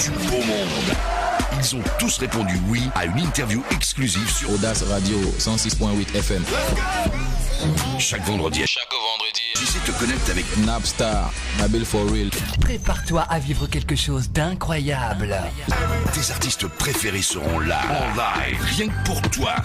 du beau monde. Ils ont tous répondu oui à une interview exclusive sur AUDACE Radio 106.8 FM. Chaque vendredi, tu sais te connecter avec Nabstar, Nabil for real. Prépare-toi à vivre quelque chose d'incroyable. tes artistes préférés seront là, en live, rien que pour toi.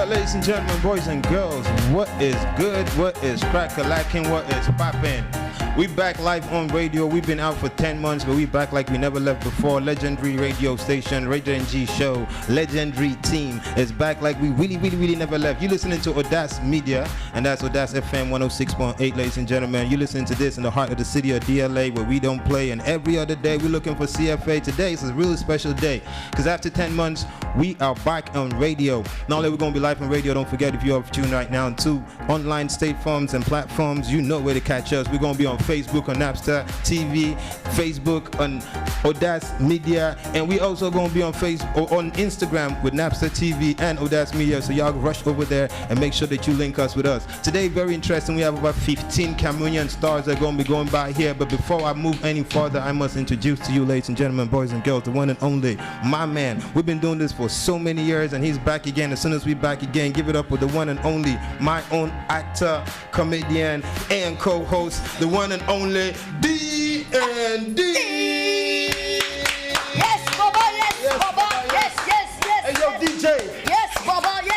Ladies and gentlemen, boys and girls, what is good, what is crack-a-lacking, what is poppin'? We back live on radio. We've been out for 10 months, but we back like we never left before. Legendary radio station, Radio NG show, legendary team is back like we really never left. You listening to AUDACE Media, and that's AUDACE FM 106.8, ladies and gentlemen. You listening to this in the heart of the city of DLA, where we don't play, and every other day we're looking for CFA. Today is a really special day, because after 10 months, we are back on radio. Not only we're going to be live on radio, don't forget, if you're tuned right now to online platforms and platforms, you know where to catch us. We're going to be on Facebook on Nabstar TV, Facebook on AUDACE Media, and we also going to be on Facebook or on Instagram with Nabstar TV and AUDACE Media. So y'all rush over there and make sure that you link us with us. Today, very interesting. We have about 15 Cameroonian stars that are going to be going by here. But before I move any further, I must introduce to you, ladies and gentlemen, boys and girls, the one and only, my man. We've been doing this for so many years, and he's back again. As soon as we back again, give it up with the one and only, my own actor, comedian, and co-host, the one and only D&D. Yes, Baba, yes, Baba, yes. Hey, yo, DJ. Yes, Baba, yes.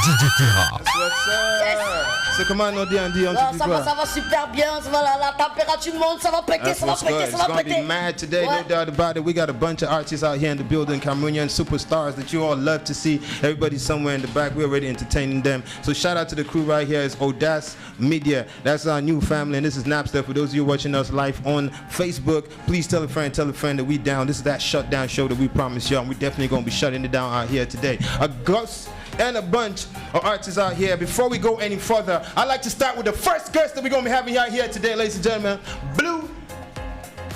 DJ Terra. That's what's up. Yes. C'est comment nos D&D on Ça va super bien, ça va, la température monte, ça va péter, ça va péter. It's going to be mad today, no doubt about it. We got a bunch of artists out here in the building, Cameroonian superstars that you all love to see. Everybody's somewhere in the back. We're already entertaining them. So shout out to the crew right here. It's AUDACE Media. That's our new family, and this is Nabstar. For those of you watching us live on Facebook, please tell a friend that we down. This is that shutdown show that we promised y'all, and we're definitely going to be shutting it down out here today. A ghost and a bunch of artists out here. Before we go any further, I'd like to start with the first guest that we're going to be having out here today, ladies and gentlemen, Blue.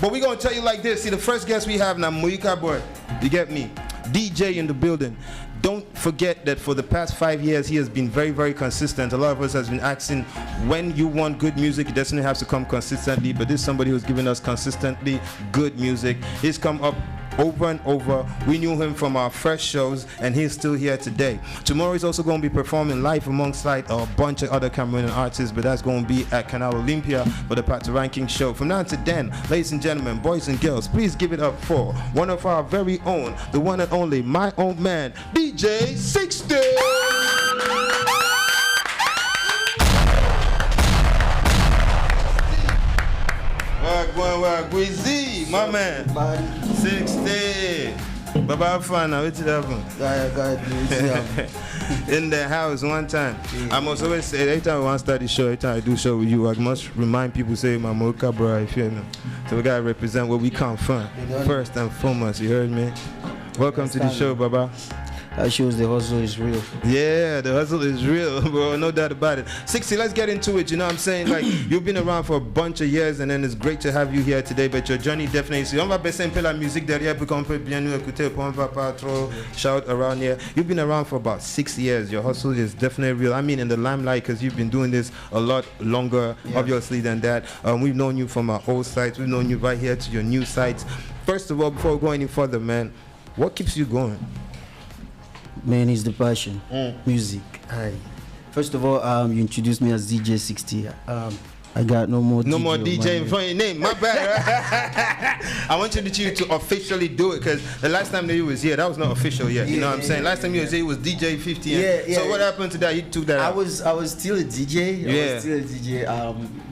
But we're going to tell you like this. See, the first guest we have now, Muika Boy. You get me? DJ in the building. Don't forget that for the past 5 years, he has been very consistent. A lot of us has been asking, when you want good music, it doesn't have to come consistently, but this is somebody who's giving us consistently good music. He's come up over and over. We knew him from our first shows, and he's still here today. Tomorrow he's also going to be performing live alongside a bunch of other Cameroonian artists, but that's going to be at Canal Olympia for the Party Ranking show. From now to then, ladies and gentlemen, boys and girls, please give it up for one of our very own, the one and only, my own man, DJ 60. Work, Weezy, my man. 60. Baba Fana, what's it happen? In the house one time. I must always say, every time I want to start the show, every time I do show with you, I must remind people, say, my Mocha bro, you feel me? So we gotta represent what we come from. First and foremost, you heard me? Welcome to the show, Baba. That shows the hustle is real. Yeah, the hustle is real, bro. No doubt about it. 60, let's get into it. You know what I'm saying? Like, you've been around for a bunch of years, and then it's great to have you here today. But your journey definitely. Si on va baisser un peu la musique derrière pour qu'on peut bien nous écouter, pour on va pas trop shout around here. You've been around for about 6 years. Your hustle is definitely real. I mean, in the limelight, because you've been doing this a lot longer, obviously, than that. We've known you from our old sites. We've known you right here to your new sites. First of all, before we go any further, man, what keeps you going? Man, it's the passion. Music. First of all, you introduced me as DJ 60. I got no more DJ in front of your name. My bad. I want you to officially do it because the last time that you was here, that was not official yet. You know what I'm saying? Last time you was here, it was DJ 50. So what happened to that? You took that out. I was still a DJ. I was still a DJ.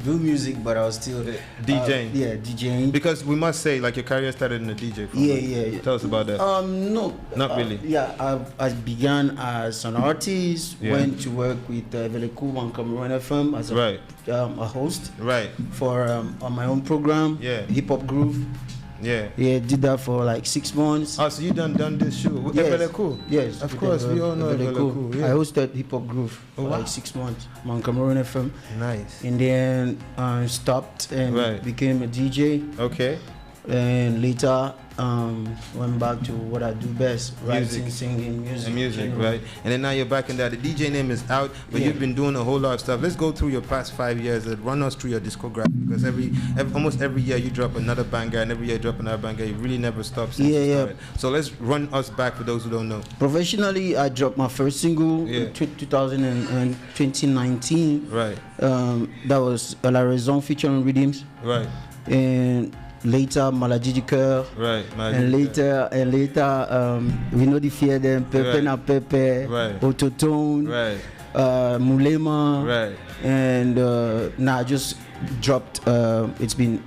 Do music, but I was still DJing. DJing. Because we must say, like, your career started in the DJ form. Yeah. Tell us about that. No. Not really. I began as an artist. Went to work with Veleku on Cameroon FM as a host. Right. For on my own program. Hip Hop Groove. Did that for like 6 months. Oh, so you done this show? Yes. Of course, we all know Veleku. I hosted Hip Hop Groove for like 6 months on Cameroon FM. Nice. And then stopped and became a DJ. Okay. And later went back to what I do best, writing, singing, music. Right? And then now you're back in that. The DJ name is out, but you've been doing a whole lot of stuff. Let's go through your past 5 years and run us through your discography, because almost every year you drop another banger, and every year you drop another banger. You really never stop since you started. So let's run us back for those who don't know. Professionally, I dropped my first single in 2019. Right. That was La Raison featuring Rhythms. Right. And later Maladie du Cœur, and later we know the fear them Pepe na Pepe, Autotone, Mulema, and now I just dropped. It's been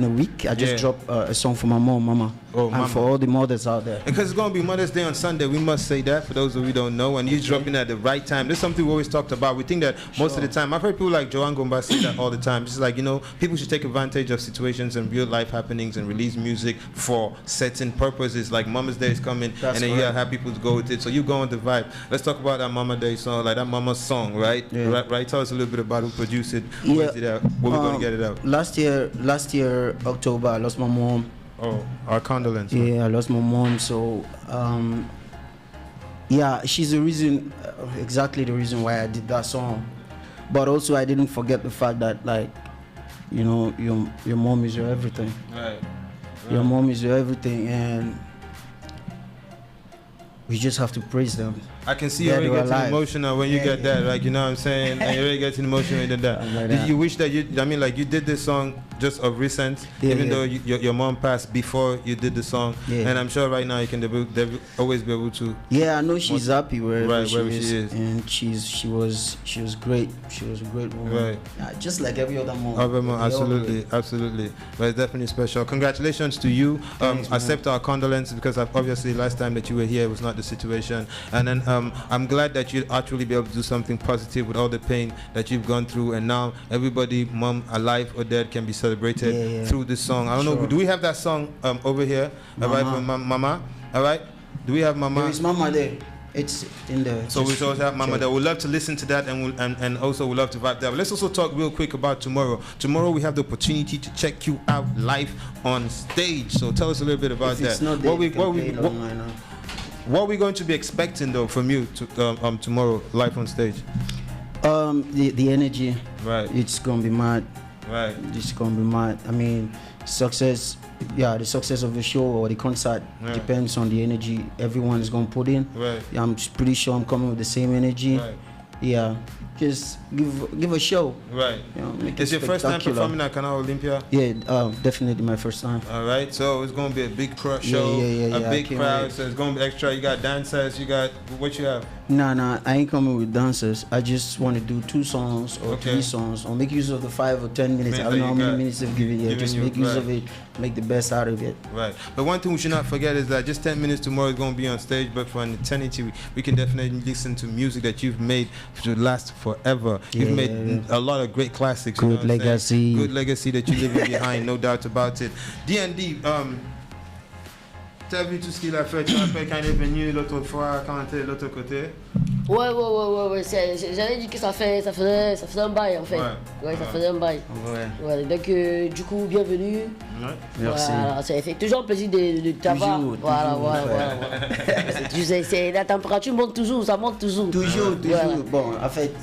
a week. I just dropped a song for my mama. And for all the mothers out there. Because it's going to be Mother's Day on Sunday, we must say that for those of you who don't know. And you're dropping at the right time. This is something we always talked about. We think that most of the time, I've heard people like Joanne Gomba say that all the time. It's like, people should take advantage of situations and real life happenings and release music for certain purposes. Like Mama's Day is coming, and then you have people to go with it. So you go on the vibe. Let's talk about that Mama Day song, like that Mama's song, right? Right. Tell us a little bit about who produced it, who is it out, where we're going to get it out. Last year, October, I lost my mom. Oh, our condolences. Yeah, I lost my mom. So, she's the reason, exactly the reason why I did that song. But also, I didn't forget the fact that, like, your mom is your everything. Right. Your mom is your everything, and we just have to praise them. I can see you already getting emotional when you get that, like, you know what I'm saying? And you already getting emotional when you did that. Did you wish that you did this song just of recent, even though your mom passed before you did the song? And I'm sure right now you can always be able to. Yeah, I know she's happy wherever she is. And she was great. She was a great woman. Right. Yeah, just like every other mom. Absolutely. But it's definitely special. Congratulations to you. Accept our condolences, because obviously last time that you were here was not the situation. And then I'm glad that you'll actually be able to do something positive with all the pain that you've gone through, and now everybody, mom alive or dead, can be celebrated through this song. I don't know, do we have that song over here? All right, from Mama? All right, do we have Mama? There is Mama there. It's in there. So we also have Mama there. We'd love to listen to that, and also we'd love to vibe that. But let's also talk real quick about tomorrow. Tomorrow we have the opportunity to check you out live on stage. So tell us a little bit about that. What are we going to be expecting though from you tomorrow live on stage? The energy. Right. It's gonna be mad. Right. It's gonna be mad. I mean, success. Yeah, the success of the show or the concert depends on the energy everyone's gonna put in. Right. I'm pretty sure I'm coming with the same energy. Right. Yeah. Just give a show. Right. Make it's your first time performing at Canal Olympia? Yeah, definitely my first time. All right. So it's gonna be a big show, a big crowd. So it's gonna be extra. You got dancers. You got what you have? Nah. I ain't coming with dancers. I just want to do 2 songs or 3 songs, or make use of the 5 or 10 minutes. I don't know how many minutes they've given you. Just make use of it. Make the best out of it. Right. But one thing we should not forget is that just 10 minutes tomorrow is going to be on stage, but for an eternity, we can definitely listen to music that you've made to last forever. You've made a lot of great classics. Good legacy. Good legacy that you're leaving behind, no doubt about it. D&D, t'as vu tout ce qu'il a fait? Tu rappelles quand il est venu l'autre fois, quand on était de l'autre côté? Ouais. J'avais dit que ça faisait un bail en fait. Ouais, ça faisait un bail. Ouais. Donc du coup, bienvenue. Merci. Voilà, ça fait toujours un plaisir de t'avoir. Voilà. Tu sais, la température monte toujours, ça monte toujours. Toujours. Bon, en fait,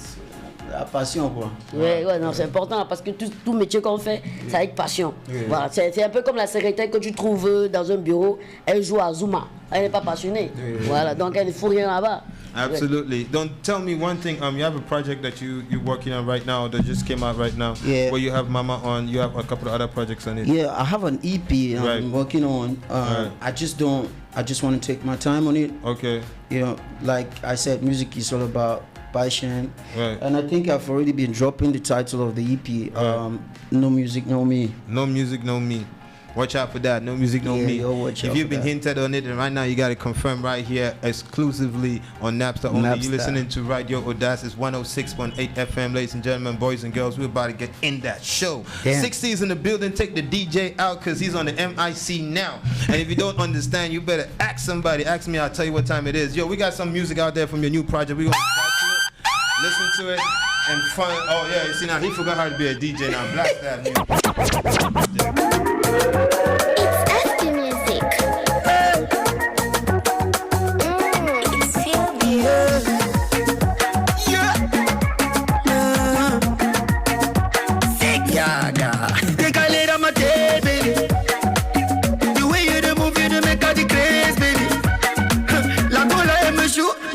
la passion quoi. Ouais, non, c'est important parce que tout métier qu'on fait, c'est avec passion. Voilà, c'est un peu comme la secrétaire que tu trouves dans un bureau, elle joue à Zuma. Elle n'est pas passionnée. Voilà, donc elle ne fout rien là-bas. Absolutely. Don't tell me one thing. You have a project that you're working on right now that just came out right now. Yeah. Where you have Mama on. You have a couple of other projects on it. Yeah, I have an EP I'm working on. Right. I just want to take my time on it. Okay. You know, like I said, music is all about passion. Right. And I think I've already been dropping the title of the EP. No Music, No Me. No Music, No Me. Watch out for that. No Music, No Me. If you've been hinted on it, and right now you got to confirm right here exclusively on Nabstar only. You're listening to Radio AUDACE. It's 106.8 FM. Ladies and gentlemen, boys and girls, we're about to get in that show. Damn. 60's in the building. Take the DJ out because he's on the MIC now. And if you don't understand, you better ask somebody. Ask me, I'll tell you what time it is. Yo, we got some music out there from your new project. We're going to vibe to it, listen to it, and fun. Oh, yeah, you see now, he forgot how to be a DJ now. Blast that music.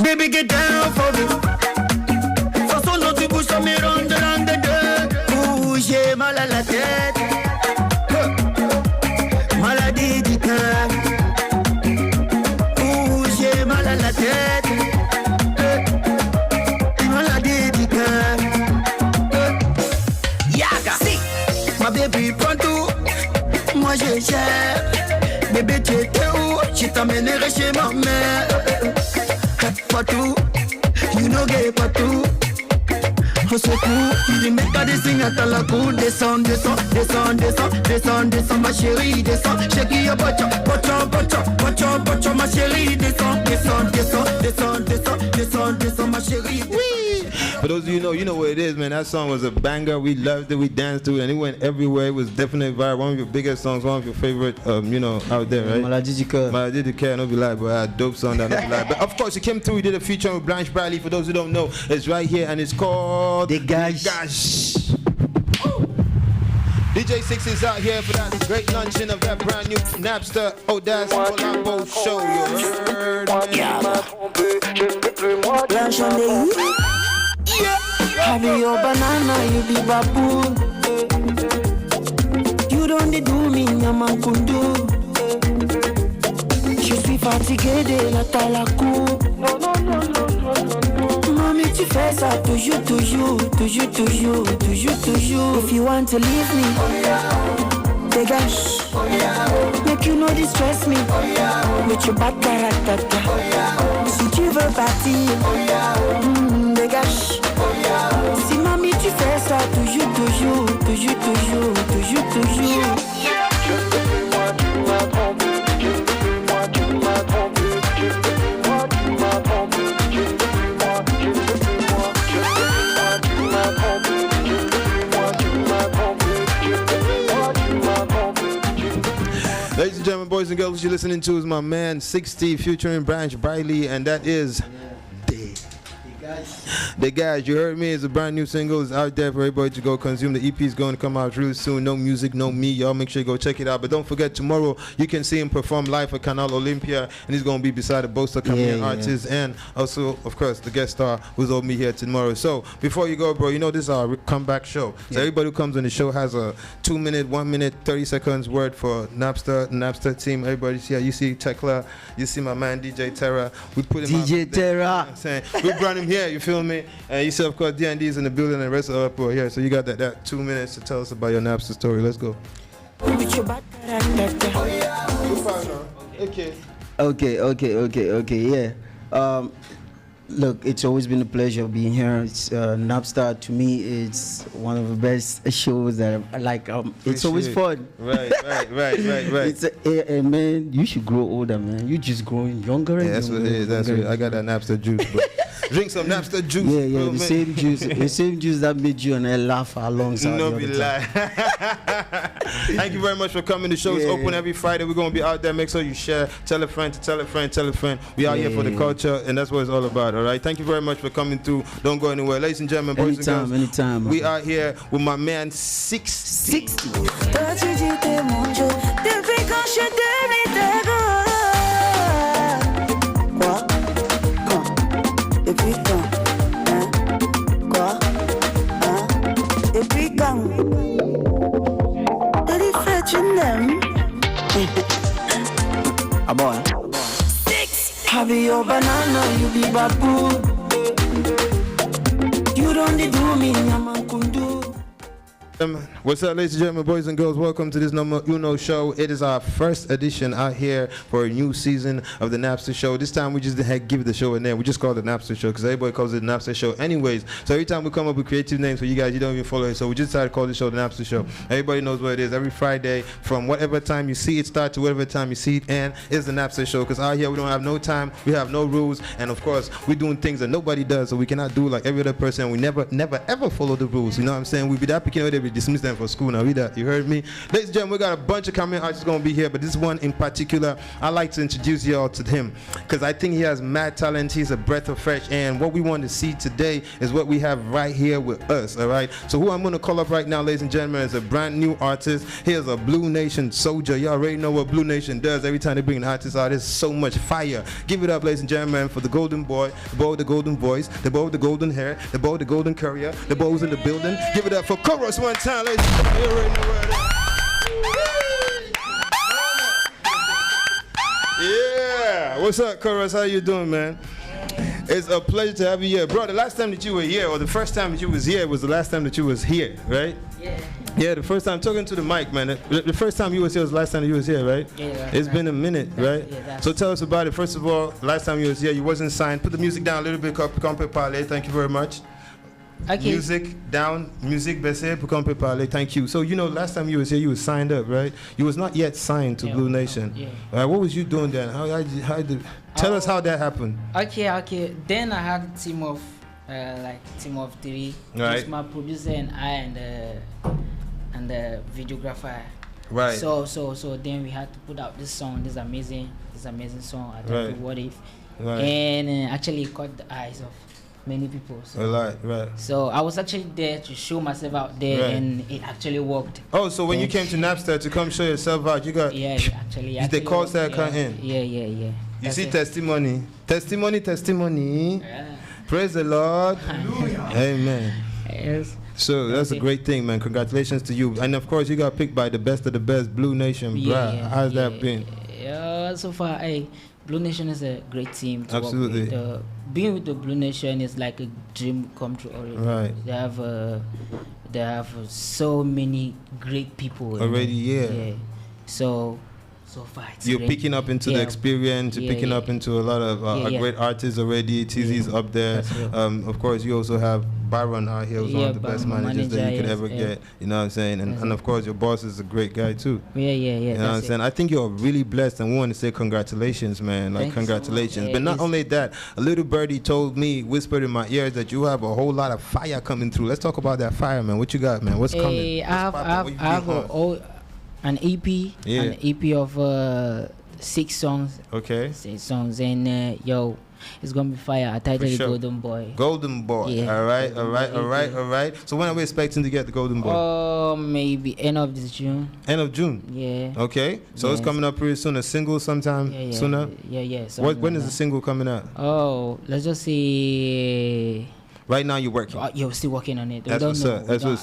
Baby, get down for me. Façon dont tu bouges, ça me rend de langue de deux. Ouh, j'ai mal à la tête. Maladie du cœur. Ouh, j'ai mal à la tête. Maladie du cœur. Yaga. Si. Ma baby, prends tout. Moi, je gère. Bébé, tu étais où? Je t'emmènerai chez ma mère. Partout, you know gay partout. Au secours, il met pas des signes à la cour. Descends, descends, descends, descends, descends, descends, ma chérie, descends. Shake your bottom, bottom, bottom, bottom, bottom, ma chérie, descends, descends, descends, descends, descends, descends, descends, ma chérie. For those of you know what it is, man. That song was a banger. We loved it. We danced to it, and it went everywhere. It was definitely viral. One of your biggest songs, one of your favorite, out there, right? Maladie du cœur. Maladie du cœur, no be lie, but a dope song that no be lie. But of course, it came through. We did a feature with Blanche Bradley. For those who don't know, it's right here, and it's called Dégage. DJ 6 is out here for that great launching of that brand new Nabstar AUDACE collabo show. You heard me? Blanche on the Have your banana, you be baboon. You don't do me, yaman kundu. Je suis fatigué de la talakou. Mami, tu fais ça toujours, toujours, toujours, toujours, toujours, toujours. If you want to leave me, dégage. Make you no distress me with your bad character. Si tu veux partir, dégage. Si mami tu fais ça toujours, toujours, toujours, toujours, toujours, toujours. Je ne peux plus moi, tu m'as trompé. Je ne peux plus moi, tu m'as trompé. Je ne peux plus moi, tu m'as trompé. Je ne peux plus moi, je ne peux plus moi. Je ne peux plus moi, tu m'as trompé. Je ne peux plus moi, tu m'as trompé. Je ne peux plus moi, tu m'as trompé. Ladies and gentlemen, boys and girls, what you're listening to is my man 60 featuring Blanche Bradley, and that is The Guys. You heard me. It's a brand new single. It's out there for everybody to go consume. The EP is going to come out really soon. No Music, No Me. Y'all make sure you go check it out. But don't forget, tomorrow you can see him perform live at Canal Olympia, and he's going to be beside the Boaster Comedian artist, and also, of course, the guest star who's over me here tomorrow. So before you go, bro, you know this is our comeback show. So everybody who comes on the show has a 2 minute, 1 minute, 30 seconds word for Nabstar team. Everybody see, you see Tekla, you see my man DJ Terra. We put him DJ Terra. We brought him here, you feel me? And you see, of course, D&D's in the building and the rest of the people here. So you got that 2 minutes to tell us about your Nabstar story. Let's go. Okay, yeah. Look, it's always been a pleasure being here. It's Nabstar, to me, it's one of the best shows that I like. It's always fun. Right. It's man, you should grow older, man. You just growing younger and that's younger. What it is. That's what I got that Nabstar juice, bro. Drink some Nabstar juice. Yeah, bro, the man. same juice, the same juice that made you and I laugh alongside. No be lie. Thank you very much for coming. The show is open every Friday. We're gonna be out there. Make sure you share. Tell a friend to tell a friend. Tell a friend. We out here for the culture, and that's what it's all about. All right. Thank you very much for coming through. Don't go anywhere, ladies and gentlemen, boys and girls. Anytime. We are here with my man 60. Toi tu dis t'es mon Dieu depuis quand je t'ai mis tes gars. Quoi? them. A boy. 6. Have your banana, you be baboon. You don't do me, Yaman Kundu. What's up, ladies and gentlemen, boys and girls? Welcome to this number Uno show. It is our first edition out here for a new season of the Nabstar Show. This time we just didn't give the show a name. We just called it the Nabstar Show because everybody calls it the Nabstar Show anyways. So every time we come up with creative names for you guys, you don't even follow it. So we just decided to call the show the Nabstar Show. Everybody knows what it is. Every Friday from whatever time you see it start to whatever time you see it end is the Nabstar Show, because out here we don't have no time, we have no rules, and of course we're doing things that nobody does, so we cannot do like every other person. We never ever follow the rules. You know what I'm saying? We be that picking out there, we dismiss them for school now. You heard me? Ladies and gentlemen, we got a bunch of coming artists going to be here, but this one in particular, I like to introduce y'all to him because I think he has mad talent. He's a breath of fresh air, and what we want to see today is what we have right here with us, all right? So who I'm going to call up right now, ladies and gentlemen, is a brand new artist. Here's a Blue Nation soldier. Y'all already know what Blue Nation does. Every time they bring an artist out, there's so much fire. Give it up, ladies and gentlemen, for the golden boy, the boy with the golden voice, the boy with the golden hair, the boy with the golden courier, the boy who's in the building. Give it up for Chorus one time, ladies and gentlemen. You already know where it is. Yeah, what's up, Chorus? How you doing, man? It's a pleasure to have you here, bro. The last time that you were here, or the first time that you was here, was the last time that you was here, right? Yeah. Yeah, the first time, talking to the mic, man. The first time you was here was the last time that you was here, right? Yeah. It's been a minute, right? Yeah, so tell us about it. First of all, last time you was here, you wasn't signed. Put the music down a little bit, Compe Parler. Thank you very much. Okay. Music down, music baissé pour qu'on peut parler. Thank you. So you know, last time you was here, you was signed up, right? You was not yet signed to Blue Nation. Yeah. What was you doing then? Tell us how that happened. Okay. Then I had a team of team of 3. Right. It's my producer and I and the videographer. Right. So then we had to put out this amazing song. I think What If, Right. and actually it caught the eyes of many people. So. Right. So I was actually there to show myself out there, Right. and it actually worked. Oh, so when you came to Nabstar to come show yourself out, you got actually they called that come in. Yeah. You That's see it. testimony. Yeah. Praise the Lord. Amen. Yes. So that's a great thing, man. Congratulations to you. And of course, you got picked by the best of the best, Blue Nation. How's that been? Yeah, so far, Blue Nation is a great team to Absolutely. work with. Being with the Blue Nation is like a dream come true already. Right. They have so many great people Already, yeah. So far it's You're great. picking up into the experience. You're picking up into a lot of great artists already. TZ's up there. Of course, you also have Byron out here, who's one of the best managers that you could ever get. You know what I'm saying? And of course, your boss is a great guy too. Yeah. You know what I'm saying? I think you're really blessed, and we want to say congratulations, man. Like, congratulations. But not only that, a little birdie told me, whispered in my ears, that you have a whole lot of fire coming through. Let's talk about that fire, man. What you got, man? What's coming? I have an EP, an EP of 6 songs. Okay. 6 songs, and it's gonna be fire. I titled it Golden Boy. Golden Boy. Yeah. All right. So when are we expecting to get the Golden Boy? Maybe end of this June. End of June. Yeah. Okay. So it's coming up pretty soon. A single sometime sooner. Yeah. When is the single coming out? Oh, let's just say. Right now you're working. You're still working on it. That's what's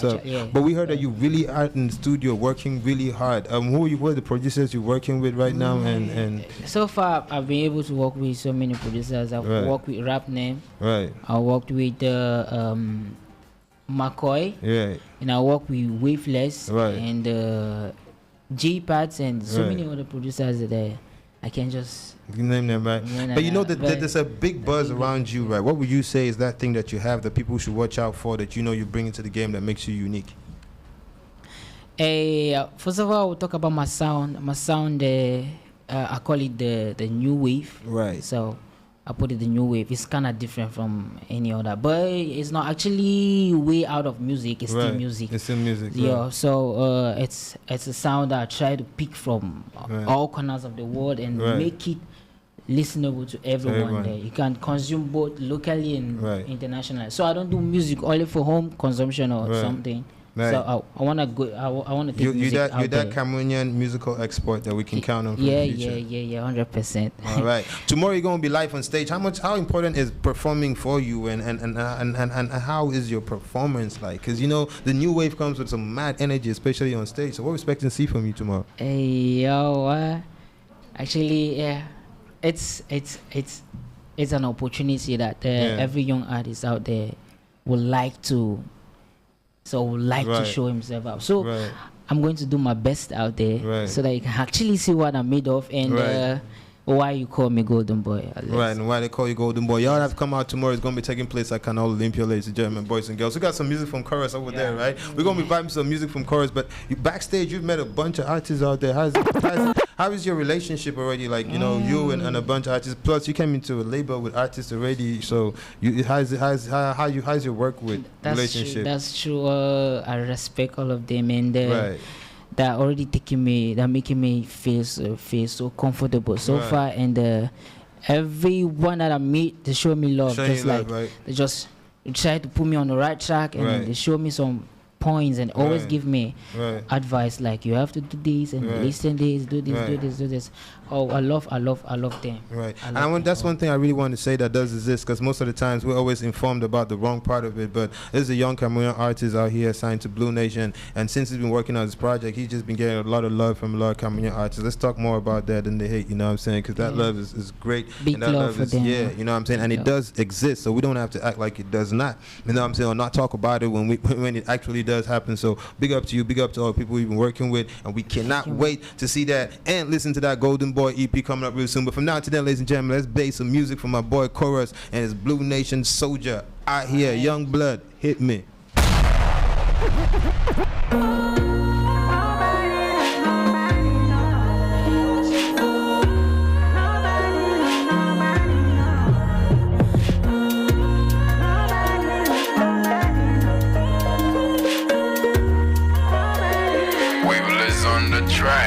up. Yeah. But we heard that you really are in the studio working really hard. Who are the producers you're working with right now? And so far I've been able to work with so many producers. I've worked with Rap Name. Right. I worked with McCoy. Yeah. And I worked with Waveless. Right. And G-Pads and so many other producers there. I can just name them, right? But you know that there's a big buzz around you, right? What would you say is that thing that you have that people should watch out for, that you know you bring into the game that makes you unique? First of all, we'll talk about my sound. My sound, I call it the new wave. Right. So I put it the new wave. It's kind of different from any other, but it's not actually way out of music. It's still music. It's still music. Yeah. So it's a sound that I try to pick from all corners of the world and make it listenable to everyone there. You can consume both locally and internationally. So I don't do music only for home consumption or something. Right. So I want to go. I want to take music out you're there. that Cameroonian musical export that we can count on for Yeah, the future. yeah, 100%. All right. Tomorrow you're gonna be live on stage. How important is performing for you, and how is your performance like? Because you know the new wave comes with some mad energy, especially on stage. So what we're expecting to see from you tomorrow? Hey, yo, actually, yeah, it's an opportunity that every young artist out there would like to. So would like to show himself out. So I'm going to do my best out there so that you can actually see what I'm made of and why you call me Golden Boy. Right, and why they call you Golden Boy. Y'all have to come out tomorrow. It's going to be taking place at Canal Olympia, ladies and gentlemen, boys and girls. We got some music from Chorus over there, right? We're going to be vibing some music from Chorus, but backstage, you've met a bunch of artists out there. How is your relationship already? Like, you know, you and a bunch of artists. Plus, you came into a label with artists already. So, how's your work with relationship? That's true. I respect all of them, and that already making me feel so comfortable so far. And everyone that I meet, they show me love. They just try to put me on the right track, and they show me some points and always give me advice like you have to do this and listen this, do this. Oh, I love them. Right. That's one thing I really want to say that does exist, because most of the times we're always informed about the wrong part of it. But there's a young Cameroonian artist out here signed to Blue Nation, and since he's been working on this project, he's just been getting a lot of love from a lot of Cameroonian artists. Let's talk more about that than the hate, you know what I'm saying? Because that love is great. Big and that love for them. Yeah, you know what I'm saying? And it does exist, so we don't have to act like it does not. You know what I'm saying? Or not talk about it when it actually does happen. So big up to you, big up to all the people we've been working with, and we cannot wait to see that and listen to that Golden Boy EP coming up real soon. But from now to then, ladies and gentlemen, let's base some music from my boy Chorus and his Blue Nation Soldier out here. Young Blood, hit me.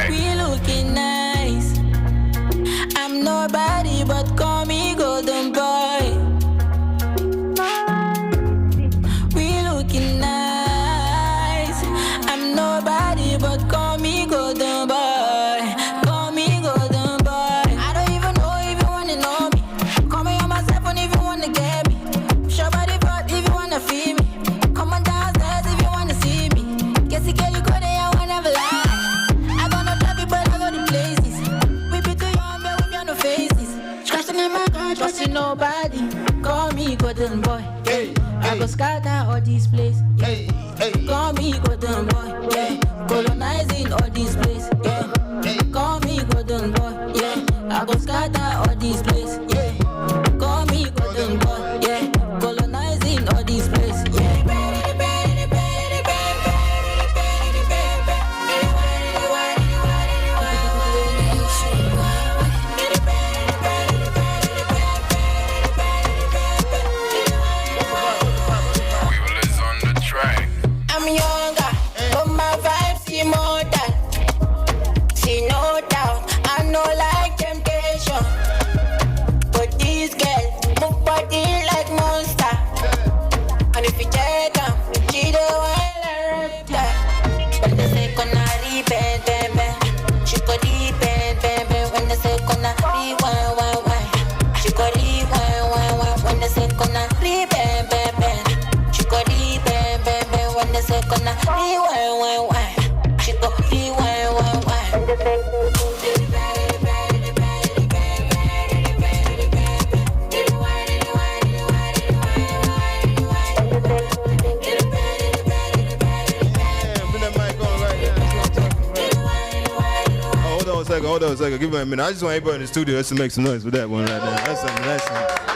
We looking nice. I'm nobody, but call me Golden Boy. We looking nice. I'm nobody, but call me Golden Boy. Call me Golden Boy. I don't even know if you wanna know me. Call me on my cell phone if you wanna get me. Show body part if you wanna feel me. Come on downstairs if you wanna see me. Guess you go there, I won't never lie. Trusting nobody, call me Golden Boy. Hey, I go scatter all these places. Hey, call me Golden Boy. Yeah, colonizing all these places. Yeah, call me Golden Boy. Yeah, I go scatter all these places. Yeah, call me Golden Boy. Yeah, colonizing all these places. Yeah. I'm younger, but my vibes immortal. See, no doubt, I know like temptation. But this girl move body like monster. And if you check them, she the one I reptile. When they say gonna repent, she go repent, when they say gonna rewind, she go rewind, when they say gonna repent, she go repent, when they say gonna rewind, she go rewind, when they say Hold on a second. Give me a minute. I just want everybody in the studio just to make some noise with that one right now.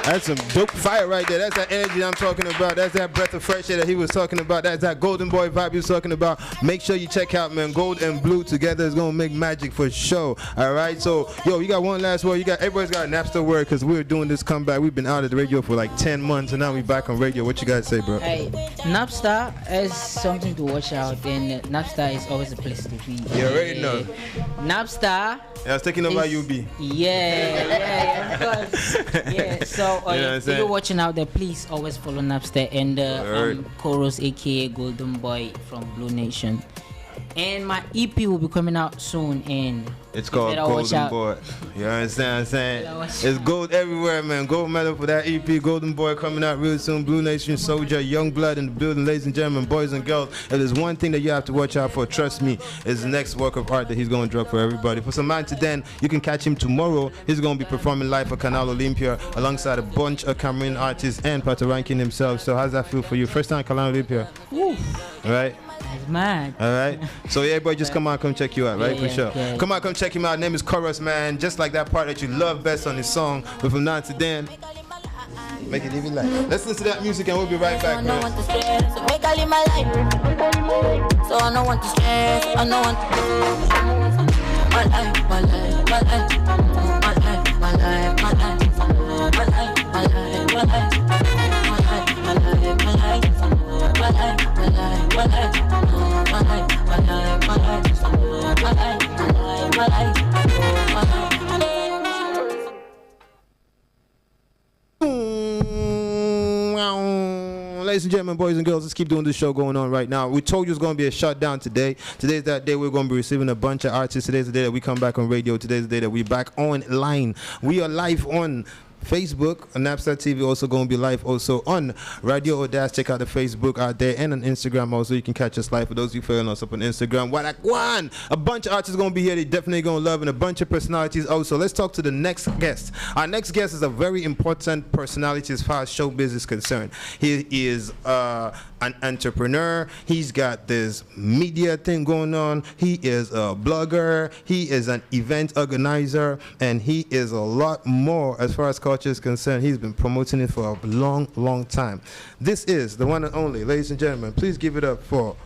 That's some dope fire right there. That's that energy I'm talking about. That's that breath of fresh air that he was talking about. That's that Golden Boy vibe he was talking about. Make sure you check out, man. Gold and Blue together is gonna make magic for sure. All right. So, yo, you got one last word. Everybody's got a Nabstar word because we're doing this comeback. We've been out of the radio for like 10 months, and now we back on radio. What you guys say, bro? Hey, Nabstar is something to watch out, and Nabstar is always a place to be. You already know. Nabstar. Yeah, I was taking over UB. Yeah, of course. Yeah, so So, You know what I'm if you're saying? watching out there, please always follow Nabstar and Koros, aka Golden Boy from Blue Nation. And my EP will be coming out soon, and It's called Golden Boy. You understand what I'm saying? It's gold everywhere, man. Gold medal for that EP. Golden Boy coming out real soon. Blue Nation Soldier, Young Blood in the building, ladies and gentlemen, boys and girls. If there's one thing that you have to watch out for, trust me, is the next work of art that he's going to drop for everybody. For some man to then, you can catch him tomorrow. He's going to be performing live for Canal Olympia alongside a bunch of Cameroon artists and Pato Rankin himself. So how's that feel for you? First time Canal Olympia? Woo. All right. That's mad. All right. So yeah, boy, just come on, come check you out, right? For sure. Yeah. Come on, come check him out. Name is Chorus, man. Just like that part that you love best on his song. But from now to then, make it even like. Let's listen to that music and we'll be right back, man. So make I live my life. So I don't want to stress. I don't want to my life, my life, my life, my life, my life, my life, my life, my life, my life, my life, my life, my life, my life. My life, my life, my life, my life, my life, my life, my life, my life. Ladies and gentlemen, boys and girls, let's keep doing this show going on right now. We told you it's going to be a shutdown today. Today's that day we're going to be receiving a bunch of artists. Today's the day that we come back on radio. Today's the day that we're back online. We are live on Facebook, on Nabstar TV, also going to be live also on Radio AUDACE. Check out the Facebook out there and on Instagram also. You can catch us live. For those of you following us up on Instagram, one, a bunch of artists going to be here. They definitely going to love, and a bunch of personalities also. Let's talk to the next guest. Our next guest is a very important personality as far as showbiz is concerned. He is an entrepreneur. He's got this media thing going on. He is a blogger. He is an event organizer, and he is a lot more as far as culture is concerned. He's been promoting it for a long time. This is the one and only, ladies and gentlemen, please give it up for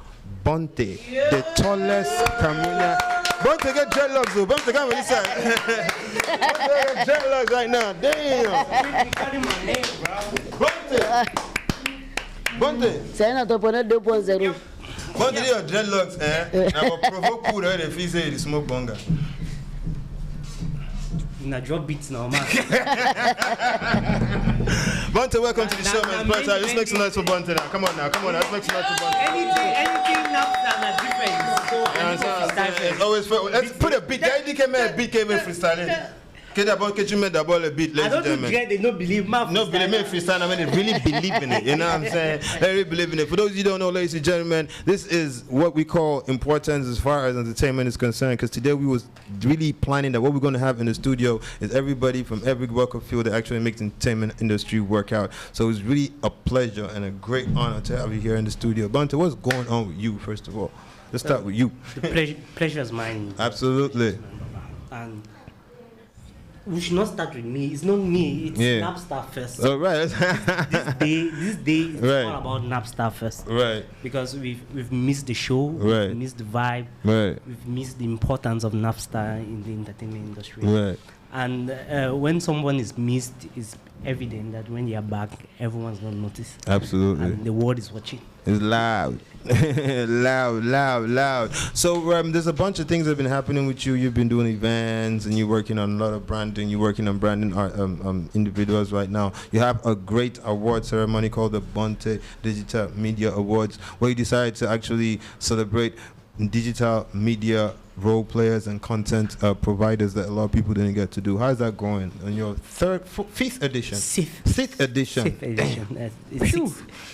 Bonte, the tallest Cameroonian. Bonte get dreadlocks though. Bonte come on this side. Bonte get dreadlocks right now. Damn. Bonte. C'est un entrepreneur 2.0. Bonte, your dreadlocks, eh? Now provoke food or the fees say the smoke bonga. Na drop beats now, man. Bonte, welcome to the show, man. Let's make some noise for Bonte now. Come on now, let's make some noise for Bonte. Anything now different. So it's always fun. Let's put a beat. Guy came in, beat came in freestyling. Get that ball, you made that ball a beat, ladies and gentlemen. They don't believe my no believe me freestyle. I mean, they really believe in it. You know what I'm saying? They really believe in it. For those of you who don't know, ladies and gentlemen, this is what we call importance as far as entertainment is concerned. Because today we was really planning that what we're going to have in the studio is everybody from every walk of field that actually makes the entertainment industry work out. So it's really a pleasure and a great honor to have you here in the studio. Bunte, what's going on with you, first of all? Let's start with you. The pleasure is mine. Absolutely. And we should not start with me. It's not me. It's Nabstar first. All right. This day is all about Nabstar first. Right. Because we've missed the show. Right. We've missed the vibe. Right. We've missed the importance of Nabstar in the entertainment industry. Right. And when someone is missed, it's evident that when they are back, everyone's going to notice. Absolutely. And the world is watching. It's loud. loud. So there's a bunch of things that have been happening with you. You've been doing events and you're working on a lot of branding. You're working on branding individuals right now. You have a great award ceremony called the Bonte Digital Media Awards, where you decided to actually celebrate digital media role players and content providers that a lot of people didn't get to do. How's that going on your fifth edition? Sixth edition.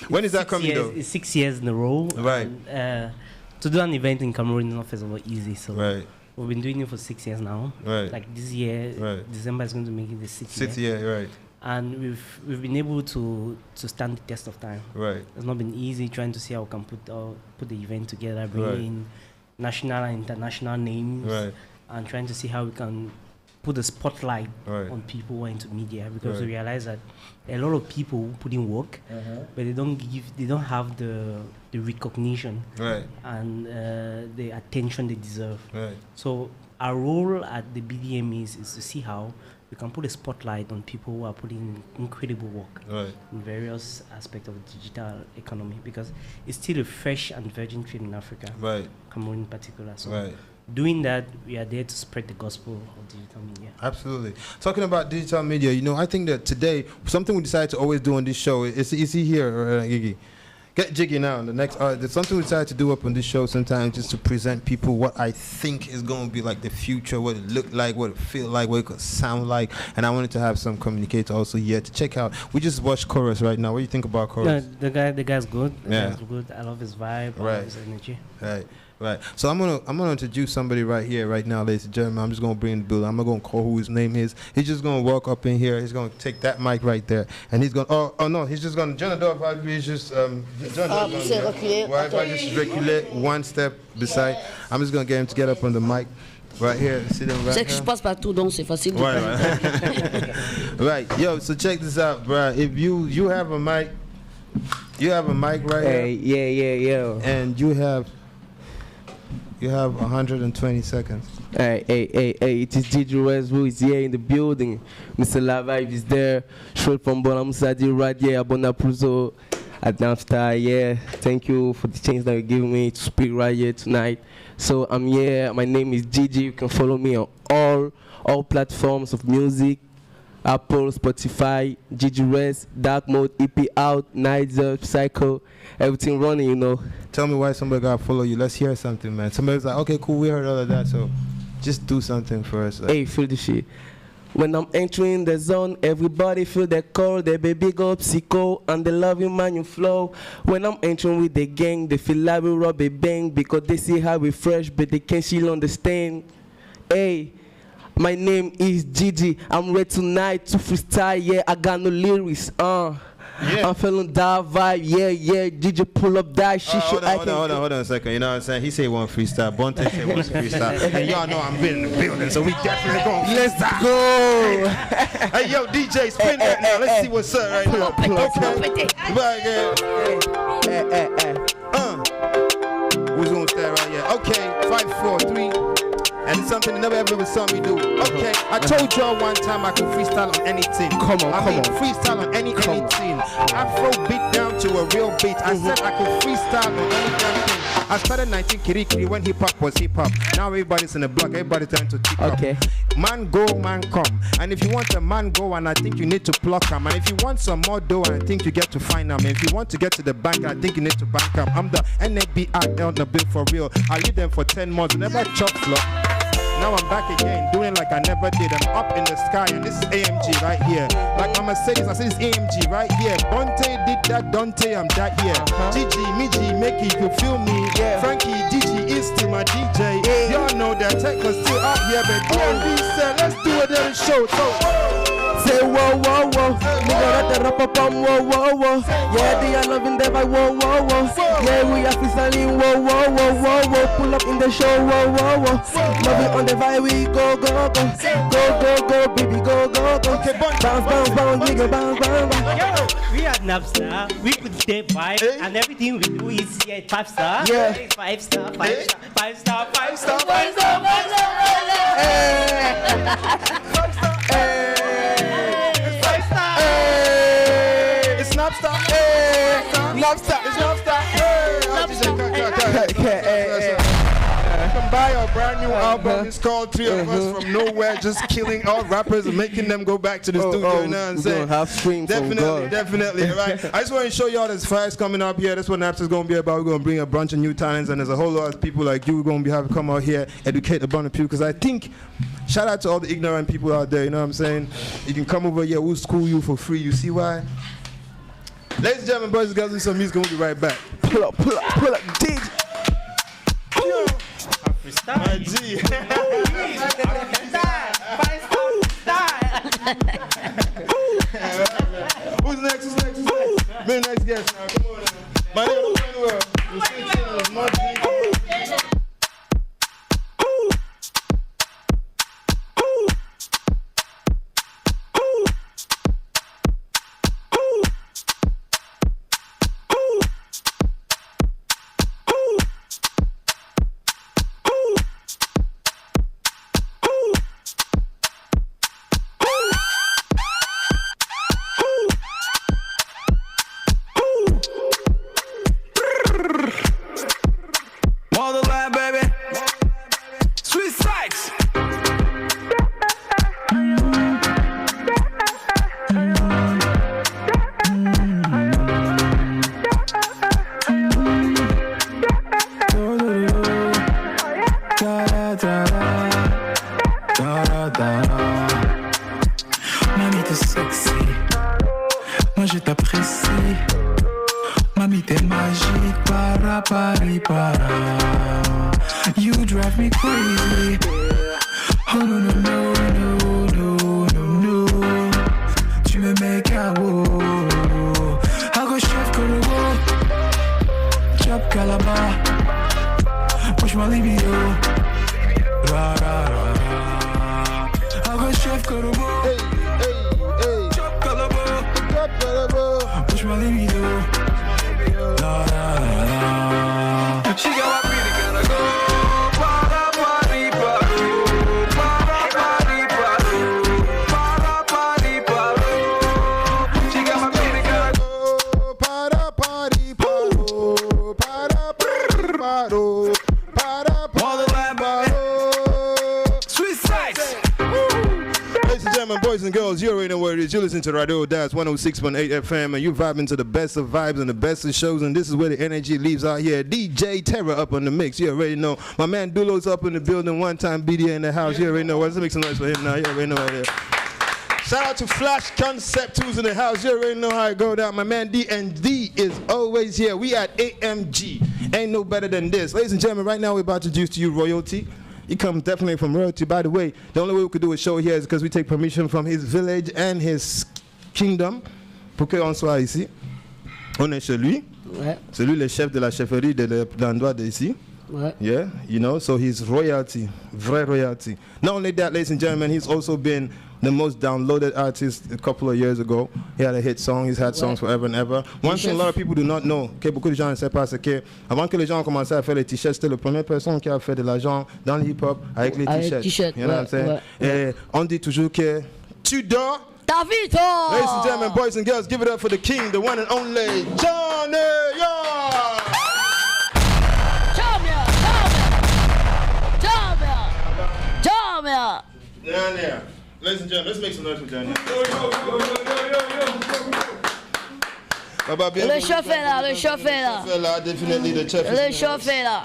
When is that coming though? It's 6 years in a row. Right. And, to do an event in Cameroon is not first of all easy. So right. We've been doing it for 6 years now. Right. Like this year, right. December is going to make it the sixth year. Right. And we've been able to stand the test of time. Right. It's not been easy trying to see how we can put the event together, bring in national and international names, and trying to see how we can put a spotlight on people who are into media, because we realize that a lot of people who put in work, but they don't have the recognition and the attention they deserve. So our role at the BDM is to see how we can put a spotlight on people who are putting incredible work in various aspects of the digital economy, because it's still a fresh and virgin trade in Africa, Cameroon in particular. So doing that, we are there to spread the gospel of digital media. Absolutely. Talking about digital media, I think that today, something we decided to always do on this show, is he here, Gigi? Get jiggy now. The next, there's something we decided to do up on this show sometimes, just to present people what I think is going to be like the future, what it look like, what it feel like, what it could sound like. And I wanted to have some communicator also here to check out. We just watched Chorus right now. What do you think about Chorus? Yeah, the guy's good. The guy's good. I love his vibe. I love his energy. Right. So I'm gonna introduce somebody right here, right now, ladies and gentlemen. I'm just gonna bring in the building. I'm not gonna call who his name is. He's just gonna walk up in here. He's gonna take that mic right there, and he's gonna. Oh no, he's just gonna. John Adolphe, he's just. John just reculer one step beside. I'm just gonna get him to get up on the mic. Right here, sit him right here. Je passe partout, donc c'est facile. Right. Yo, so check this out, bro. If you have a mic, right here. Yeah. And you have 120 seconds. Hey, it is DJ Rez who is here in the building. Mr. Lavive is there. Short from Bonamusadi right here, Bonapruzo at Nabstar. Yeah, thank you for the chance that you gave me to speak right here tonight. So I'm here. My name is Gigi. You can follow me on all platforms of music. Apple, Spotify, Gigi Rez, Dark Mode, EP Out, Nights Up, Psycho, everything running, Tell me why somebody gotta follow you. Let's hear something, man. Somebody's like, okay, cool, we heard all of that, so just do something for us. Hey, feel the shit. When I'm entering the zone, everybody feel the call. The baby go psycho and the loving man you flow. When I'm entering with the gang, they feel like we rob a bang because they see how we fresh, but they can't still understand. Hey. My name is Gigi. I'm ready tonight to freestyle. Yeah, I got no lyrics. I'm feeling that vibe. Yeah. Gigi pull up that shit. Hold on a second. You know what I'm saying? He say one freestyle. Bonte say one freestyle. And y'all know I'm in the building, so we definitely gonna let's go. Hey, yo, DJ, spin that now. Let's see what's up right now. Who's gonna stay right here? Okay, 5, 4, 3. And it's something you never ever saw me do. Okay, I told y'all one time I could freestyle on anything. Come on. Freestyle on anything. Afro beat down to a real beat. I said I could freestyle on any damn thing. I started 19 Kirikiri when hip hop was hip hop. Now everybody's in the block, everybody's trying to tick up. Man go, man come. And if you want a man go, and I think you need to pluck him. And if you want some more dough, and I think you get to find him. And if you want to get to the bank, I think you need to bank him. I'm the NABI on the bill for real. I leave them for 10 months, never chop flop. Now I'm back again, doing like I never did. I'm up in the sky, and this is AMG right here. Like my Mercedes, I say this AMG right here. Bonte did that, Dante, I'm that here. Gigi, Miji, make it, you feel me? Frankie, Gigi is still my DJ. Y'all know that tech was still up here, but DMV said, let's do a little show. Say whoa. Nigga the rap up on whoa. Yeah, they are loving the vibe, whoa. Yeah, we are freestyling, whoa. Pull up in the show, whoa. Loving on the vibe, we go. Go, baby, go. Okay, bounce, nigga, bounce. Yo, we at Nabstar. We could stay vibe, and everything we do is here 5 star. Yeah. 5 star. It's Nabstar. It's Nabstar. You can buy our brand new album. It's called 3 of Us From Nowhere, just killing all rappers and making them go back to the studio. You know what I'm saying? Have streams. Definitely. Right. I just want to show y'all there's fires coming up here. That's what Nabstar's going to be about. We're going to bring a bunch of new talents, and there's a whole lot of people like you. We're going to be having come out here, educate a bunch of people. Because I think, shout out to all the ignorant people out there. You know what I'm saying? You can come over here. We'll school you for free. You see why? Ladies and gentlemen, boys and girls, do some music. We'll be right back. Pull up, DJ. My G. Who's next? Be the next guest now. Come on now. My name is Manuel. We're still chilling with Mark G. da da da da da da. Mamie t'es sexy, moi je t'apprécie. Mamie t'es magique, para pari para. You drive me crazy. Oh no no no no no no no. Tu me mets KO. I go chef Kolobo, chop Calaba. Push my libido. Ra ra ra ra. I go chef Kolobo. Chop Calaba. Push my libido. La la la la. She got my pretty gotta go. Para pari paro. Para pari paro. Para pari paro. She got my pretty gotta go. Para pari paro. Para pari paro. Para pari paro. Sweet sights. Ladies and gentlemen, boys and girls, you already know what it is. You listen to Radio AUDACE 106.8 FM, and you're vibing to the best of vibes and the best of shows, and this is where the energy leaves out here. DJ Terror up on the mix. You already know. My man Dulo's up in the building. One time BDA in the house. You already know. Let's make some noise for him now. You already know right there. Shout out to Flash Concept, who's in the house. You already know how it go down. My man D&D is always here. We at AMG. Ain't no better than this. Ladies and gentlemen, right now we're about to introduce to you Royalty. He comes definitely from royalty. By the way, the only way we could do a show here is because we take permission from his village and his kingdom pour qu'on soit ici. On est chez lui. Ouais. C'est lui le chef de la chefferie de l'endroit d'ici. Ouais. Yeah, you know, so he's royalty, vrai royalty. Not only that, ladies and gentlemen, he's also been the most downloaded artist a couple of years ago. He had a hit song, he's had songs forever and ever. One thing a lot of people do not know, que beaucoup de gens ne savent pas, c'est que avant que les gens ont commencé à faire les t-shirts, c'était la première personne qui a fait de l'argent dans le hip-hop avec les t-shirts. You know what I'm saying? Et on dit toujours que tu dors. Davito! Ladies and gentlemen, boys and girls, give it up for the king, the one and only Johnny York! Johnny! Ladies and gentlemen, let's make some noise for Johnny. Le chef est là, le chef est là. Le chef est là.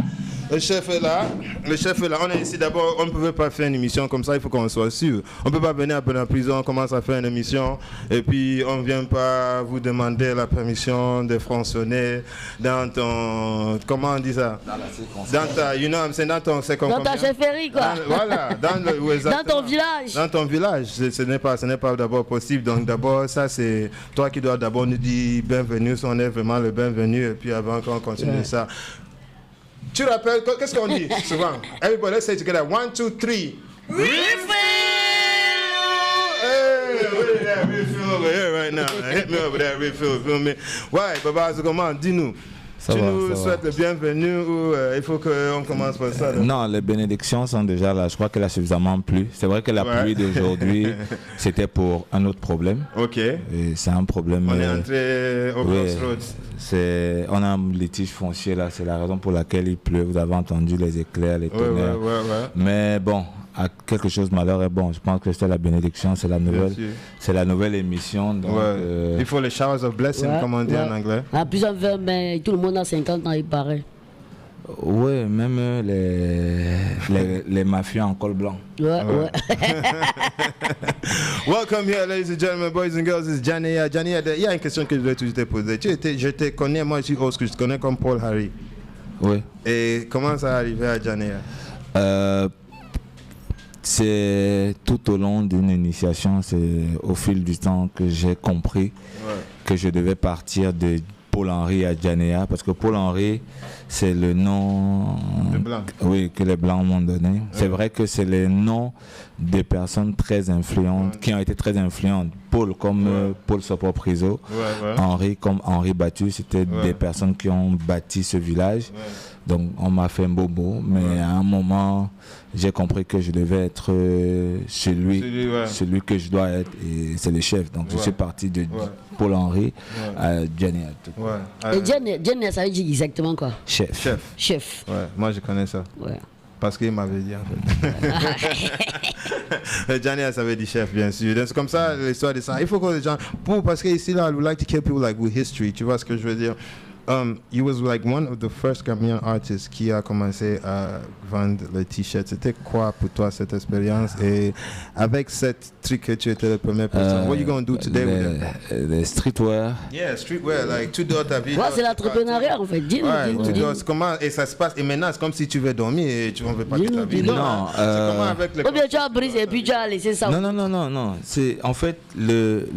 Le chef est là. Le chef est là. On est ici d'abord. On ne pouvait pas faire une émission comme ça. Il faut qu'on soit sûr. On ne peut pas venir à la prison. On commence à faire une émission. Et puis, on ne vient pas vous demander la permission de fonctionner dans ton. Comment on dit ça? Dans la circonstance. Dans ta. You know, c'est dans ton. Dans ta chefferie, quoi. Voilà. Dans ton village. Dans ton village. Ce n'est pas d'abord possible. Donc, d'abord, ça, c'est toi qui dois d'abord nous dire bienvenue. Si on est vraiment le bienvenu. Et puis, avant qu'on continue ça. Tu rappelles, qu'est-ce qu'on dit souvent? Everybody, let's say together. 1, 2, 3. Refill! Hey, look at that refill over here right now. Hit me up with that refill, feel me? Ouais, Baba, comment? Dis-nous. Tu nous souhaites le bienvenu ou il faut qu'on commence par ça? Non, les bénédictions sont déjà là. Je crois qu'elle a suffisamment plu. C'est vrai que la pluie d'aujourd'hui, c'était pour un autre problème. Ok. Et c'est un problème. On est entré au crossroads. On a un litige foncier là. C'est la raison pour laquelle il pleut. Vous avez entendu les éclairs, les tonnerres. Ouais. Mais bon, à quelque chose malheur est bon. Je pense que c'est la bénédiction, c'est la nouvelle émission. Donc, il faut les showers of blessing, comme on dit en anglais. En plus, mais tout le monde a 50 ans, il paraît. Oui, même les mafieux en col blanc. Ouais. Welcome here, ladies and gentlemen, boys and girls. It's Johnny. Johnny, il y a une question que je voulais toujours te poser. Je te connais, moi je suis old school, je te connais comme Paul Harry. Oui. Et comment ça arrivé à Johnny? C'est tout au long d'une initiation, c'est au fil du temps que j'ai compris que je devais partir de Paul Henry à Janea, parce que Paul Henry, c'est le nom que les Blancs m'ont donné. C'est vrai que c'est le nom des personnes très influentes, qui ont été très influentes. Paul comme Paul Sopo-Priso, Henry comme Henri Battu, c'était des personnes qui ont bâti ce village. Donc on m'a fait un bobo, mais à un moment, j'ai compris que je devais être celui que je dois être, et c'est le chef. Donc je suis parti de Paul Henry à Jenny. Et Jenny, ça veut dire exactement quoi? Chef. Ouais, moi je connais ça. Ouais. Parce qu'il m'avait dit en fait. Johnny, ça veut dire chef, bien sûr. Donc, c'est comme ça l'histoire de ça. Il faut que les gens, parce que ici là, we like to kill people like with history. Tu vois ce que je veux dire? you was like one of the first Gambian artists qui a commencé à vendre les t-shirts. C'était quoi pour toi cette expérience? Et avec cette truc que tu étais la première personne, what you gonna do today with them? Les streetwear. Yeah, streetwear, like tu dors ta vie. Ouais, c'est l'entrepreneuriat en fait. Dis-nous. Tu dors, comment et ça se passe. Et maintenant, c'est comme si tu veux dormir et tu ne veux pas que ta vie. Non. C'est comment avec les. Ou bien tu as brisé et puis tu as laissé ça. Non. C'est en fait le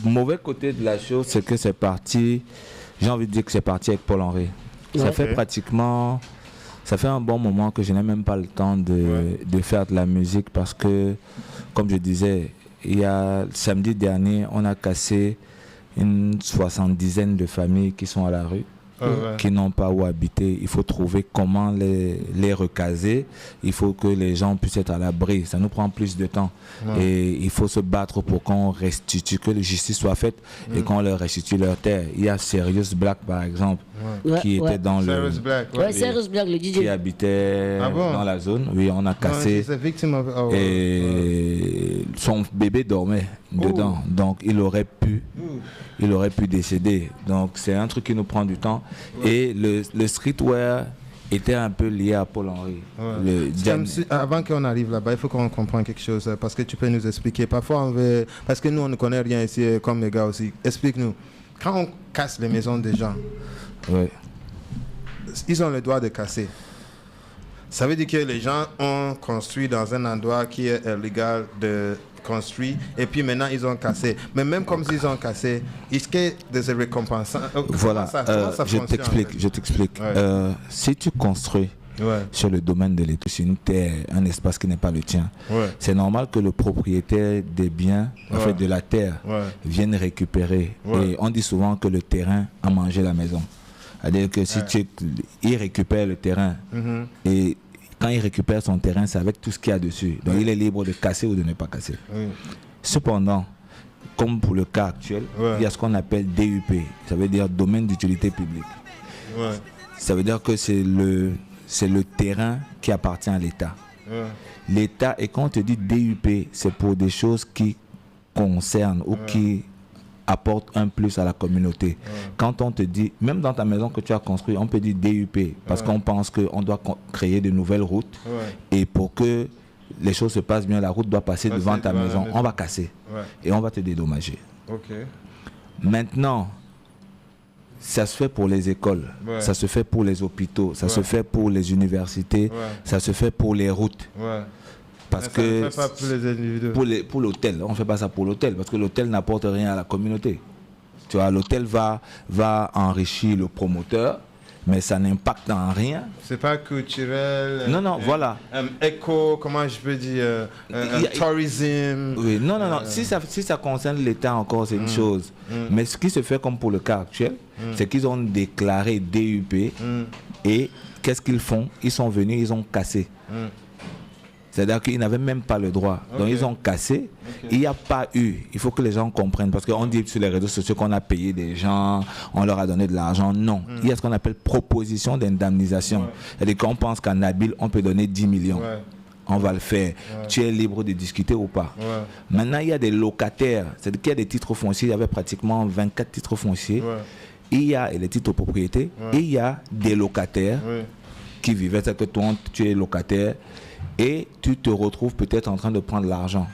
mauvais côté de la chose, c'est que c'est parti. J'ai envie de dire que c'est parti avec Paul-Henri. Ça fait pratiquement... Ça fait un bon moment que je n'ai même pas le temps de faire de la musique parce que, comme je disais, il y a samedi dernier, on a cassé une 70aine de familles qui sont à la rue. Qui n'ont pas où habiter. Il faut trouver comment les recaser. Il faut que les gens puissent être à l'abri. Ça nous prend plus de temps. Et il faut se battre pour qu'on restitue, que la justice soit faite et qu'on leur restitue leur terre. Il y a Serious Black, par exemple, qui était dans Serious Black, le DJ. Qui habitait dans la zone. Oui, on a cassé. Et son bébé dormait dedans. Donc, il aurait pu décéder. Donc, c'est un truc qui nous prend du temps. Et le streetwear était un peu lié à Paul-Henri. Avant qu'on arrive là-bas, il faut qu'on comprenne quelque chose, parce que tu peux nous expliquer. Parfois, on veut, parce que nous, on ne connaît rien ici, comme les gars aussi. Explique-nous. Quand on casse les maisons des gens, ils ont le droit de casser. Ça veut dire que les gens ont construit dans un endroit qui est illégal de construire, et puis maintenant ils ont cassé. Mais même comme s'ils ont cassé, est-ce que des récompenses? Voilà, je t'explique. Si tu construis sur le domaine de l'État, sur une terre, un espace qui n'est pas le tien, c'est normal que le propriétaire des biens, en fait de la terre, vienne récupérer. Et on dit souvent que le terrain a mangé la maison. C'est-à-dire que si il récupère le terrain, et quand il récupère son terrain, c'est avec tout ce qu'il y a dessus. Donc il est libre de casser ou de ne pas casser. Cependant, comme pour le cas actuel, il y a ce qu'on appelle DUP. Ça veut dire domaine d'utilité publique. Ça veut dire que c'est le terrain qui appartient à l'État. L'État, et quand on te dit DUP, c'est pour des choses qui concernent ou qui apporte un plus à la communauté. Quand on te dit, même dans ta maison que tu as construite, on peut dire DUP, parce qu'on pense qu'on doit créer de nouvelles routes, et pour que les choses se passent bien, la route doit passer devant ta maison. On va casser, et on va te dédommager. Maintenant, ça se fait pour les écoles, ça se fait pour les hôpitaux, ça se fait pour les universités, ça se fait pour les routes. Parce que ça fait pas pour les individus. Pour l'hôtel, on ne fait pas ça pour l'hôtel, parce que l'hôtel n'apporte rien à la communauté. Tu vois, l'hôtel va enrichir le promoteur, mais ça n'impacte en rien. C'est pas culturel. Non, voilà. Éco, comment je peux dire, tourisme. Oui, non. Si ça concerne l'État encore, c'est une chose. Mais ce qui se fait comme pour le cas actuel, c'est qu'ils ont déclaré DUP et qu'est-ce qu'ils font? Ils sont venus, ils ont cassé. C'est-à-dire qu'ils n'avaient même pas le droit. Donc ils ont cassé. Il n'y a pas eu. Il faut que les gens comprennent. Parce qu'on dit sur les réseaux sociaux qu'on a payé des gens, on leur a donné de l'argent. Non. Il y a ce qu'on appelle proposition d'indemnisation. C'est-à-dire qu'on pense qu'à Nabil, on peut donner 10 millions. On va le faire. Tu es libre de discuter ou pas. Maintenant, il y a des locataires. C'est-à-dire qu'il y a des titres fonciers. Il y avait pratiquement 24 titres fonciers. Il y a les titres de propriété. Et il y a des locataires qui vivaient. C'est-à-dire que toi, tu es locataire. Et tu te retrouves peut-être en train de prendre l'argent.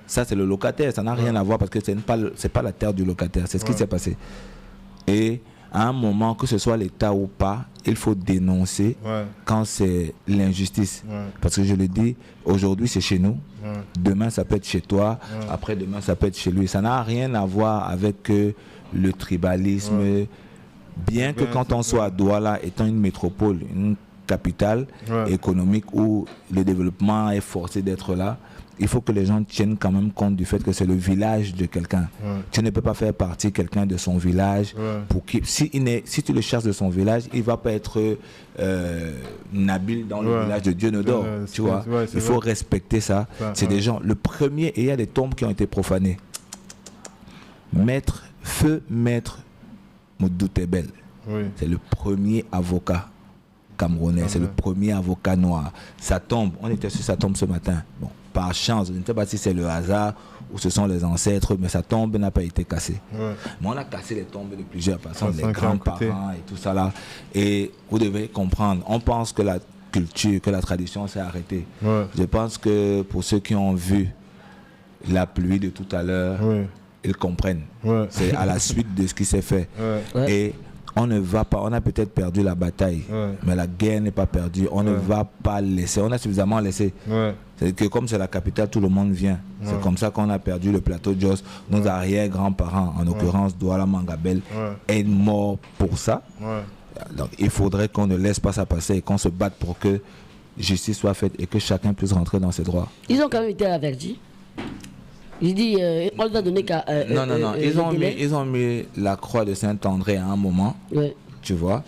Ça, c'est le locataire. Ça n'a rien à voir parce que ce n'est pas la terre du locataire. C'est ce qui s'est passé. Et à un moment, que ce soit l'État ou pas, il faut dénoncer quand c'est l'injustice. Parce que je le dis, aujourd'hui, c'est chez nous. Demain, ça peut être chez toi. Après-demain, ça peut être chez lui. Ça n'a rien à voir avec le tribalisme. Bien que quand on soit à Douala, étant une métropole, une capitale économique où le développement est forcé d'être là, il faut que les gens tiennent quand même compte du fait que c'est le village de quelqu'un. Tu ne peux pas faire partie quelqu'un de son village. Pour qui, si tu le cherches de son village, il ne va pas être Nabil dans le village de Dieu ne dort. Tu vois, il faut respecter ça. C'est des gens. Le premier, et il y a des tombes qui ont été profanées. Feu Maître Moudou Tebel. C'est le premier avocat camerounais, c'est le premier avocat noir. Ça tombe, on était sur sa tombe ce matin. Bon, par chance, je ne sais pas si c'est le hasard où ce sont les ancêtres, mais sa tombe n'a pas été cassée. Ouais. Mais on a cassé les tombes de plusieurs personnes, les grands-parents et tout ça là. Et vous devez comprendre, on pense que la culture, que la tradition s'est arrêtée. Ouais. Je pense que pour ceux qui ont vu la pluie de tout à l'heure, ils comprennent. Ouais. C'est à la suite de ce qui s'est fait. Ouais. Et on ne va pas, on a peut-être perdu la bataille, mais la guerre n'est pas perdue. On ne va pas laisser, on a suffisamment laissé. C'est que comme c'est la capitale, tout le monde vient. C'est comme ça qu'on a perdu le plateau de Jos. Nos arrière-grands-parents, en l'occurrence Douala Mangabel, est mort pour ça. Donc il faudrait qu'on ne laisse pas ça passer et qu'on se batte pour que justice soit faite et que chacun puisse rentrer dans ses droits. Ils ont quand même été avertis. Il dit, on ne va donner qu'à. Non. Ils ont mis la croix de Saint-André à un moment, tu vois.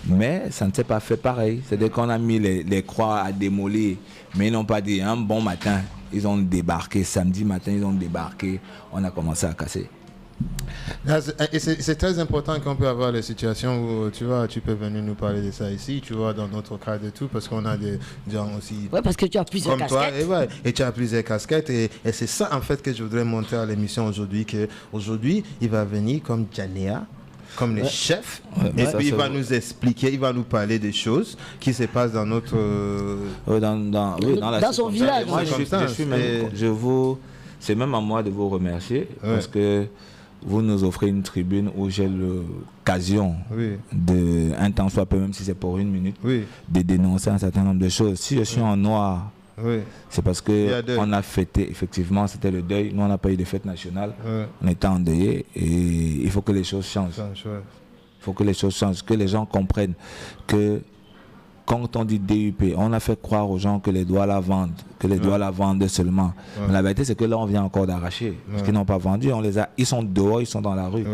Mais ça ne s'est pas fait pareil. C'est-à-dire qu'on a mis les croix à démolir. Mais ils n'ont pas dit un bon matin. Ils ont débarqué. Samedi matin, ils ont débarqué. On a commencé à casser. C'est très important qu'on peut avoir des situations où tu peux venir nous parler de ça ici, tu vois, dans notre cadre et tout, parce qu'on a des gens aussi. Ouais, parce que tu as plusieurs casquettes. Toi, et tu as plusieurs casquettes. Et c'est ça, en fait, que je voudrais montrer à l'émission aujourd'hui. Qu'aujourd'hui, il va venir comme Janea, comme le chef, et puis il va nous expliquer, il va nous parler des choses qui se passent dans notre. Dans son village. Moi, c'est même à moi de vous remercier, parce que vous nous offrez une tribune où j'ai l'occasion de, un temps soit peu, même si c'est pour 1 minute, de dénoncer un certain nombre de choses. Si je suis en noir, c'est parce qu'on a fêté, effectivement, c'était le deuil. Nous, on n'a pas eu de fête nationale. On était endeuillés et il faut que les choses changent. Il faut que les choses changent, que les gens comprennent que quand on dit DUP, on a fait croire aux gens que les doigts la vendent, seulement. Mais la vérité, c'est que là, on vient encore d'arracher. Parce qu'ils n'ont pas vendu, ils sont dehors, ils sont dans la rue.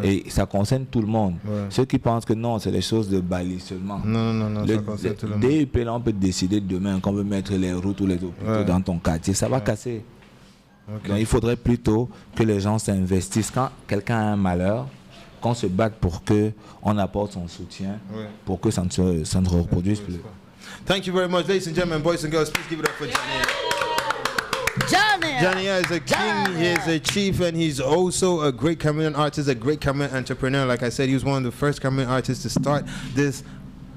Et ça concerne tout le monde. Ceux qui pensent que non, c'est les choses de Bali seulement. Non, ça concerne tout le monde. DUP, là, on peut décider demain qu'on veut mettre les routes ou les hôpitaux dans ton quartier. Ça va casser. Donc, il faudrait plutôt que les gens s'investissent. Quand quelqu'un a un malheur, qu'on se batte pour qu'on apporte son soutien, pour que ça ne se reproduise plus. Thank you very much, ladies and gentlemen, boys and girls. Please give it up for Janea. Janea is a king, he is a chief, and he's also a great Cameroon artist, a great Cameroon entrepreneur. Like I said, he was one of the first Cameroon artists to start this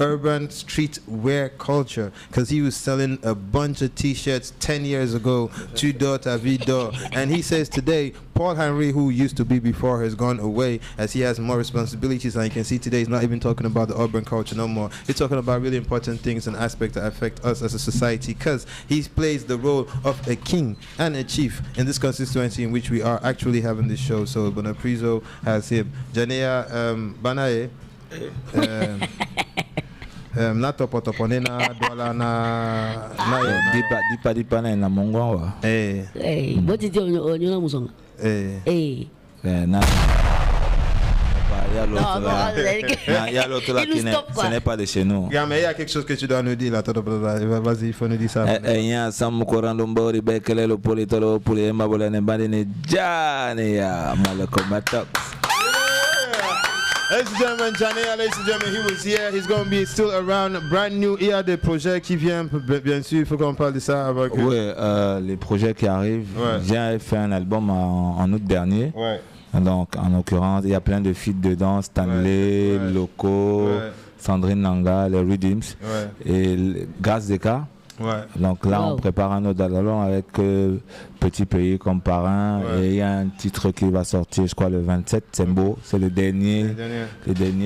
urban streetwear culture, because he was selling a bunch of t-shirts 10 years ago, $2 à $8, and he says today Paul Henry, who used to be before, has gone away as he has more responsibilities, and you can see today he's not even talking about the urban culture no more. He's talking about really important things and aspects that affect us as a society, because he plays the role of a king and a chief in this constituency in which we are actually having this show. So Bonaprizo has him. Janea Banae na topo nena dola na dipa na mongwa wa boti ti onyo musonga na il y a l'autre là qui ce n'est pas de chez nous. Mais il y a quelque chose que tu dois nous dire là. Vas-y, il faut nous dire ça. Il y a Sam Korandumbo, Rebekele, le Politolo, Pouliema, Bolane, Badine, Janea, Malakomatox. Ladies and gentlemen, Janea, ladies and gentlemen, he was here. He's going to be still around. Brand new. Il y a des projets qui viennent, bien sûr. Il faut qu'on parle de ça avec eux. Oui, les projets qui arrivent. J'ai fait un album en août dernier. Donc, en l'occurrence, il y a plein de feats dedans. Stanley, Loco, Sandrine Nanga, les Redeems et Grâce Zeka. Donc là, on prépare un autre album avec Petit Pays comme parrain. Et il y a un titre qui va sortir, je crois, le 27. C'est beau. C'est le dernier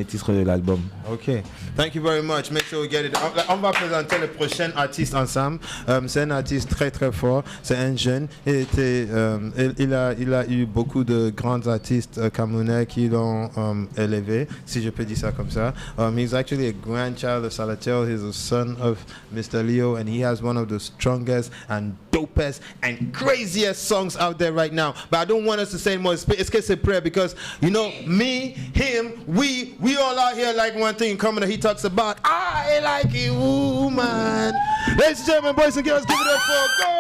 titre de l'album. OK. Thank you very much. Make sure we get it. On va présenter le prochain artiste ensemble. C'est un artiste très, très fort. C'est un jeune. Il a eu beaucoup de grands artistes camerounais qui l'ont élevé, si je peux dire ça comme ça. He's actually a grandchild of Salatel. He's a son of Mr. Leo, and he has one of the strongest and dopest and craziest songs out there right now. But I don't want us to say more. It's case of prayer, because you know, me, him, we all out here like one thing in common that he talks about. I like a woman. Ladies and gentlemen, boys and girls, give it up for Golden.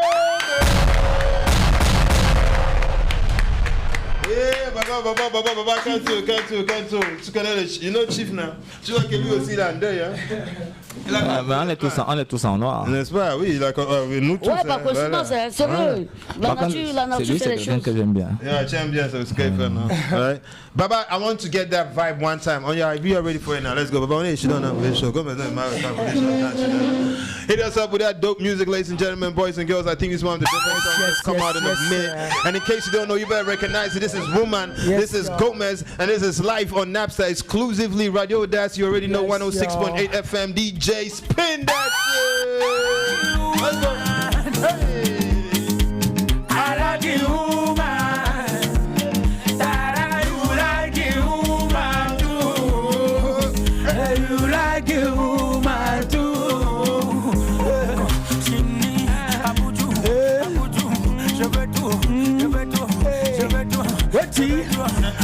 Yeah, Baba, can't you. You know Chief now. Tu vois que lui aussi il a un deuil, hein. On est tous en noir. N'est-ce pas? Oui, nous tous. Ouais, par contre, sinon, c'est sérieux. La nature fait les choses. Que j'aime bien. Yeah, tu aimes bien ça, c'est fait now. Right? Baba, I want to get that vibe one time. Oh yeah, we are ready for it now. Let's go. Baba, on est don't know. So come on, hit us up with that dope music, ladies and gentlemen, boys and girls. I think it's one of the different songs that's come out in a minute. And in case you don't know, you better recognize it. This is Woman, this is Gomez, and this is live on Nabstar exclusively. Radio AUDACE, you already know 106.8 FM. DJ, spin that shit. Let's go. Hey. I like you, woman. You like you, woman too. You like you, woman too.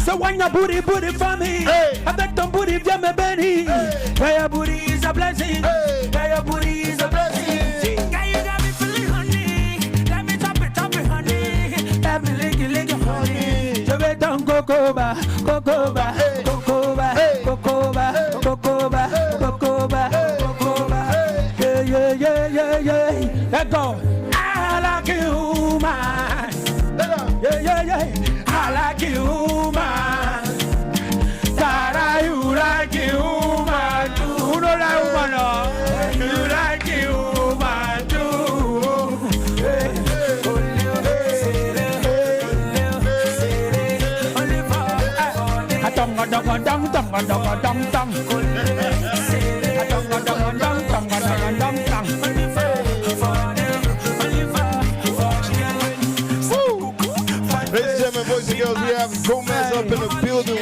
So when your booty for me, I bet ton booty vient me bénir. Hey, your booty is a blessing. Hey, your booty is a blessing. Girl, you got me feeling honey. Let me chop it, honey. Let me lick it, honey. Je vais ton cocoba, cocoba, cocoba, cocoba, cocoba, cocoba, cocoba. Yeah. Let go. I like you, man. Yeah. I like you, man. Tara, you like you, man. Who don't like woman, no? You like you, man, too. Ladies and gentlemen, boys and girls, we have Gomez up in the building.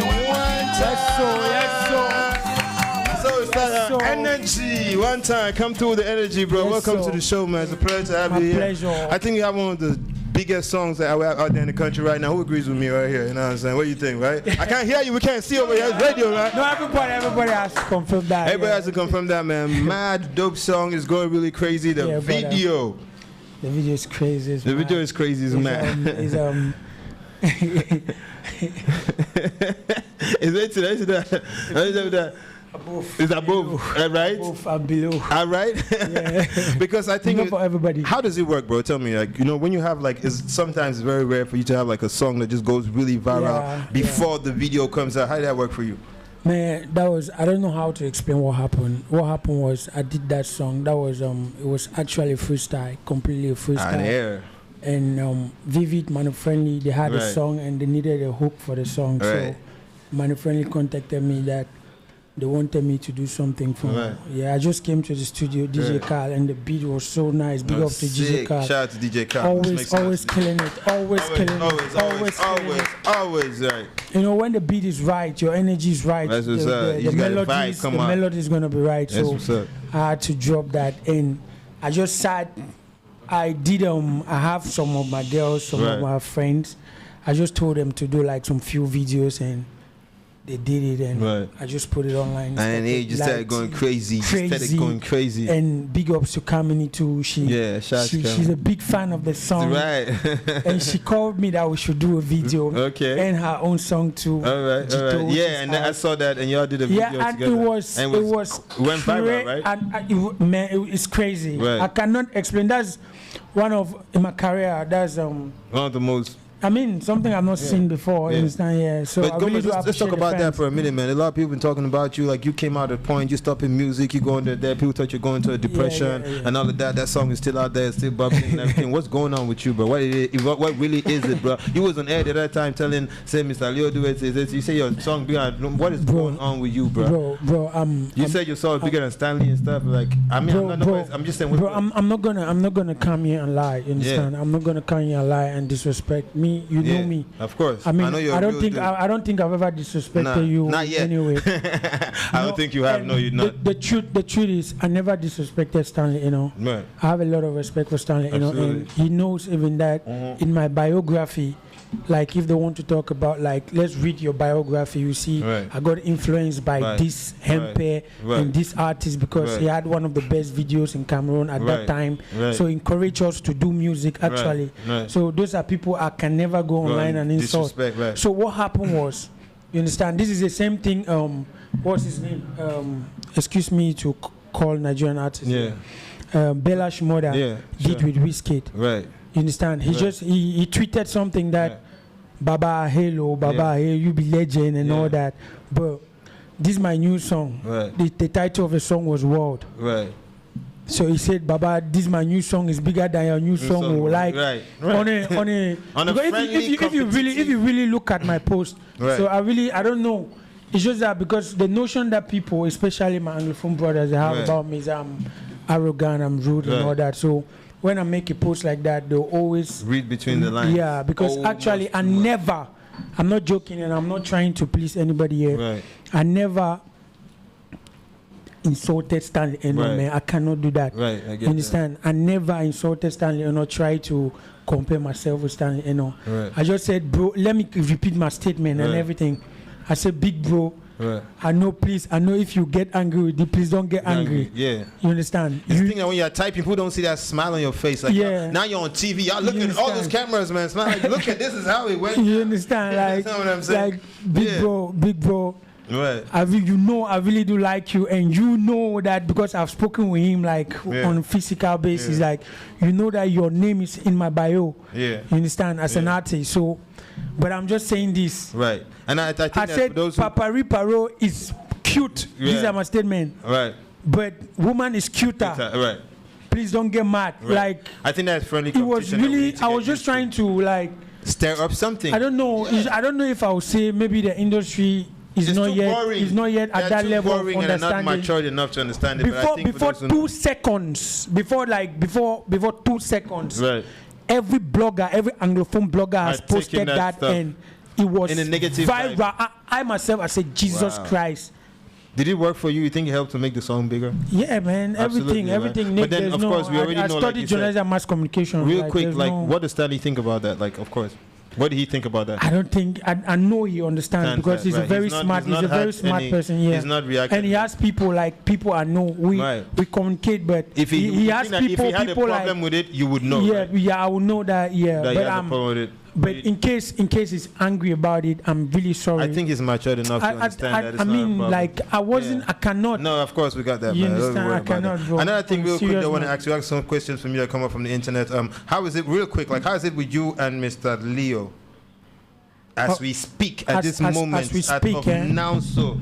So it's that energy. One time, come through with the energy, bro. Welcome to the show, man. It's a pleasure to have you here. Pleasure. I think you have one of the biggest songs that we have out there in the country right now. Who agrees with me right here? You know what I'm saying? What do you think, right? I can't hear you. We can't see over here. It's radio, right? No, everybody has to confirm that. Everybody has to confirm that, man. Mad dope song is going really crazy. The video. The video is crazy. The video is crazy, man. Is that? Above. It's above, right? Above and below. All right. Yeah. Because I think for everybody. How does it work, bro? Tell me, like, you know, when you have like, it's sometimes very rare for you to have like a song that just goes really viral before the video comes out. How did that work for you? Man, I don't know how to explain what happened. What happened was I did that song. That was it was actually freestyle, completely freestyle. And Vivid, Manu Friendly, they had a song and they needed a hook for the song. So Manu Friendly contacted me that they wanted me to do something for me. Yeah, I just came to the studio, DJ Carl, and the beat was so nice. Big up to DJ Carl. Shout out to DJ Carl. Always killing it. Always right. You know, when the beat is right, your energy is right. That's what's up. The melody is gonna be right. That's so what's up. I had to drop that, and I just sat. I did I have some of my girls, some of my friends. I just told them to do like some few videos, and they did it, and I just put it online. And he just started going crazy. Started going crazy. And big ups to Kamini too. She's a big fan of the song. Right. And she called me that we should do a video. Okay. And her own song too. All right. Yeah, and I saw that, and y'all did a video and together. it went viral, right? And it's crazy. Right. I cannot explain. That's one of in my career. That's one of the most. I mean, something I've not seen before. Understand? Yeah. So but I really let's talk about that for a minute, man. A lot of people been talking about you. Like, you came out at a point, you stopping music, you going to there. People thought you're going to a depression and all of that. That song is still out there, still bubbling and everything. What's going on with you, bro? What really is it, bro? You was on air at that time telling, say, Mr. Leo, do it. You say your song bigger. What is going on with you, bro? You said your song bigger than Stanley and stuff. Like, I mean, I'm just saying. Bro, I'm not gonna come here and lie. You understand? I'm not gonna come here and lie and disrespect me. You know me. Of course. I mean, I know you're I don't think I've ever disrespected you. Not yet. Anyway. I don't think you have. No, you're not. The truth is, I never disrespected Stanley. You know. Right. I have a lot of respect for Stanley. You know, and he knows even that in my biography, like if they want to talk about like, let's read your biography, you see I got influenced by this Hempe and this artist because he had one of the best videos in Cameroon at that time, so encourage us to do music actually. So those are people I can never go online and insult. So what happened was, you understand, this is the same thing, what's his name, excuse me to call Nigerian artist, Bella Shmoda did with Wizkid. You understand? He just he tweeted something that Baba hello, Baba hey, you be legend and all that. But this is my new song. The title of the song was World. So he said, Baba, this my new song is bigger than your new song. Like on a if you really look at my post, so I don't know. It's just that because the notion that people, especially my Anglophone brothers, they have about me is I'm arrogant, I'm rude and all that. So when I make a post like that, they'll always read between the lines. Yeah, because actually I'm not joking and I'm not trying to please anybody here. I never insulted Stanley Eno, man. I cannot do that. I get you understand? I never insulted Stanley Eno, try to compare myself with Stanley Eno. I just said, bro, let me repeat my statement and everything. I said, big bro, I know, please, I know if you get angry with it, please don't get angry. Yeah. You understand? You think that when you're typing, people don't see that smile on your face. Like, now you're on TV, y'all look at all those cameras, man. Smile like, look at this is how it went. You understand? Like, what I'm saying? Like, big bro. I really do like you, and you know that because I've spoken with him like on a physical basis, like you know that your name is in my bio. You understand? As an artist, so. But I'm just saying this. And I think I said Papari Paro is cute. These are my statement. But woman is cuter. Please don't get mad. Like I think that's friendly. It was really. I was just trying to like stir up something. I don't know. I don't know if I would say maybe the industry is not yet at that level of understanding. And not matured enough to understand it. Before 2 seconds, before 2 seconds. Every blogger, every Anglophone blogger has posted that and it was in a negative viral. I myself, I said, Jesus Christ. Did it work for you? You think it helped to make the song bigger? Yeah, man. Everything. But then, of course, we already know. I studied journalism and mass communication. Real quick, what does Stanley think about that? Like, of course. What did he think about that? I don't think I know he understands because he's a very smart. He's a very smart person. Yeah, he's not reacting. And he has people I know. We communicate, but if he has people. If he had a problem with it, you would know. Yeah, I would know that. Yeah, that but But in case he's angry about it, I'm really sorry. I think he's matured enough to understand that it's I mean, like I wasn't. I cannot. No, of course we got that. You Man. understand? I cannot. Bro. Another thing, real quick, I want to ask you some questions from you that come up from the internet. How is it, real quick? Like, how is it with you and Mr. Leo? As we speak at this moment, as we speak, now,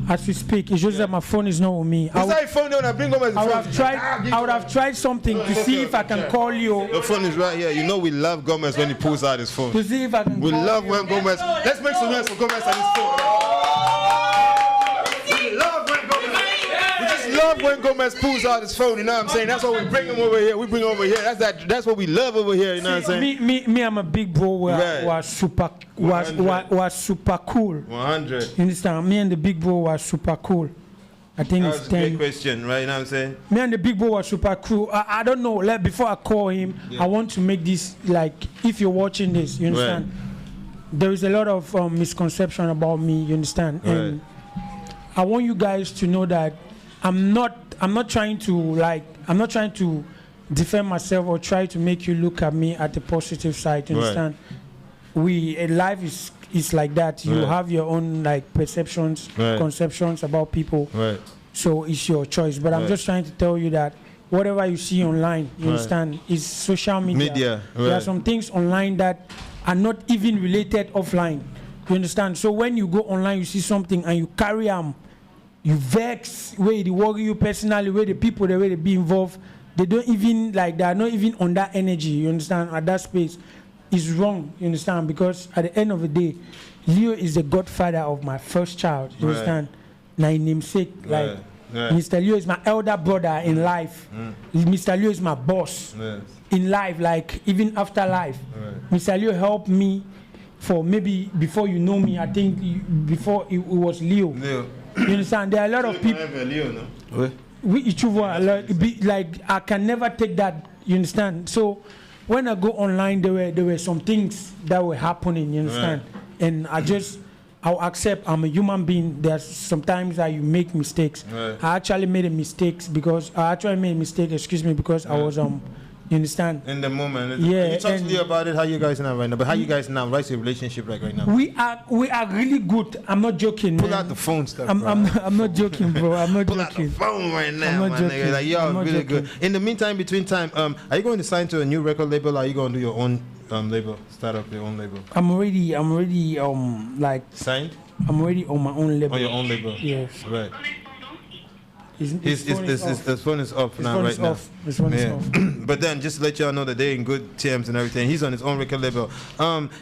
as we speak, it's just that my phone is not with me. I would have tried something to see if I can call you. The phone is right here. You know we love Gomez when he pulls out his phone. To see if I can. We love when Gomez. Let's make some noise for Gomez and his phone. We love when Gomez. We just love when Gomez pulls out his phone. You know what I'm saying? That's why we bring him over here. We bring him over here. That's what we love over here. You know what I'm saying? Me, I'm a big bro. Was super cool. 100. You understand? Me and the big bro was super cool. I think that it's was a great question, right? You know what I'm saying? Me and the big bro was super cool. I don't know. Like before I call him, I want to make this like if you're watching this, you understand? There is a lot of misconception about me. You understand? And I want you guys to know that I'm not trying to defend myself or try to make you look at me at the positive side. You understand? Life is like that. You have your own like perceptions, conceptions about people. So it's your choice. But I'm just trying to tell you that whatever you see online, you understand, is social media. There are some things online that are not even related offline. You understand? So when you go online, you see something and you carry you vex, where they worry you personally, where the people, the way they be involved, they don't even like, they are not even on that energy, you understand, at that space. Is wrong, you understand, because at the end of the day, Leo is the godfather of my first child, you understand? My namesake, like Mr. Leo is my elder brother in life. Mr. Leo is my boss in life, like even after life. Mr. Leo helped me for maybe before you know me, I think before it was Leo. You understand? There are a lot of people. Like I can never take that, you understand? So when I go online, there were some things that were happening. You understand? Right. And I'll accept I'm a human being. There's sometimes that you make mistakes. Right. I actually made a mistake because I was you understand? In the moment. Yeah. Can you talk to me about it? How you guys now right now? But how you guys now? What's your relationship like right now? We are really good. I'm not joking. Pull man. out the phone stuff. I'm not joking, bro. I'm not Pull joking. out the phone right now, my nigga. Like, yo, really good. In the meantime, between time, are you going to sign to a new record label? Or are you going to do your own label? Start up your own label? I'm already like signed. I'm already on my own label. On your own label. Yes. Right. His phone is off now, right now. His phone is off. But then, just to let y'all know that they're in good terms and everything. He's on his own record label.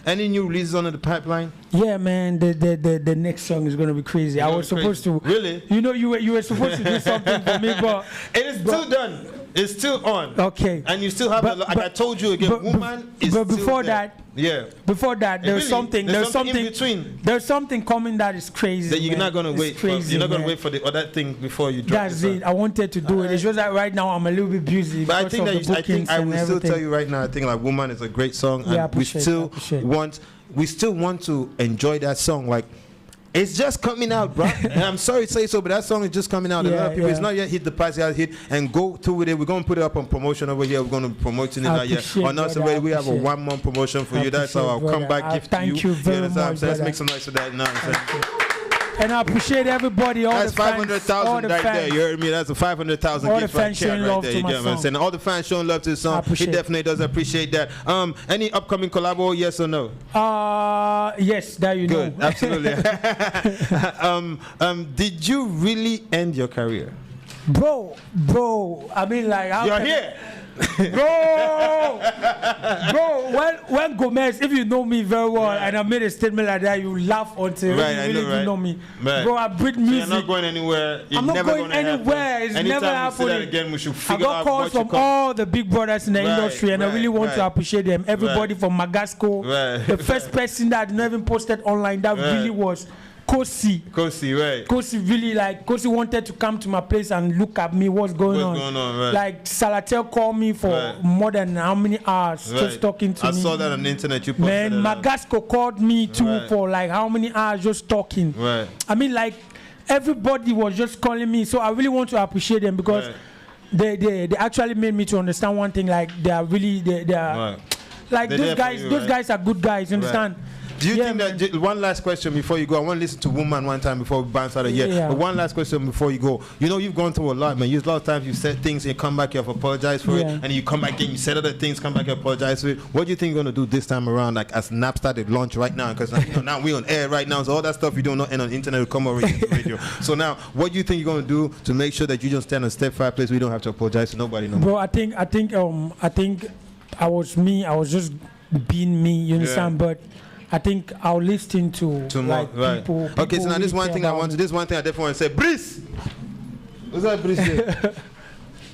Any new releases under the pipeline? Yeah, man. The next song is gonna be crazy. I was supposed to. Really? You know, you were supposed to do something for me, but it is still done. It's still on. Okay. And you still have like I told you again, woman is but before still there. that. Yeah. Before that, there's something in between. There's something coming that is crazy. That you're not gonna it's wait. Crazy, you're not gonna man. wait for the other thing before you drop. That's it. I wanted to do it. It's just that right now I'm a little bit busy. But I think I will still tell you right now. I think like "Woman" is a great song, and Yeah, we still want to enjoy that song. Like it's just coming out, bro. And I'm sorry to say so, but that song is just coming out. A lot of people, it's not yet hit the party out hit, and go through with it. We're gonna put it up on promotion over here. We're gonna promote it out here. On us already, we have a 1 month promotion for you. That's how I'll come back gift to you. Thank you very much. So let's make some noise for that now. And I appreciate everybody. That's 500,000 right there. You heard me? That's a 500,000 gift right there. Right there. You get what I'm saying? All the fans showing love to the song. He definitely does appreciate that. Any upcoming collabo? Yes or no? Yes, that you know. Good, absolutely. Did you really end your career? Bro, I mean, like, you're here. Bro, when Gomez, if you know me very well, and I made a statement like that, you laugh until you really know me. Right. Bro, I breathe music. So you're not going anywhere. I'm not going anywhere. It's never happening. That again, we should I figure got calls from all the big brothers in the industry, and I really want to appreciate them. Everybody from Magasco, the first person that never posted online, that really was Kosi, right? Kosi really Kosi wanted to come to my place and look at me. What's going on? Right. Like Salatel called me for more than how many hours just talking to me. I saw that on the internet. You posted Man, Magasco called me too for like how many hours just talking. Right. I mean, like everybody was just calling me, so I really want to appreciate them because they actually made me to understand one thing. Like they are really they are like those guys. Those guys are good guys. You understand? Do you think that one last question before you go? I want to listen to Woman one time before we bounce out of here. But one last question before you go. You know, you've gone through a lot, man. A lot of times you've said things and you come back, you have apologized for it, and you come back again, you said other things, come back, you apologize for it. What do you think you're going to do this time around, like as Nabstar did launch right now? Because now we're on air right now, so all that stuff you don't know and on the internet will come over into radio. So now, what do you think you're going to do to make sure that you don't stand on step 5 place? We don't have to apologize to nobody no more. Bro, I think I was me. I was just being me. You understand? But I think I'll listen to like people. Okay, so now this one thing I definitely want to say. Breeze! What's that Breeze here?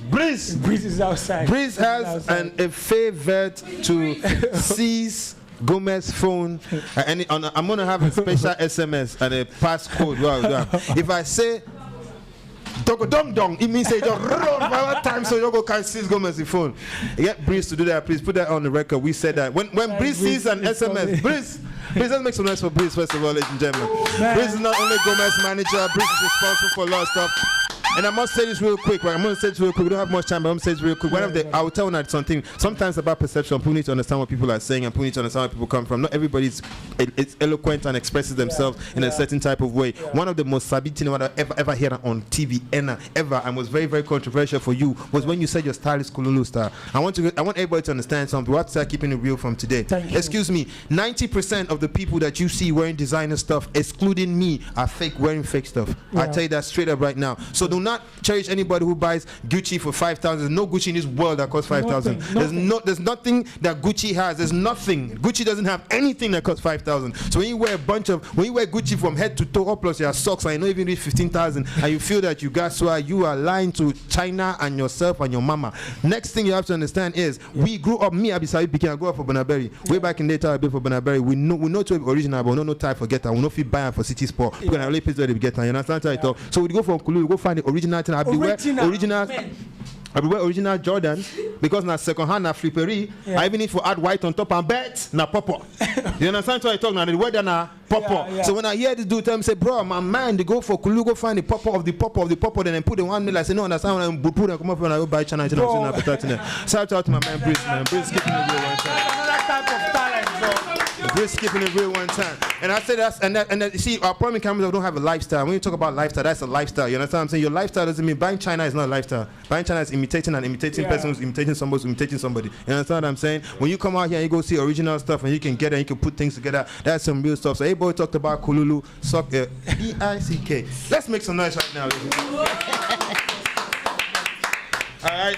Breeze! Breeze is outside. Breeze has a favor to seize Gomez's phone. I'm going to have a special SMS and a passcode. If I say Dogo dong dong, it means say just run by one time so you go can seize Gomez's phone. Get Breeze to do that, please put that on the record. We said that when Breeze sees an SMS, Breeze, let's make some noise for Breeze first of all, ladies and gentlemen. Breeze is not only Gomez's manager, Breeze is responsible for a lot of stuff. And I must say this real quick, right? We don't have much time, but I'm going to say this real quick. I will tell you something. Sometimes about perception, people need to understand what people are saying and people need to understand where people come from. Not everybody's eloquent and expresses themselves in a certain type of way. One of the most sabi things I ever heard on TV, ever, and was very, very controversial for you, was when you said your style is Kululu style. I want everybody to understand something. We have to start keeping it real from today. Excuse me, 90% of the people that you see wearing designer stuff, excluding me, are wearing fake stuff. I tell you that straight up right now. So do not cherish anybody who buys Gucci for 5,000. There's no Gucci in this world that costs 5,000. There's nothing that Gucci has. There's nothing. Gucci doesn't have anything that costs 5,000. So when you wear Gucci from head to toe, up plus your socks, and you don't even reach 15,000, and you feel that you got swag, you are lying to China and yourself and your mama. Next thing you have to understand is we grew up. Me, Abisabi Pikin, I grew up for Bonaberry. Way back in the day, I built for Bonaberry. We know to be original, but we know no time for get. We know fit buy for city sport. Because I really pay to get. You understand how I talk. So we go from Kulu, we go find the original thing. Original. I wear original Jordans because na second hand na flippery. Yeah. I even need to add white on top and bet na pop-up. You understand what I talk now? The weather na pop-up. Yeah. So when I hear this dude tell me, say, bro, my man, they go for Kulu, go find the pop-up of the pop-up of the pop-up, then put the 1 million. I say, no, understand when I put them come up and I go buy China. Shout out to my man Brice, man. Brice skipping the real one time. Another type of talent, bro. Brice skipping the real one time. And I say that, you see, our problem cameras don't have a lifestyle. When you talk about lifestyle, that's a lifestyle. You understand what I'm saying? Your lifestyle doesn't mean buying China is not a lifestyle. Buying China is imitating person who's imitating somebody. You understand what I'm saying? When you come out here and you go see original stuff and you can get it and you can put things together, that's some real stuff. So hey boy talked about Kululu, B-I-C-K. Let's make some noise right now. Alright,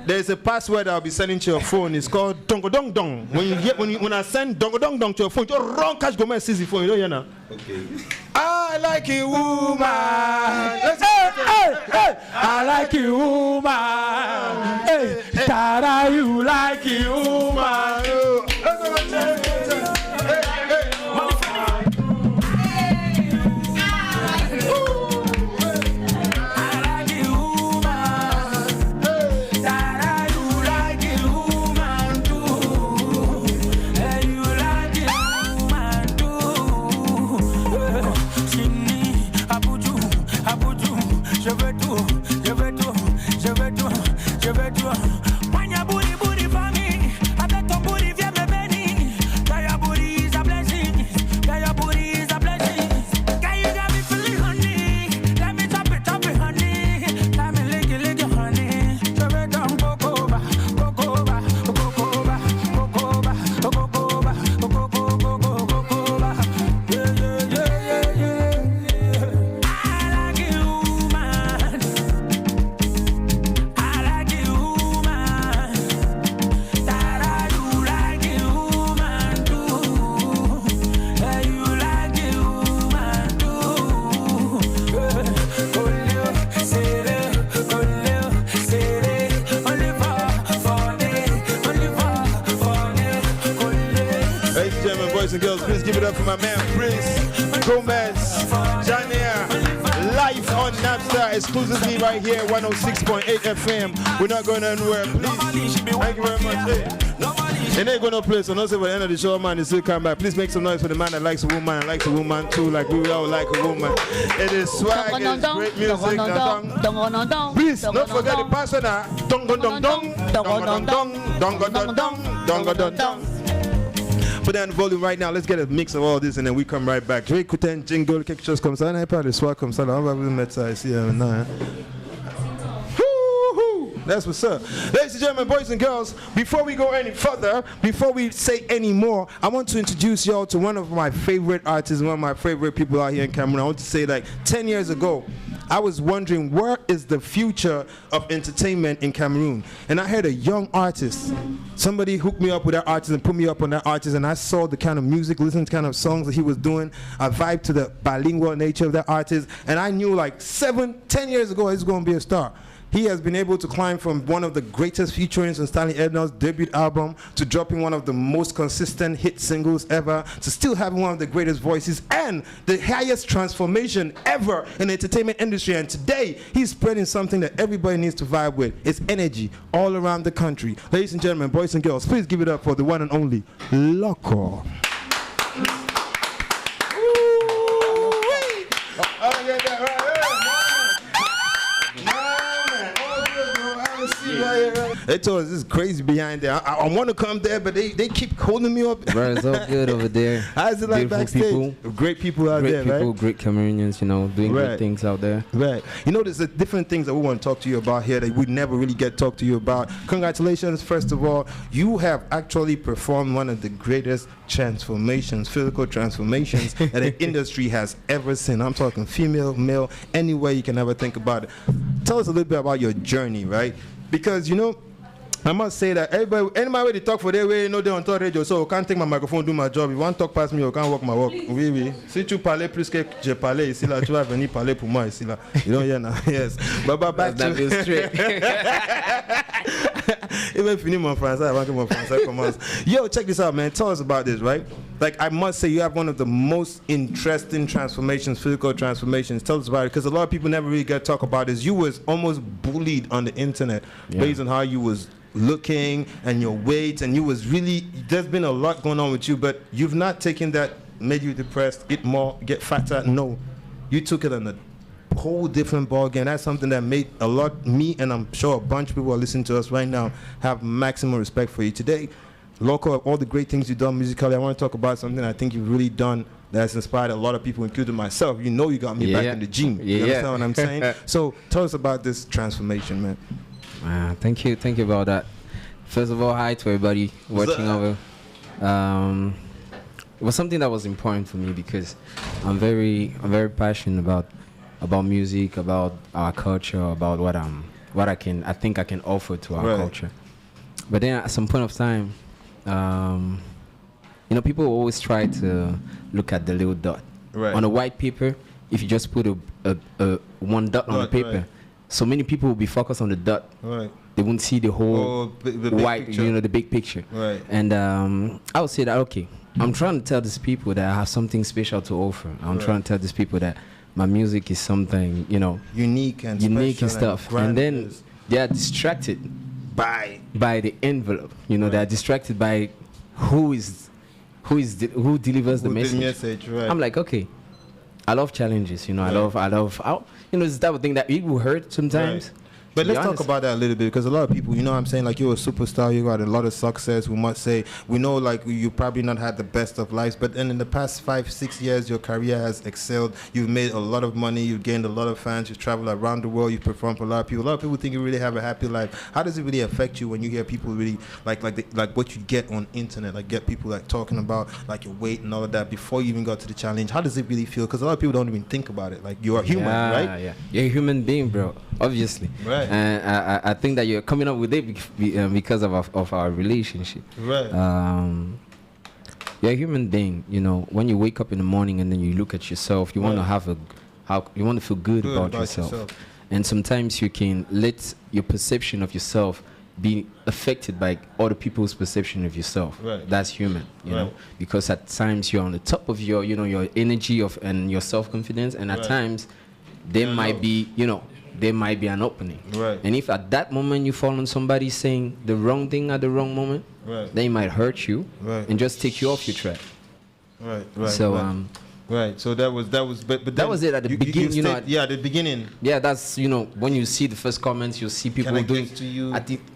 there's a password I'll be sending to your phone. It's called dongo dong dong. When I send dongo dong dong to your phone, you wrong cash go seize the phone. You know, you know. Okay. I like you, woman. Hey, I like you, woman. Hey, Tara, you like you, woman. Boys and girls, please give it up for my man Brice Gomez, Jania, live on Nabstar, exclusively right here, 106.8 FM. We're not going anywhere, please. Thank you very much. Hey. And they're going to play, so don't say by the end of the show, man, they still come back. Please make some noise for the man that likes a woman and likes a woman too, like we all like a woman. It is swag, it is great music. Please, don't forget the password now. Dong dong dong dong, dong dong dong, dong dong dong, dong dong dong. Put down the volume right now. Let's get a mix of all this and then we come right back. Drake Kuten jingle quelque chose comme ça. On n'a pas le soir comme ça. On va vous mettre ça ici maintenant. That's what's up. Ladies and gentlemen, boys and girls, before we go any further, before we say any more, I want to introduce y'all to one of my favorite artists, one of my favorite people out here in Cameroon. I want to say, like, 10 years ago, I was wondering where is the future of entertainment in Cameroon, and I heard a young artist. Somebody hooked me up with that artist and put me up on that artist, and I saw the kind of music, listened to the kind of songs that he was doing. I vibed to the bilingual nature of that artist, and I knew like 7-10 years ago he's going to be a star. He has been able to climb from one of the greatest featurings on Stanley Ednall's debut album to dropping one of the most consistent hit singles ever, to still having one of the greatest voices and the highest transformation ever in the entertainment industry. And today, he's spreading something that everybody needs to vibe with. It's energy all around the country. Ladies and gentlemen, boys and girls, please give it up for the one and only Loco. They told us this is crazy behind there. I want to come there, but they keep holding me up. Bro, it's all good over there. How's it like backstage? People, great people out there, right? Great Cameroonians, you know, doing great things out there. Right. You know, there's different things that we want to talk to you about here that we never really get to talk to you about. Congratulations, first of all. You have actually performed one of the greatest transformations, physical transformations that the industry has ever seen. I'm talking female, male, any way you can ever think about it. Tell us a little bit about your journey, right? Because, you know, I must say that anybody when they talk for their way, you know they're on top radio, so I can't take my microphone, do my job. If you want to talk past me, you can't walk my walk. Oui, oui. Si tu parlais plus que je parlais ici, là, tu vas venir parler pour moi ici, là. You don't hear now. Yes. But back to... straight. Even if you need more français, I want more français. Come on. Yo, check this out, man. Tell us about this, right? Like, I must say, you have one of the most interesting transformations, physical transformations. Tell us about it, because a lot of people never really get to talk about this. You was almost bullied on the internet based on how you was looking and your weight, and you was really, there's been a lot going on with you, but you've not taken that, made you depressed, eat more, get fatter. No, you took it on a whole different ball game. That's something that made a lot, me and I'm sure a bunch of people who are listening to us right now have maximum respect for you. Today, Loco, all the great things you've done musically, I want to talk about something I think you've really done that's inspired a lot of people, including myself. You know, you got me back in the gym. You understand what I'm saying? So tell us about this transformation, man. Thank you about that. First of all, hi to everybody watching over. It was something that was important for me because I'm very passionate about music, about our culture, about what I think I can offer to our culture. But then at some point of time, you know, people always try to look at the little dot on a white paper. If you just put a one dot on the paper, so many people will be focused on the dot. They won't see the whole white, picture. You know, the big picture. And I would say that, okay, I'm trying to tell these people that I have something special to offer. I'm trying to tell these people that my music is something, you know, unique and stuff. And then they are distracted by the envelope. You know, they are distracted by who delivers the message. I'm like, okay, I love challenges. You know, I love, you know, it's the type of thing that it will hurt sometimes. But let's talk about that a little bit, because a lot of people, you know what I'm saying, like, you're a superstar, you got a lot of success, we must say. We know, like, you probably not had the best of lives, but then in the past 5-6 years, your career has excelled. You've made a lot of money, you've gained a lot of fans, you've traveled around the world, you've performed for a lot of people. A lot of people think you really have a happy life. How does it really affect you when you hear people really, like what you get on internet, like get people like talking about like your weight and all of that before you even got to the challenge? How does it really feel? Because a lot of people don't even think about it. Like, you are human, right? Yeah, you're a human being, bro, obviously. And I think that you're coming up with it because of our relationship. You're a human being. You know, when you wake up in the morning and then you look at yourself, you want to you want to feel good about yourself. And sometimes you can let your perception of yourself be affected by other people's perception of yourself. That's human, you know, because at times you're on the top of your, you know, your energy and your self-confidence, and at times there might be, you know, there might be an opening. And if at that moment you fall on somebody saying the wrong thing at the wrong moment, they might hurt you and just take you off your track. So that was but that was it at the beginning, you know. Yeah, the beginning. Yeah, that's, you know, when you see the first comments, you'll see people doing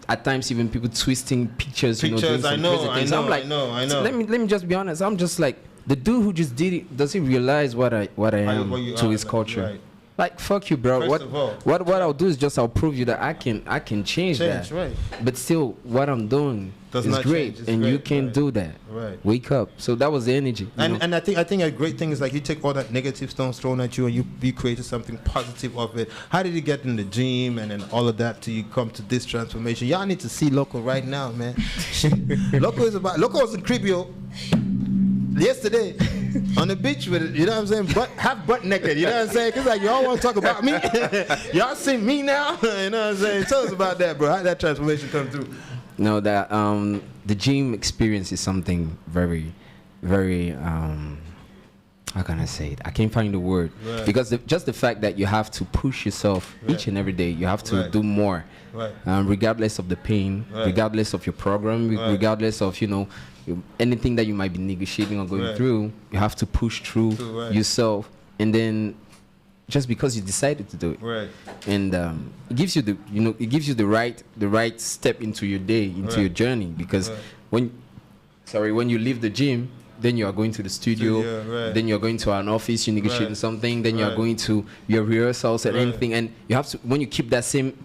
at times even people twisting pictures, you know, doing some crazy things. I'm like, let me just be honest. I'm just like, the dude who just did it, does he realize what I am to his culture? Like, fuck you, bro. What I'll do is just I'll prove you that I can change that. But still, what I'm doing is great, and you can't do that. Wake up. So that was the energy. And I think a great thing is, like, you take all that negative stones thrown at you and you created something positive of it. How did you get in the gym and then all of that till you come to this transformation? Y'all need to see Loco right now, man. Loco was in Cribio yesterday on the beach with it, you know what I'm saying, half butt naked, you know what I'm saying, because like, y'all want to talk about me. Y'all see me now. You know what I'm saying. Tell us about that, bro. How did that transformation come through? No, that the gym experience is something very, very how can I say it? I can't find the word. Because just the fact that you have to push yourself each and every day, you have to do more, regardless of the pain, regardless of your program, regardless of, you know, anything that you might be negotiating or going through, you have to push through yourself, and then just because you decided to do it, and it gives you the right step into your day, into your journey, because when you leave the gym, then you are going to the studio, then you're going to an office, you're negotiating something, then you're going to your rehearsals and anything, and you have to, when you keep that same,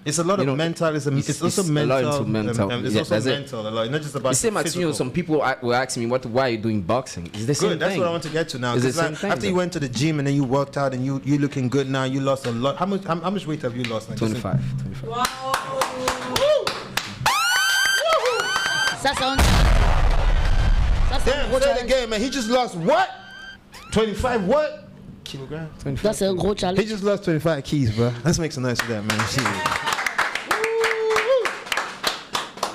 it's a lot of mental. It's also mental. A lot into mental. It's also mental. A lot, not just about the same as, you know, some people will ask me, why are you doing boxing? It's the same thing. That's what I want to get to now. Like, after you went to the gym and then you worked out and you looking good now, you lost a lot. How much weight have you lost? Like 25. Wow. Damn, say it again, man. He just lost what? 25 what? Kilograms? 25. That's a gros challenge. He just lost 25 keys, bro. Let's make some noise for that, man.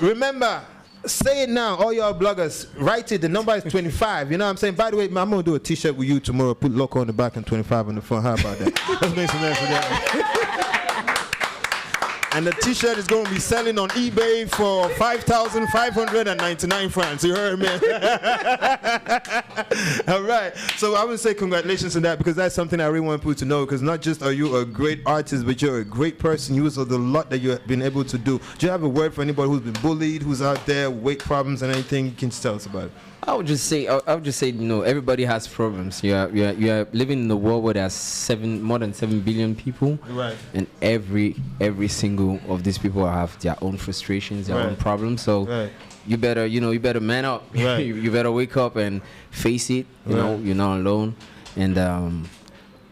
Remember, say it now, all y'all bloggers. Write it. The number is 25. You know what I'm saying? By the way, I'm gonna do a T-shirt with you tomorrow. Put Loco on the back and 25 on the front. How about that? Let's make some noise for that. And the T-shirt is going to be selling on eBay for 5,599 francs. You heard me? All right. So I would say congratulations on that, because that's something I really want people to know. Because not just are you a great artist, but you're a great person. You also the lot that you've been able to do. Do you have a word for anybody who's been bullied, who's out there, weight problems, and anything? You can tell us about it. I would just say, everybody has problems. You are living in a world where there's more than 7 billion people, right? And every single of these people have their own frustrations, their own problems. So you better man up. Right. you better wake up and face it. You know, you're not alone. And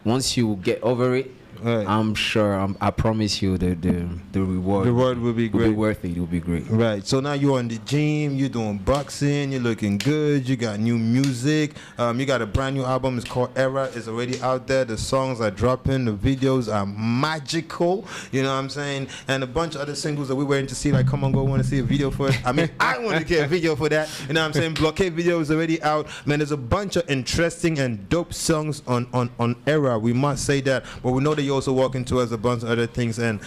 once you get over it, I'm sure, I promise you, the reward will be great. Will be worth it. It will be great. Right. So now you're in the gym, you're doing boxing, you're looking good, you got new music, you got a brand new album. It's called Era. It's already out there. The songs are dropping, the videos are magical, you know what I'm saying? And a bunch of other singles that we're waiting to see, like Come On Go, want to see a video for it. I mean, I want to get a video for that, you know what I'm saying? Blockade video is already out. Man, there's a bunch of interesting and dope songs on Era, we must say that. But we know that you're also walking towards a bunch of other things. And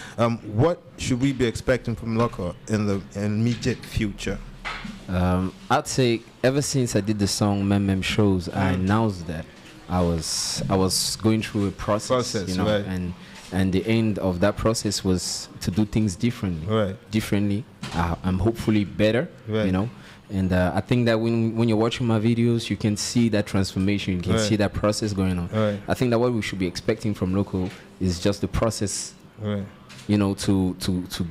what should we be expecting from Loco in the immediate future? I'd say ever since I did the song Mem Shows, I announced that I was going through a process, you know, right. and the end of that process was to do things differently. Right. Differently. I'm hopefully better, right. You know. And I think that when you're watching my videos, you can see that transformation. You can right. see that process going on. Right. I think that what we should be expecting from Loco is just the process, right. You know, to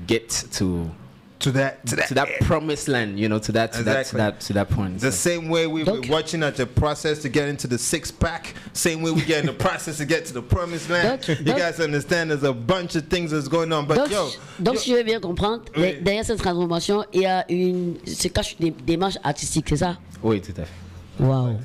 get to that promised land, you know, to that point. The same way we were watching at the process to get into the 6-pack, same way we get in the process to get to the promised land. You guys understand there's a bunch of things that's going on. But donc si je veux bien comprendre, derrière cette transformation, il y a se cache des démarches artistiques, c'est ça? Oui, tout à fait. Wow.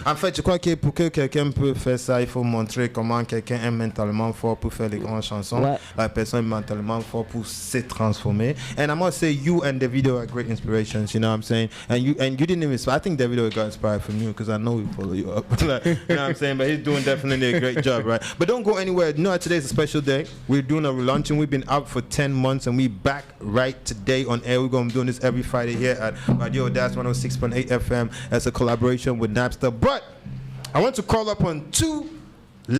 En fait, je crois que pour que quelqu'un peut faire ça, il faut montrer comment quelqu'un est mentalement fort pour faire les grandes chansons. Ouais. La personne est mentalement fort pour se transformer. And I must say, you and Davido are great inspirations. You know what I'm saying? And you didn't even. I think Davido got inspired from you because I know we follow you up. Like, you know what I'm saying? But he's doing definitely a great job, right? But don't go anywhere. You know, today's a special day. We're doing a relaunching. We've been out for 10 months and we back right today on air. We're going to be doing this every Friday here at Radio AUDACE 106.8 FM as a collaboration with Nabstar. But I want to call up on two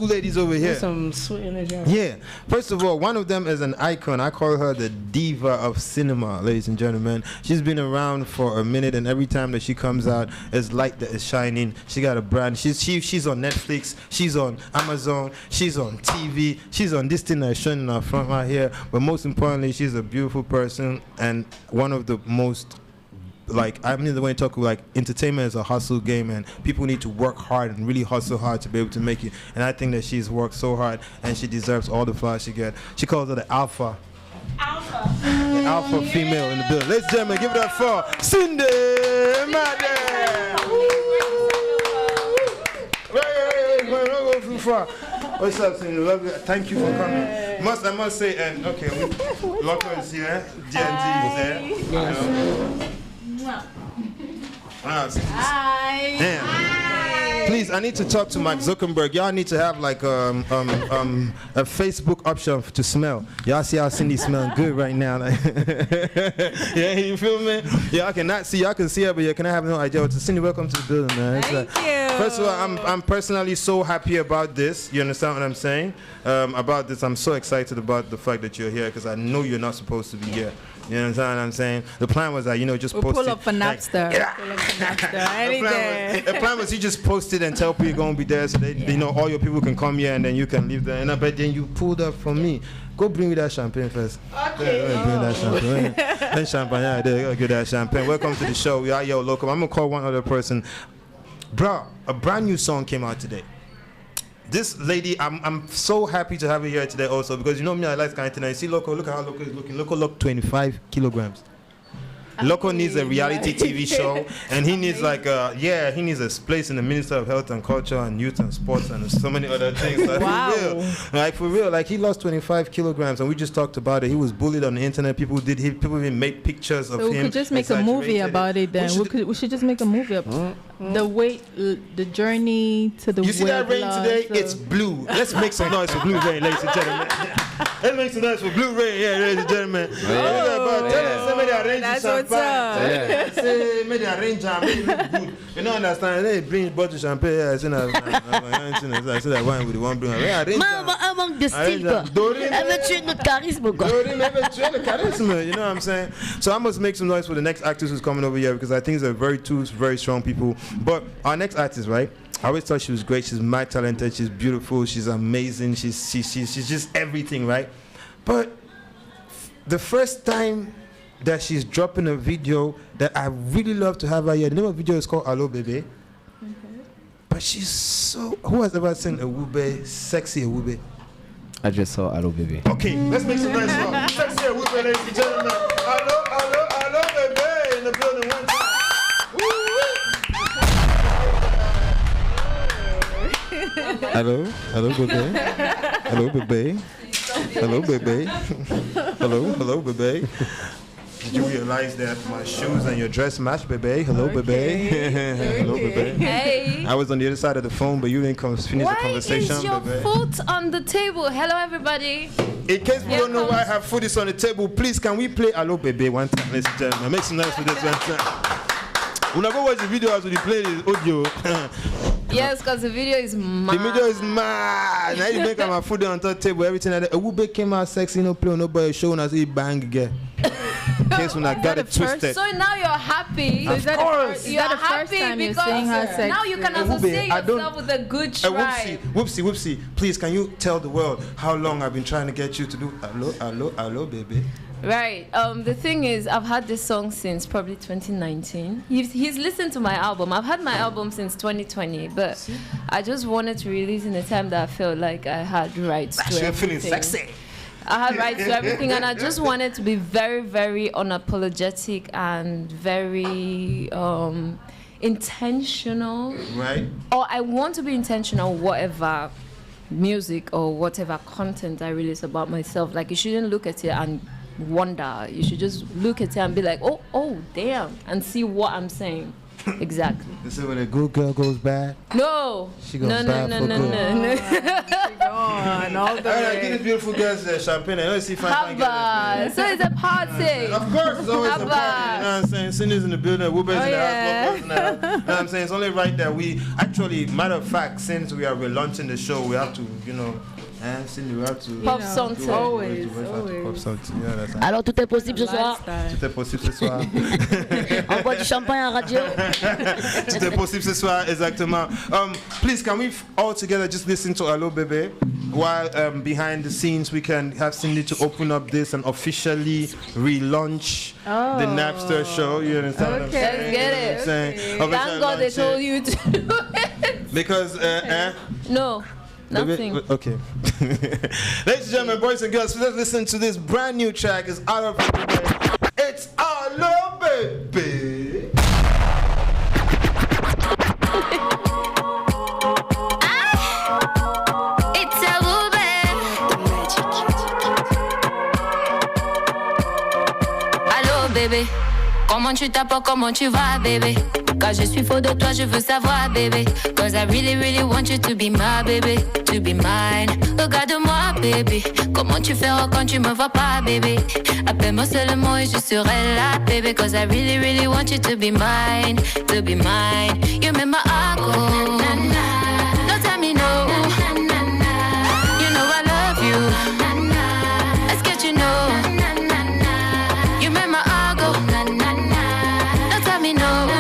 ladies over here. Some sweet energy. Yeah. First of all, one of them is an icon. I call her the diva of cinema, ladies and gentlemen. She's been around for a minute, and every time that she comes out, it's light that is shining. She got a brand. She's on Netflix. She's on Amazon. She's on TV. She's on this thing that's showing in our front right here. But most importantly, she's a beautiful person and one of the most, like, I mean, the way I talk, like, entertainment is a hustle game, and people need to work hard and really hustle hard to be able to make it. And I think that she's worked so hard, and she deserves all the flowers she gets. She calls her the alpha. The alpha female in the building. Ladies and gentlemen, give it up for Cindy Madden. Don't go too far. What's up, Cindy? Love you. Thank you for coming. I must say, and okay, Loco is here, DNG is there. Yes. Hi. Damn. Hi. Please, I need to talk to Mark Zuckerberg. Y'all need to have like a Facebook option to smell. Y'all see how Cindy smelling good right now. Like yeah, you feel me? Y'all cannot see. Y'all can see her, but you cannot have no idea. Cindy, welcome to the building, man. Thank you. First of all, I'm personally so happy about this. You understand what I'm saying? About this, I'm so excited about the fact that you're here because I know you're not supposed to be here. You understand what I'm saying? The plan was that, you know, just post it. Pull up for Nabstar. Yeah. Pull up for Nabstar. Any day. The plan was you just post it and tell people you're going to be there so they know all your people can come here and then you can leave there. But then you pulled up for me. Go bring me that champagne first. Okay. Bring that champagne. Then champagne, yeah, there, get that champagne. Welcome to the show. We are your local. I'm going to call one other person. Bro, a brand new song came out today. This lady, I'm so happy to have her here today also because you know me, I like kind of thing. You see Loco, look at how Loco is looking. Loco look 25 kilograms. Loco needs a reality TV show, and he needs he needs a place in the Minister of Health and Culture and Youth and Sports and so many other things. For real, like he lost 25 kilograms, and we just talked about it. He was bullied on the internet. People even made pictures of him. So we could just make a movie about it then. We should just make a movie about the weight, the journey to the weight. You see that rain today? It's blue. Let's make some noise for blue rain, ladies and gentlemen. Let's make some noise for blue rain, ladies and gentlemen. That's what's up. Say, maybe arrange them, make it look good. You don't understand? They bring bottle of champagne. I say that wine with the one bring. Un manque de style, quoi. Elle veut tuer notre charisme, quoi. You know what I'm saying? So I must make some noise for the next actors who's coming over here because I think they're two very strong people. But our next artist, right? I always thought she was great. She's mad talented. She's beautiful. She's amazing. She's just everything, right? But the first time that she's dropping a video that I really love to have her here. The name of the video is called Hello Baby. But she's so... Who has ever seen a Wube, sexy Wube? I just saw Hello Baby. Okay, let's make some nice stuff. Sexy Wube, ladies and gentlemen. Hello Baby in the building one time. Hello baby. Hello baby. Hello baby. Hello baby. Did you realize that my shoes and your dress match, baby? Hello, baby. Hello, baby. Hey. I was on the other side of the phone, but you didn't finish the conversation. Why is your baby. foot on the table? Hello, everybody. In case we don't know why I have food is on the table, please can we play Hello, baby one time, ladies and gentlemen? Make some noise for this one time. When I go watch the video, I will play the audio. Yes, because the video is mad. The video is mad. Now you make my food on the table, everything like that. A Wube came out sexy, no play, nobody showing us he bang again. In case when I got it twisted. So now you're happy. Of course. You're happy because now you can associate yourself with a good tribe. Whoopsie. Please, can you tell the world how long I've been trying to get you to do hello, baby? Right. The thing is, I've had this song since probably 2019. He's listened to my album. I've had my album since 2020, but I just wanted to release in a time that I felt like I had rights to everything. Feeling sexy. I had rights to everything, and I just wanted to be very, very unapologetic and very intentional. Right. Or I want to be intentional, whatever music or whatever content I release about myself. Like, you shouldn't look at it and wonder. You should just look at it and be like, oh, damn, and see what I'm saying. Exactly. This is when a good girl goes bad. No. She goes bad for good. All the way. Give these beautiful girls champagne. Let's see if I can get it. So it's a party. Of course, it's always a party. You know what I'm saying? Cindy's in the building, Wube's in the house. You know what I'm saying? It's only right that we actually, matter of fact, since we are relaunching the show, we have to, Cindy, we have to pop something. Always. Pop something. Yeah, that's Alors tout est possible ce soir. Tout est possible ce soir. On boit du champagne à radio. Tout est possible ce soir, exactement. Please, can we all together just listen to Hello Baby? While behind the scenes we can have Cindy to open up this and officially relaunch the Nabstar Show. You understand what I'm saying? Let's get it. Thank God they told you to do it. Because, No. Nothing. Okay. Ladies and gentlemen, boys and girls, let's listen to this brand new track. It's out of the way. It's Hello Baby. It's a Hello baby. Comment tu t'appelles, comment tu vas, baby? Quand je suis faux de toi, je veux savoir, baby. Cause I really, really want you to be my baby, to be mine. Regarde-moi, baby. Comment tu feras quand tu me vois pas, baby? Appelle-moi seulement et je serai là, baby. Cause I really, really want you to be mine, to be mine. You make my heart go. Don't tell me no. You know I love you. Let's get you know. You make my heart go. Don't tell me no.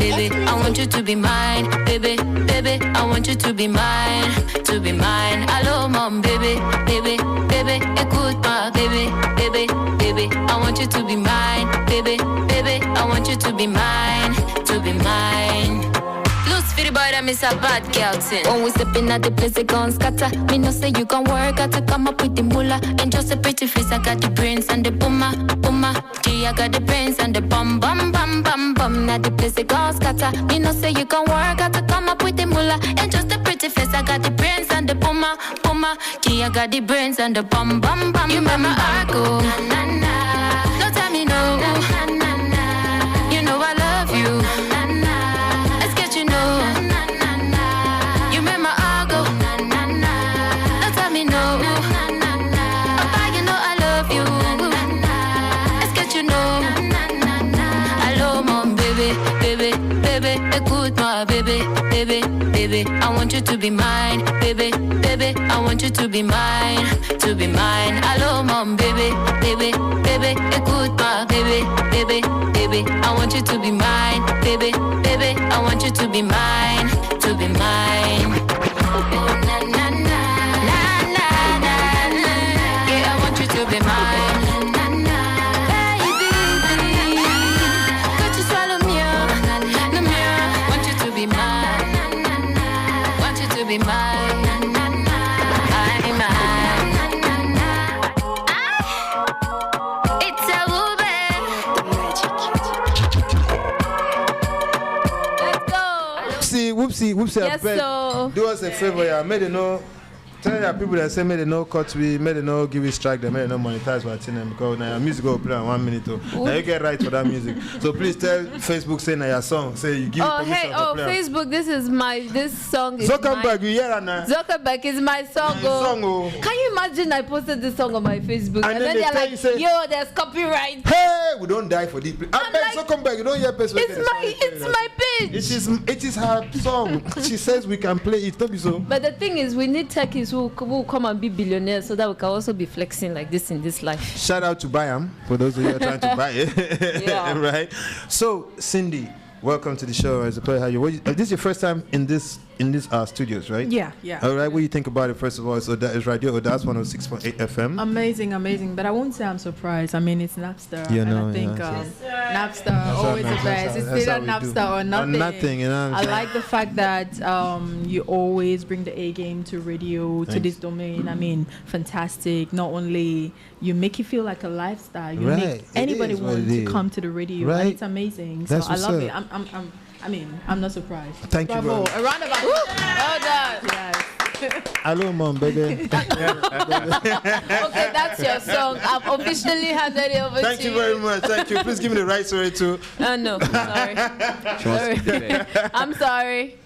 Baby, I want you to be mine, baby, I want you to be mine, to be mine. Hello, mom, baby, écoute-moi, baby, I want you to be mine, baby, I want you to be mine, to be mine. Loose for the boy that miss a bad girl thing. When we stepping at the place, they gon' scatter. Me no say you gon' work out to come up with the moolah. And just a pretty face, I got the brains and the boomer, boomer. G, I got the brains and the bum, bum, bum, bum, bum. At the place, they gon' scatter. Me no say you gon' work out to come up with the moolah. And just a pretty face, I got the brains and the boomer, boomer. G, I got the brains and the bum, bum, bum. You remember I go, na, na, na. Don't tell me no, na, na, na, na. You know I love you, na, na, na. Let's get you know, na, na, na, na. You remember I go, na, na, na. Don't tell me no, na, na, na, na. Papa, you know I love you, na, na, na. Let's get you know, na, na, na, na. Hello, mom, baby, baby, baby. Écoute-moi, baby, baby, baby. I want you to be mine, baby, baby. I want you to be mine, to be mine. Hello, mom, baby, baby, baby. Écoute-moi, baby, baby, baby. I want you to be mine, baby, baby. I want you to be mine, to be mine. Oh, na, na, na, na, na, na, na. Yeah, I want you to be mine, na, na, na. Baby, could you swallow me up, the mirror? Want you to be mine, want you to be mine. Whoopsie, Yes, I beg. so. Do us a favor, yeah. Made it no. Tell your people that say made it no cut we, made it no give it strike them, made it no monetize what them because now your music go play in 1 minute too. Now you get right for that music. So please tell Facebook say now your song. Say you give permission to play. Facebook, this song is Zuckerberg, you hear that now? Zuckerberg is my song. Can you imagine I posted this song on my Facebook and then they're like, yo, there's copyright. Hey, we don't die for this. I beg Zuckerberg, you don't hear Facebook. It's my page. It is her song. She says we can play it. Don't be so. But the thing is, we need techies who come and be billionaires so that we can also be flexing like this in this life. Shout out to Bayam for those of you who are trying to buy it. Yeah. Right. So Cindy, welcome to the show. As a player, how you? This is your first time in this studios, right? Yeah. All right. What do you think about it? First of all, so that is Radio AUDACE 106.8 FM. Amazing. But I won't say I'm surprised. I mean, it's Nabstar, you and know, I think Nabstar always the best. It's either Nabstar or nothing. Nothing, you know. I like the fact that you always bring the A game to radio, to this domain. I mean, fantastic. Not only you make it feel like a lifestyle, you make anybody want to come to the radio, and it's amazing. So I love it. I'm not surprised. Thank you, bro. A round of applause. Well done. Yes. Hello, mom, baby. Okay, that's your song. I've officially handed it over to you. Thank you very much. Thank you. Please give me the right story too. No, sorry. I'm sorry.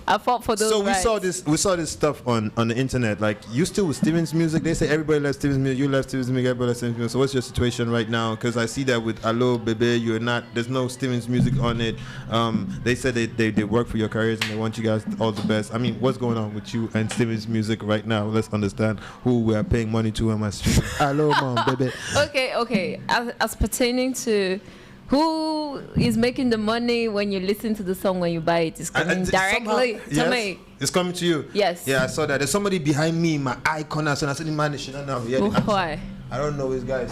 I fought for those. So rights. we saw this stuff on the internet. Like you still with Steven's music. They say everybody loves Steven's music. You love Steven's music. Everybody loves Steven's music. So what's your situation right now? Because I see that with Allo Bebe, you're not. There's no Steven's music on it. They said they work for your careers and they want you guys all the best. I mean, what's going on with you and Steven's music right now? Let's understand who we are paying money to and my stream. Allo, mom, Bebe. Okay. As pertaining to who is making the money when you listen to the song, when you buy it, is coming directly to me. It's coming to you. Yes. Yeah, I saw that. There's somebody behind me, my icon. And I said, man, she don't know. Yeah, why? I don't know this guy.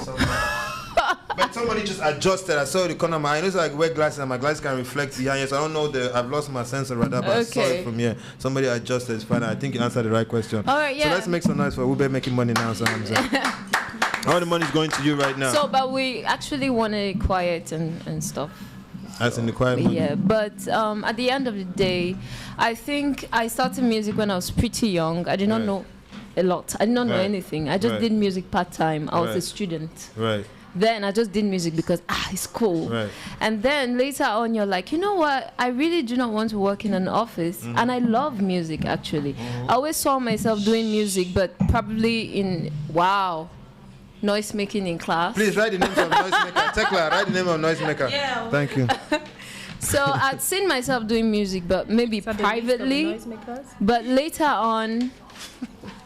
But somebody just adjusted. I saw the corner of my eye. It's like wear glasses and my glasses can reflect behind you. So I don't know I've lost my sensor right now, but I saw it from here. Somebody adjusted. It's fine. I think you answered the right question. All right, yeah. So let's make some noise for Ube making money now. So I'm saying. All the money's going to you right now. So, but we actually want it quiet and stuff. As in the quiet money? Yeah, but at the end of the day, I think I started music when I was pretty young. I did not know a lot. I did not know anything. I just did music part-time. I was a student. Right. Then I just did music because it's cool. Right. And then later on you're like, you know what? I really do not want to work in an office. Mm-hmm. And I love music actually. Mm-hmm. I always saw myself doing music, but probably in noise making in class. Please write the name of noisemaker. Tekla, write the name of noisemaker. Yeah. Thank you. So I'd seen myself doing music, but maybe privately. But later on,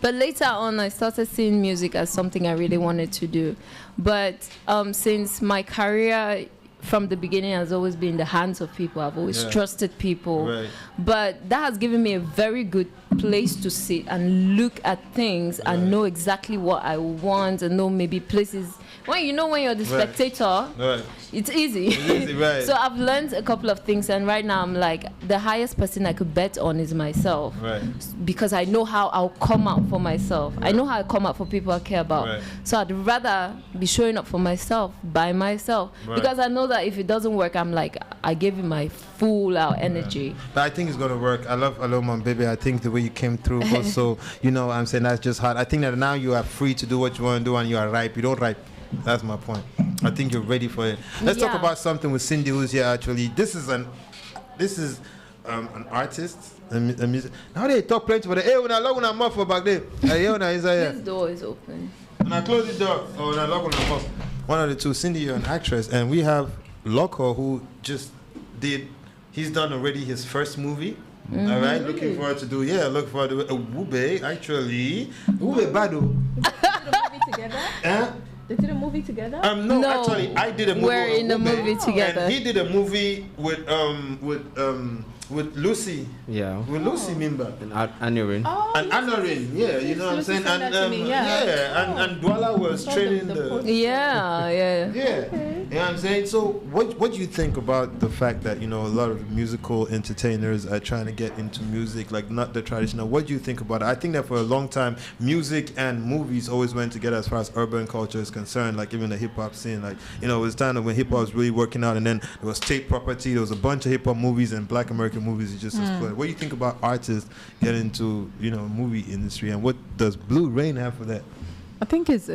I started seeing music as something I really wanted to do. But since my career from the beginning has always been in the hands of people, I've always trusted people. Right. But that has given me a very good place to sit and look at things and know exactly what I want and know maybe places. When you're the spectator, it's easy. It's easy, right. So I've learned a couple of things, and right now I'm like, the highest person I could bet on is myself. Right. Because I know how I'll come out for myself. Right. I know how I come out for people I care about. Right. So I'd rather be showing up for myself by myself. Right. Because I know that if it doesn't work, I'm like, I gave you my full out energy. Yeah. But I think it's gonna work. I love Aloma, baby. I think the way you came through also, you know, I'm saying that's just hard. I think that now you are free to do what you want to do and you are ripe. You don't ripe. That's my point. I think you're ready for it. Let's talk about something with Cindy, who's here actually. This is an artist, a music. Now they talk plenty for the hey, when I log on a muffle back there. This door is open. When I close the door, or when I log on a muffle. One of the two. Cindy, you're an actress, and we have Loco, who just he's done already his first movie. Mm-hmm. All right, looking forward to do. Yeah, look forward to it. Wube, actually. Wube Badu. They did a movie together? No, actually, I did a movie. We're in a movie together. And he did a movie with Lucy. Yeah. With Lucy Mimba. And Anorin. Oh, and Anorin, yeah, you know what I'm saying? And and Dwala was training the Yeah. Yeah. Okay. You know what I'm saying? So what do you think about the fact that, you know, a lot of musical entertainers are trying to get into music, like not the traditional? What do you think about it? I think that for a long time, music and movies always went together as far as urban culture is concerned, like even the hip hop scene. Like, you know, it was time when hip hop was really working out, and then there was State Property, there was a bunch of hip hop movies and Black American movies. It just exploded. What do you think about artists getting into, you know, movie industry, and what does Blue Rain have for that? I think it's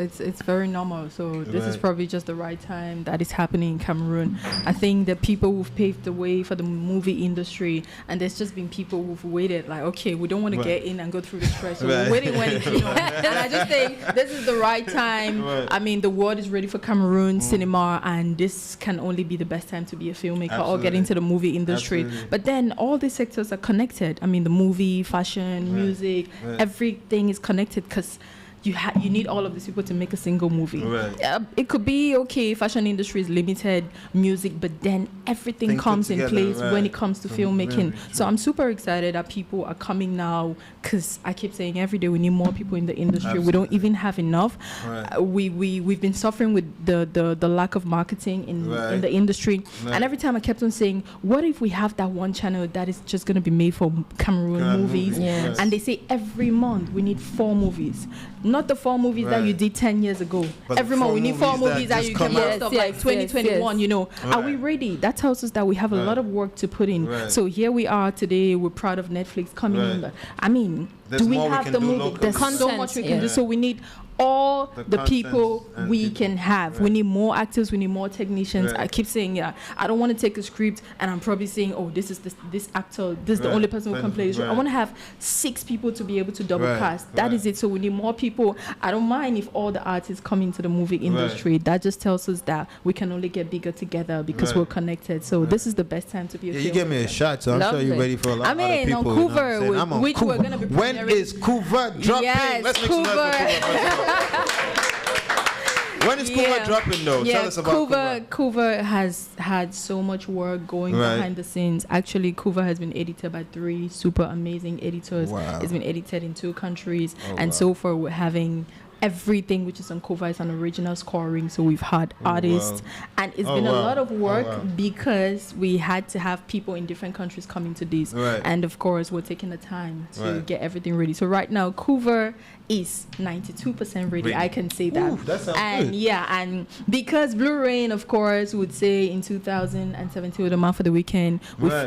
very normal. So this is probably just the right time that it's happening in Cameroon. I think the people who've paved the way for the movie industry, and there's just been people who've waited, like, okay, we don't want to get in and go through the stress. So we're waiting when it's, you know. And I just think this is the right time. I mean, the world is ready for Cameroon cinema, and this can only be the best time to be a filmmaker or get into the movie industry. But then all these sectors are connected. I mean, the movie, fashion, music, everything is connected, because you need all of these people to make a single movie. It could be okay, fashion industry is limited, music, but then everything comes in place when it comes to filmmaking. So I'm super excited that people are coming now, because I keep saying every day we need more people in the industry. We don't even have enough. We've been suffering with the lack of marketing in the industry. And every time I kept on saying, what if we have that one channel that is just going to be made for Cameroon movies? And they say every month we need 4 movies. Not the 4 movies that you did 10 years ago. But every month we need 4 movies that you can post up like 2021, you know. Are we ready? That tells us that we have a lot of work to put in. So here we are today. We're proud of Netflix coming in. But I mean, do we have the movie? There's so much we can do. So we need all the people we can have. We need more actors, we need more technicians. I keep saying, I don't want to take a script and I'm probably saying, oh, this is this actor, this is the only person who can play this role. I want to have 6 people to be able to double cast. That is it. So we need more people. I don't mind if all the artists come into the movie industry. That just tells us that we can only get bigger together because we're connected. So this is the best time to be a filmmaker. You gave me a shot, so I'm sure you're ready for a lot of people. On Cougar, which we're going to be when is Cougar dropping? Yes, Let's make some noise for Cougar. When is Cougar dropping though? Tell us about Cougar. Cougar has had so much work going behind the scenes. Actually, Cougar has been edited by 3 super amazing editors. It's been edited in 2 countries. And so far we're having everything which is on Cougar is an original scoring. So we've had artists, and it's been a lot of work because we had to have people in different countries coming to this. And of course, we're taking the time to get everything ready. So right now, Cougar is 92% ready. I can say that. Ooh, that sounds and good. And because Blue Rain, of course, would say in 2017 with the month for the weekend,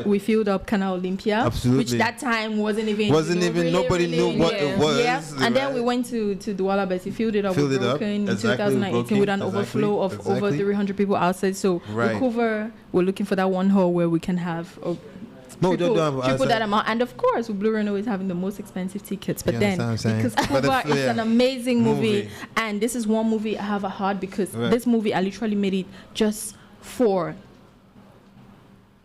we filled up Canal Olympia, which that time wasn't even nobody knew what it was. And then we went to Douala, but he filled it up with Broken in 2018 with an overflow of over 300 people outside. So we're looking for that one hall where we can have triple that amount. And of course, Blue Rain is having the most expensive tickets. But then, because Cougar is an amazing movie, and this is one movie I have a heart, because this movie, I literally made it just for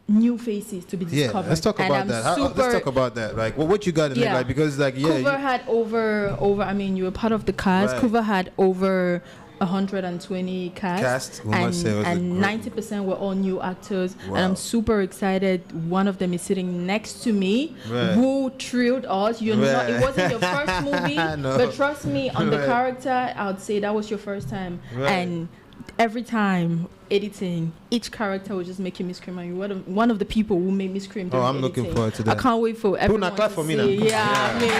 new faces to be discovered. Let's talk about that. Let's talk about that. Like, what you got in it? Like, because like, Cougar had over. I mean, you were part of the cast. Cougar had over 120 cast and 90% were all new actors. And I'm super excited. One of them is sitting next to me, who thrilled us. It wasn't your first movie, but trust me, on the character, I would say that was your first time. And every time editing, each character was just making me scream. And you're one of the people who made me scream. Oh, I'm looking forward to that. I can't wait for everyone clap to for me see. now. Yeah, I mean,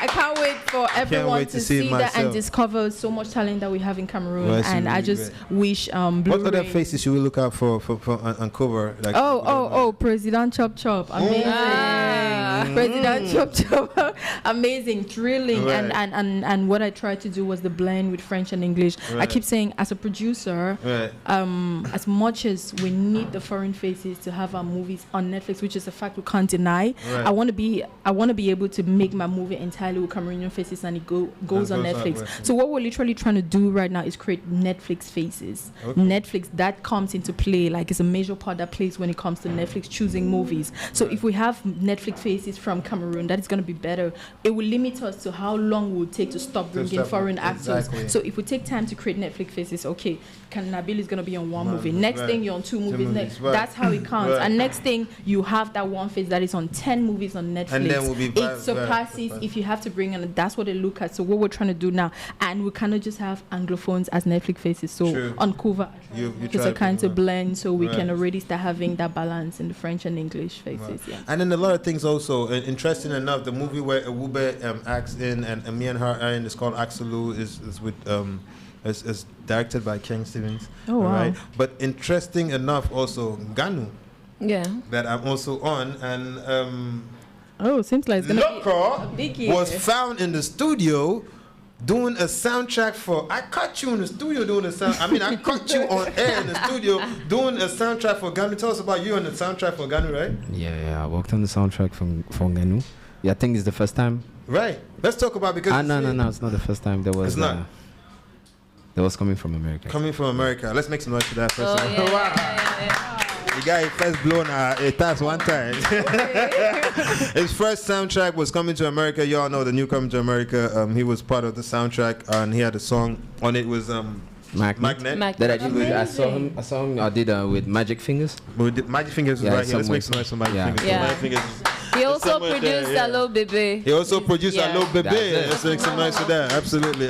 I can't wait for everyone to see that and discover so much talent that we have in Cameroon. Well, and I just wish what other faces should we look out for on cover? Like, President Chop Chop, amazing. President Chop Chop, amazing, thrilling. Right. And what I tried to do was the blend with French and English. Right. I keep saying, as a producer, as much as we need the foreign faces to have our movies on Netflix, which is a fact we can't deny, Right. I want to be able to make my movie entirely with Cameroonian faces, and it goes on Netflix. So what we're literally trying to do right now is create Netflix faces. Okay. Netflix, that comes into play, like it's a major part that plays when it comes to Netflix choosing movies. So if we have Netflix faces from Cameroon, that is going to be better. It will limit us to how long it would take to stop bringing foreign actors. So if we take time to create Netflix faces, okay, Nabil is going to be on one movie. Next thing you're on two movies. That's how it counts. And next thing you have that one face that is on 10 movies on Netflix. And then we'll be it surpasses if you have to bring in. That's what they look at. So what we're trying to do now, and we cannot just have Anglophones as Netflix faces. So on cover, it's a kind of blend, so we can already start having that balance in the French and English faces. Yeah. And then a lot of things also. Interesting enough, the movie where Ewube acts in and me and her are in is called Axelu is with is directed by King Stevens. Oh wow! Right? But interesting enough, also Ganu. Yeah. That I'm also on and. Seems like it's gonna be a big year. Was found in the studio doing a soundtrack for. I caught you in the studio doing a sound. I mean, I caught you on air in the studio doing a soundtrack for Ganu. Tell us about you on the soundtrack for Ganu, right? Yeah. I worked on the soundtrack for Ganu. Yeah, I think it's the first time. Right. Let's talk about because. No, it's not the first time. There was. It's not. That was coming from America. Coming from America. Let's make some noise for that first. The guy first blown a task one time. His first soundtrack was Coming to America. You all know the new Coming to America. He was part of the soundtrack and he had a song on it. Was Magnet. That I did with, I saw him. I did with Magic Fingers. Magic Fingers was right here. Let's make some noise for Magic Fingers. Yeah. Magic Fingers. He also produced Hello Bebe. He also produced Hello Bebe. Let's make some noise for that. Absolutely.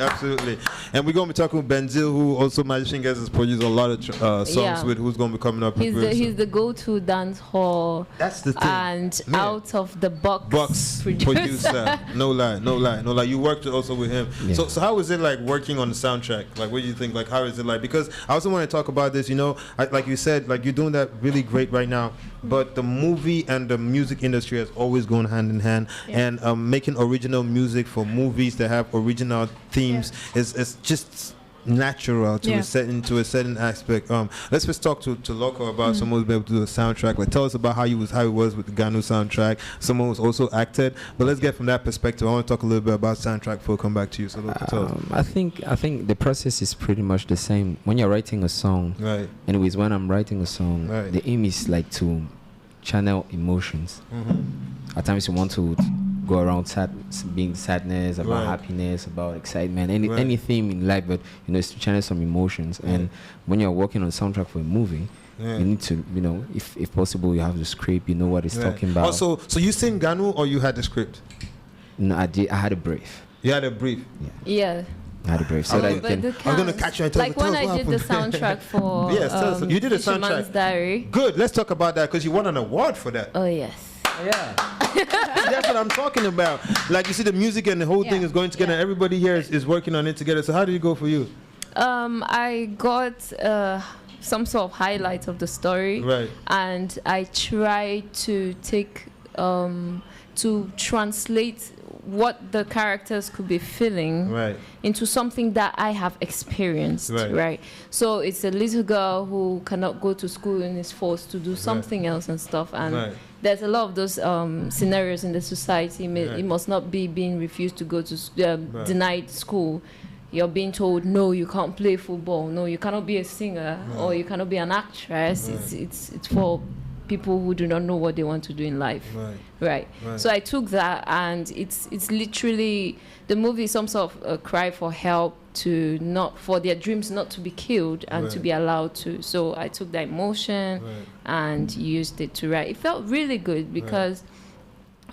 And we're going to be talking with Benzil, who also Magic Fingers has produced a lot of songs with, who's going to be coming up. He's the go-to dance hall. That's the thing. And out of the box producer. No lie. You worked also with him. Yeah. So how is it like working on the soundtrack? Like, what do you think? Like, how is it like? Because I also want to talk about this. You know, like you said, like you're doing that really great right now. But the movie and the music industry has always gone hand in hand. And making original music for movies that have original themes is just natural to a certain aspect. Let's just talk to Loco about someone who's been able to do a soundtrack. Like, tell us about how it was with the Ganu soundtrack. Someone who's also acted. But let's get from that perspective. I want to talk a little bit about soundtrack before we come back to you. So Loco, tell us. I think the process is pretty much the same. When you're writing a song, right? Anyways, when I'm writing a song, the aim is like to channel emotions. At times you want to go around being sadness, about happiness, about excitement, any theme in life, but it's to channel some emotions. And when you're working on a soundtrack for a movie, you need to, if possible, you have the script, you know what it's talking about. Also, so you sing Ganu or you had the script? No, I had a brief. You had a brief? Yeah. I had a brief. So that you can. I'm going to catch you and tell like when I did the soundtrack for you did a Fisherman's soundtrack. Diary. Good. Let's talk about that because you won an award for that. Oh, yes. Yeah. That's what I'm talking about. Like, you see, the music and the whole thing is going together. Everybody here is working on it together. So how did it go for you? I got some sort of highlights of the story. Right. And I tried to take, to translate what the characters could be feeling into something that I have experienced, right? So it's a little girl who cannot go to school and is forced to do something else and stuff. And there's a lot of those scenarios in the society. It must not be being refused to go to denied school. You're being told, no, you can't play football. No, you cannot be a singer or you cannot be an actress. It's for people who do not know what they want to do in life. Right. So I took that, and it's literally, the movie is some sort of a cry for help, for their dreams not to be killed and to be allowed to. So I took that emotion and used it to write. It felt really good because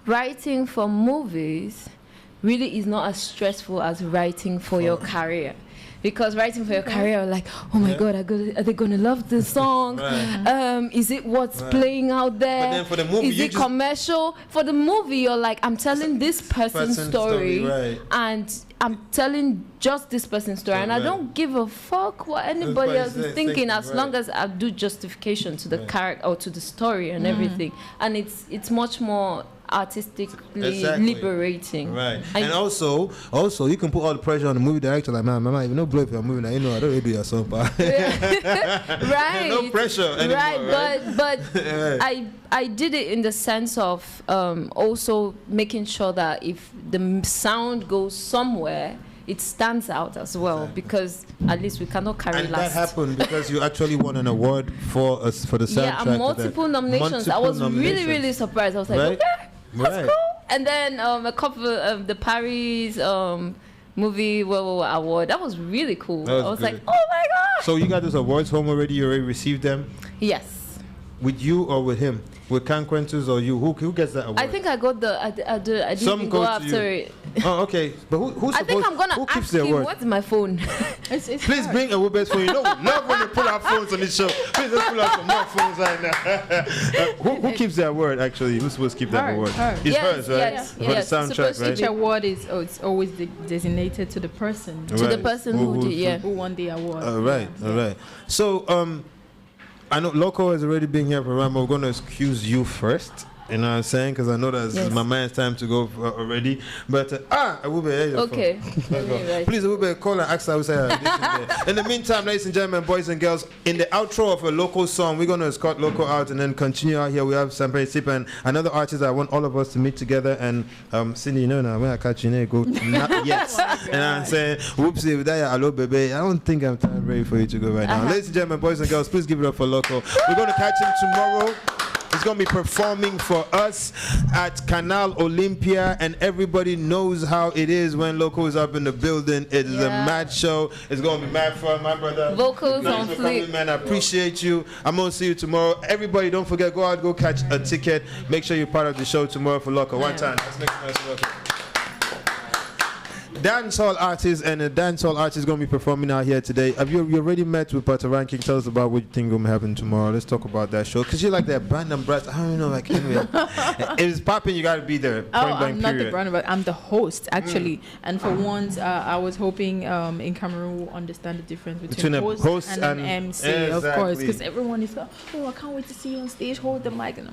writing for movies really is not as stressful as writing for your career. Because writing for your career, like, oh my God, are they gonna love this song? Is it what's playing out there? But then for the movie, is it commercial? For the movie, you're like, I'm telling this person's story, and I'm telling just this person's story, and I don't give a fuck what anybody else is thinking, as long as I do justification to the character or to the story and everything. And it's much more artistically liberating. Right. And also you can put all the pressure on the movie director, like, man, even no blow if you're moving, you know, I don't really do your song, but right. No pressure anymore, right? But I did it in the sense of also making sure that if the sound goes somewhere, it stands out as well, because at least we cannot carry and last. that happened because you actually won an award for the soundtrack. Yeah, multiple nominations. I was really surprised. I was like, okay, that's cool. And then a couple of the Paris movie award. That was really cool. I was like, oh my God. So you got those awards home already? You already received them? Yes. With you or with him? With Can Quentus or you? Who gets that award? I think I got I didn't even go after it. Oh, okay. But who's I think I'm gonna ask him, what's my phone? Please bring a best phone. You know, we love when they pull out phones on this show. Please let's pull out some more phones right now. Who keeps that award actually? Who's supposed to keep that award? It's hers, right? Yes. For the soundtrack, right? Each award it's always designated to the person. To the person who won the award. All right. So I know Loco has already been here for a while, but we're going to excuse you first. You know what I'm saying? Because I know that my man's time to go already. But, Awube, okay. Please, Awube, call and ask her. In the meantime, ladies and gentlemen, boys and girls, in the outro of a local song, we're going to escort Loco out and then continue out here. We have Sampai Sip and another artist I want all of us to meet together. And Cindy, you know now, when I catch you, go not yet. You know what I'm saying? Whoopsie, with that, hello, baby. I don't think I'm ready for you to go right now. Ladies and gentlemen, boys and girls, please give it up for Loco. We're going to catch him tomorrow. He's going to be performing for us at Canal Olympia, and everybody knows how it is when Loco is up in the building. It is a mad show. It's going to be mad fun, my brother. Vocals on fleek. Man, I appreciate you. I'm going to see you tomorrow. Everybody, don't forget, go out, go catch a ticket. Make sure you're part of the show tomorrow for Loco. One time. Let's make some nice welcome. Dancehall artist and a dancehall artist going to be performing out here today. Have you already met with Puerto Ranking? Tell us about what you think going to happen tomorrow. Let's talk about that show, because you like that brand and brass. I don't know, like, anyway. If it's popping, you got to be there. I'm not the brand, but I'm the host actually. And for once, I was hoping in Cameroon we'll understand the difference between a host and an MC, of course, because everyone is like, oh, I can't wait to see you on stage. Hold the mic, and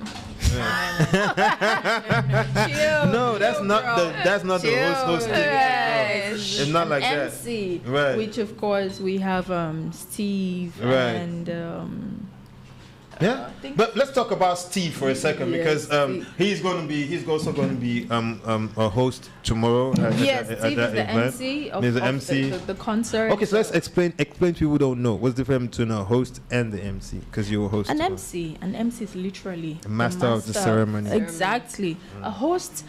no, that's not the host hosting. It's not like MC, that. Right. Which of course we have Steve and but let's talk about Steve for a second, because he's also going to be a host tomorrow. Yes, Steve is the MC of the concert. Okay, so let's explain to people who don't know what's the difference between a host and the MC, because you're a host. An MC is literally a master of the ceremony. Exactly. A host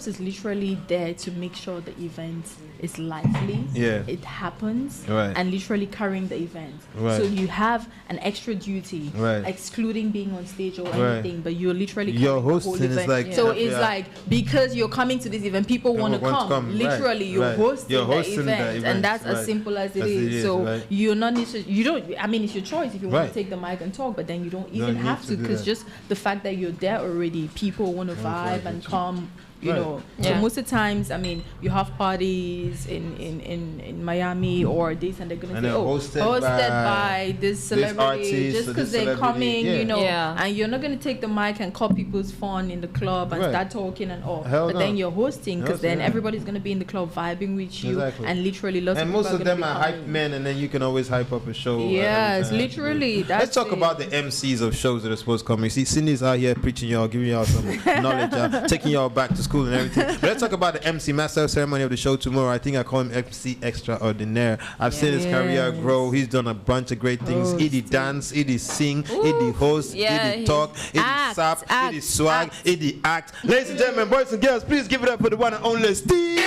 is literally there to make sure the event is lively. Yeah. It happens. Right. And literally carrying the event. Right. So you have an extra duty, excluding being on stage or anything, but you're literally your carrying the whole event. So it's like, because you're coming to this event, people want to come. Literally, you're hosting the event, and that's as simple as it is. So you're not necessarily, you don't. I mean, it's your choice if you want to take the mic and talk, but then you don't even have to, because just the fact that you're there already, people want to vibe and come. You know, so most of the times, I mean, you have parties in Miami or this, and they're gonna say, hosted by this celebrity, just because they're coming, you know, and you're not gonna take the mic and call people's fun in the club and start talking and all. Then you're hosting, because then everybody's gonna be in the club vibing with you, and literally lots of people. And most of them are hype men, and then you can always hype up a show. Yes, literally. Let's talk about the MCs of shows that are supposed to come. You see, Cindy's out here preaching y'all, giving y'all some knowledge, taking y'all back to school and everything. But let's talk about the MC, master of ceremony of the show tomorrow. I think I call him MC Extraordinaire. I've seen his career grow. He's done a bunch of great things. He dance, he sing, he host, he talk, he sap, he swag, he act. Ladies and gentlemen, boys and girls, please give it up for the one and only Steve.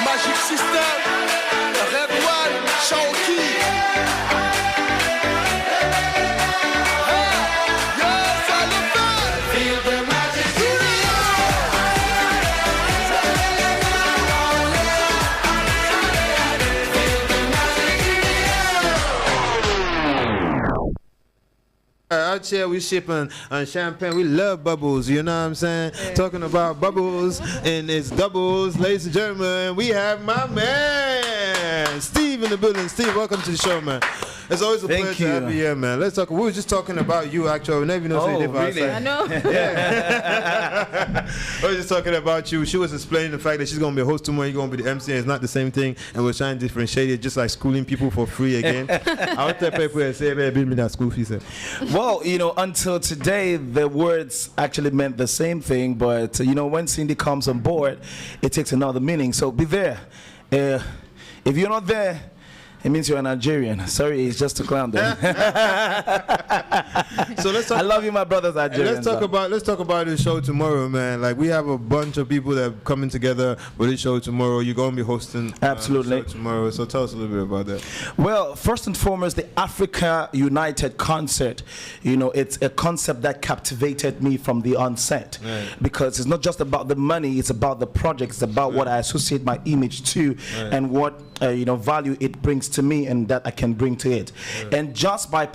Magic System, Red One, Shawty. here, we shipping champagne. We love bubbles, you know what I'm saying? Yeah. Talking about bubbles and it's doubles. Ladies and gentlemen, we have my man, Steve in the building. Steve, welcome to the show, man. It's always a pleasure to have you here, man. Let's talk. We were just talking about you, actually. We never know really? I know. Yeah. We were just talking about you. She was explaining the fact that she's going to be a host tomorrow. You're going to be the MC. And it's not the same thing. And we're trying to differentiate it, just like schooling people for free again. I would tell people and say, baby, me that school fees. Well, you know, until today, the words actually meant the same thing. But, you know, when Cindy comes on board, it takes another meaning. So be there. If you're not there, it means you're a Nigerian. Sorry, it's just a clown there. So let's talk. I love you, my brothers Nigerians. Let's talk about the show tomorrow, man. Like we have a bunch of people that are coming together for this show tomorrow. You're gonna be hosting absolutely the show tomorrow. So tell us a little bit about that. Well, first and foremost, the Africa United concert. You know, it's a concept that captivated me from the onset, right. Because it's not just about the money. It's about the project. It's about what I associate my image to, and what value it brings to me and that I can bring to it. Yeah. And just by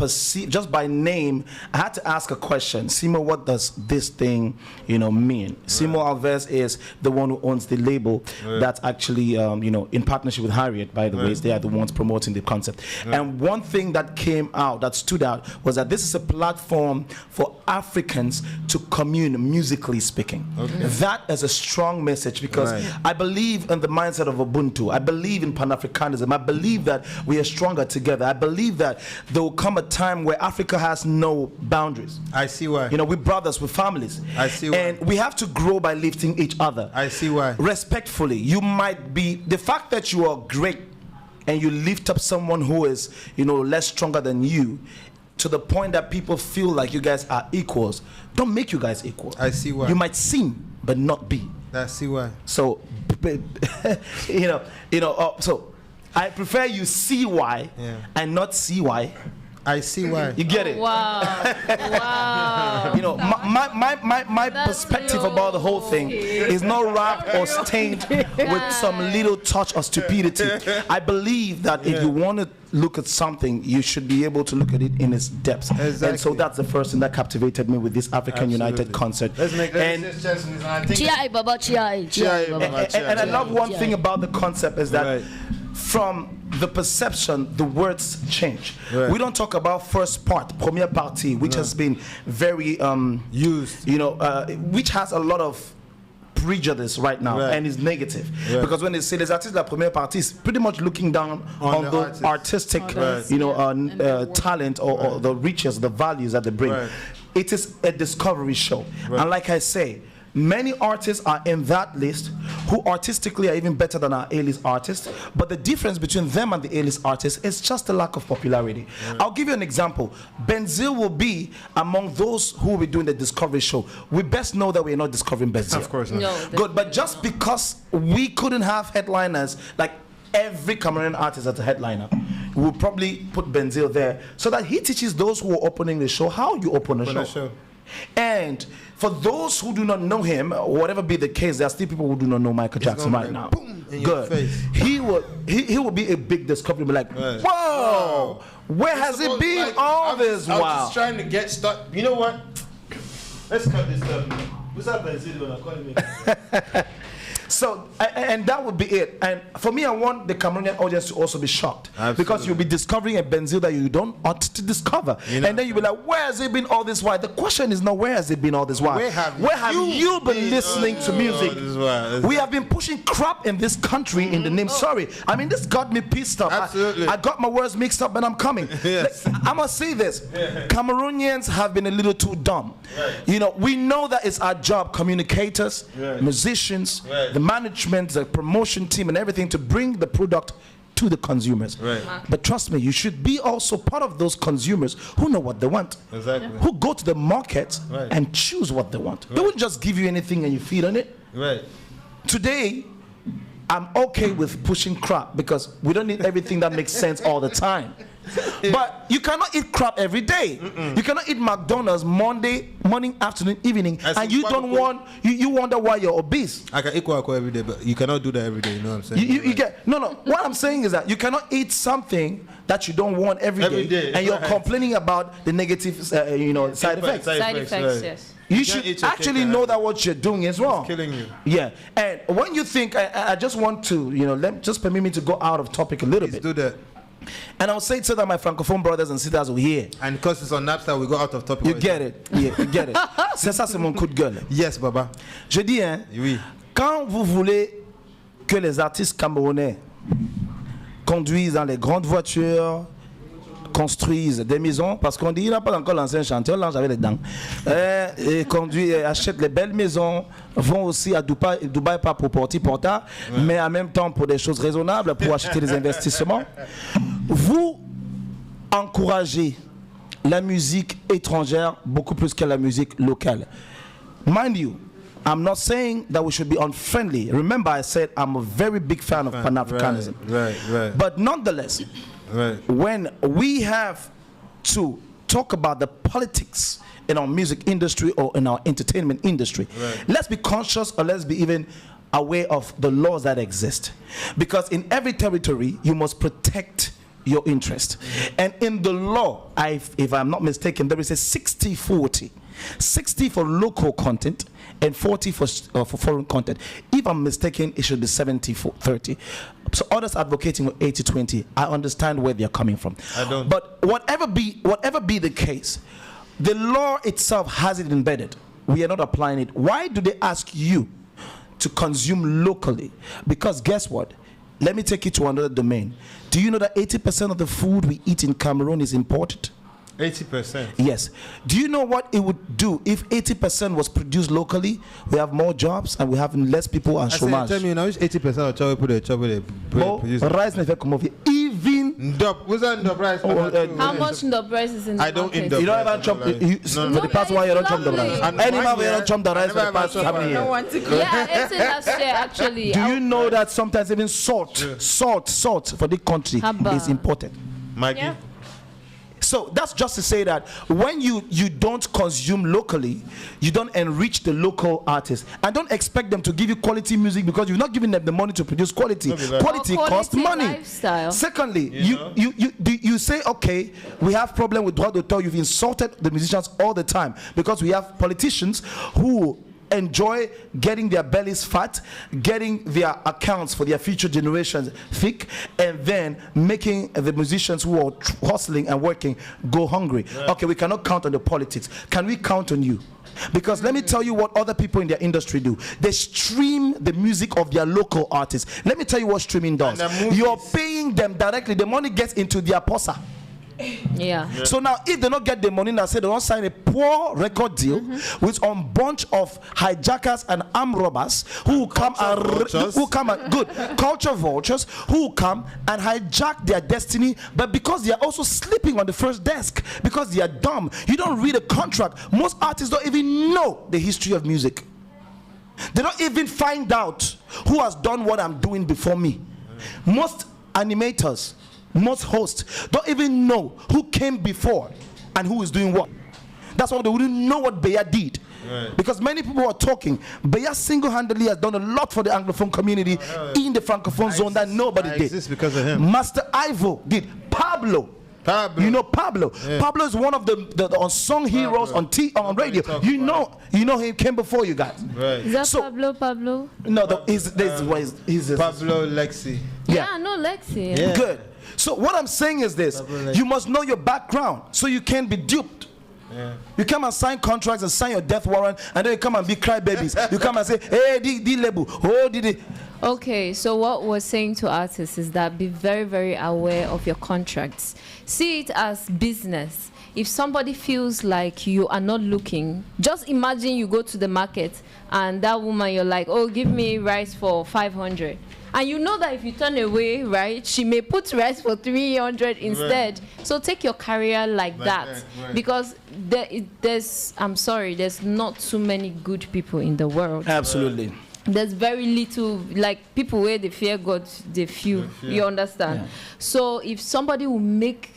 name, I had to ask a question. Simo, what does this thing, mean? Right. Simo Alves is the one who owns the label that's actually, in partnership with Harriet, by the way. They are the ones promoting the concept. And one thing that stood out, was that this is a platform for Africans to commune musically speaking. Okay. That is a strong message because I believe in the mindset of Ubuntu. I believe in Pan-Africanism. I believe that we are stronger together. I believe that there will come a time where Africa has no boundaries. I see why. We're brothers, we're families. I see why. And we have to grow by lifting each other. I see why. Respectfully, you might be, the fact that you are great and you lift up someone who is, less stronger than you, to the point that people feel like you guys are equals, don't make you guys equal. I see why. You might seem, but not be. I see why. So, so I prefer you see why and not see why. I see why. You get it? Wow. Wow. My perspective about the whole thing is not wrapped or stained with some little touch of stupidity. I believe that if you want to look at something, you should be able to look at it in its depths. Exactly. And so that's the first thing that captivated me with this African United concert. And I love one thing about the concept is that from the perception, the words change. Right. We don't talk about first part, première partie, which has been very used, which has a lot of prejudice right now and is negative. Because when they say les artistes de la première partie, it's pretty much looking down on the artistic, talent or the riches, the values that they bring. It is a discovery show. And like I say, many artists are in that list who artistically are even better than our A-list artists, but the difference between them and the A-list artists is just a lack of popularity. I'll give you an example. Benzil will be among those who will be doing the discovery show. We best know that we're not discovering Benzil. Of course not. No, good, but just because we couldn't have headliners, like every Cameroonian artist as a headliner, we'll probably put Benzil there so that he teaches those who are opening the show how you open a show. And for those who do not know him, whatever be the case, there are still people who do not know Michael Jackson right now. Good. He will be a big discovery. Be like, whoa, where has it been all this while? I'm just trying to get stuck. You know what? Let's cut this stuff. What's up, Benzil? So, and that would be it. And for me, I want the Cameroonian audience to also be shocked. Absolutely. Because you'll be discovering a Benzil that you don't ought to discover. And then you'll be like, where has it been all this while? The question is not where has it been all this while? Where have you been listening to music? We have been pushing crap in this country in the name. Sorry. I mean, this got me pissed off. Absolutely. I got my words mixed up, but I'm coming. Yes. I must say this. Cameroonians have been a little too dumb. We know that it's our job, communicators, musicians, the management, the promotion team and everything, to bring the product to the consumers. But trust me, you should be also part of those consumers who know what they want. Exactly. Who go to the market and choose what they want. They won't just give you anything and you feed on it. Today, I'm okay with pushing crap because we don't need everything that makes sense all the time. But you cannot eat crap every day. You cannot eat McDonald's Monday, morning, afternoon, evening, and you don't want, you wonder why you're obese. I can eat quack every day, but you cannot do that every day, you know what I'm saying? You get, no, what I'm saying is that you cannot eat something that you don't want every day, and you're complaining about the negative, side effects. Side effects, yes. You should actually know that what you're doing is wrong. It's killing you. Yeah, and when you think, I just want to, just permit me to go out of topic a little bit. Do that. And I'll say to that my francophone brothers and sisters who are here. And because it's on Nabstar, we go out of topic. You get it. Yeah, you get it. C'est ça, c'est mon coup de gueule. Yes, Baba. Je dis, oui. Quand vous voulez que les artistes camerounais conduisent dans les grandes voitures, construisent des maisons, parce qu'on dit il n'a pas encore lancé un chantier, on lance avec les dents, et achètent les belles maisons, vont aussi à Dubaï pas pour porter-porta, mais en même temps pour des choses raisonnables, pour acheter des investissements. Vous encouragez la musique étrangère beaucoup plus que la musique locale. Mind you, I'm not saying that we should be unfriendly. Remember, I said I'm a very big fan of Pan-Africanism. Right. But nonetheless, when we have to talk about the politics in our music industry or in our entertainment industry, let's be conscious, or let's be even aware of the laws that exist. Because in every territory, you must protect your interest. And in the law, if I'm not mistaken, there is a 60-40. 60 for local content and 40 for foreign content. If I'm mistaken, it should be 70-30. So others advocating 80-20. I understand where they're coming from. I don't. But whatever be the case, the law itself has it embedded. We are not applying it. Why do they ask you to consume locally? Because guess what? Let me take you to another domain. Do you know that 80% of the food we eat in Cameroon is imported? 80%? Yes. Do you know what it would do if 80% was produced locally? We have more jobs and we have less people and chômage. Tell me now, which 80% of trouble produce? Rice never come over. Even what's that Ndop rice? How much Ndop rice is in the don't market? eat Ndop. You don't ever chop for the past 1 year. You don't chop the rice. Any man you don't chop the rice for the past how many years? Yeah, it's in last year actually. Do you know that sometimes even salt for the country is imported? Maggie. Yeah. So that's just to say that when you don't consume locally, you don't enrich the local artists, and don't expect them to give you quality music because you're not giving them the money to produce quality. Quality costs money. Lifestyle. Secondly, you say, okay, we have problem with droit d'auteur. You've insulted the musicians all the time because we have politicians who enjoy getting their bellies fat, getting their accounts for their future generations thick, and then making the musicians who are hustling and working go hungry. Okay, we cannot count on the politics. Can we count on you? Because let me tell you what other people in their industry do. They stream the music of their local artists. Let me tell you what streaming does. You're paying them directly. The money gets into their posa. Yeah. So now, if they don't get the money, now say they don't sign a poor record deal with a bunch of hijackers and armed robbers who come and good culture vultures who come and hijack their destiny, but because they are also sleeping on the first desk because they are dumb. You don't read a contract. Most artists don't even know the history of music. They don't even find out who has done what I'm doing before me. Most animators, most hosts don't even know who came before and who is doing what. That's why they wouldn't know what Beya did. Because many people are talking. Beya single-handedly has done a lot for the Anglophone community in the Francophone zone that nobody did. Because of him. Master Ivo did. Pablo. You know Pablo. Pablo is one of the unsung heroes on radio. You know he came before you guys. Is that Pablo? No, he's Pablo Lexi. Yeah, I know Lexi. Yeah. Good. So what I'm saying is this: you must know your background so you can't be duped. You come and sign contracts and sign your death warrant, and then you come and be crybabies. You come and say, "Hey, the label, oh, did it?" Okay, so what we're saying to artists is that be very, very aware of your contracts. See it as business. If somebody feels like you are not looking, just imagine you go to the market and that woman, you're like, oh, give me rice for 500. And you know that if you turn away, right, she may put rice for 300 instead. So take your career like that. Because there's not too many good people in the world. Absolutely. There's very little, like people where they fear God, they few. You understand? So if somebody will make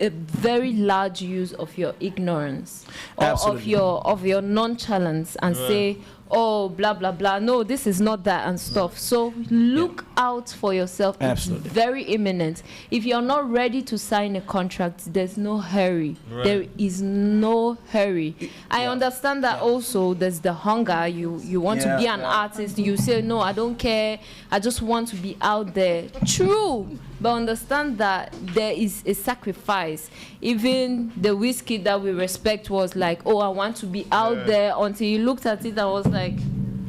a very large use of your ignorance or Absolutely. of your nonchalance and say, oh, blah blah blah. No, this is not that and stuff. So look out for yourself. Absolutely. It's very imminent. If you're not ready to sign a contract, there's no hurry. Right. There is no hurry. I understand that also there's the hunger. You want to be an artist. You say, no, I don't care. I just want to be out there. True. But understand that there is a sacrifice. Even the whiskey that we respect was like, oh, I want to be out there, until you looked at it and was like,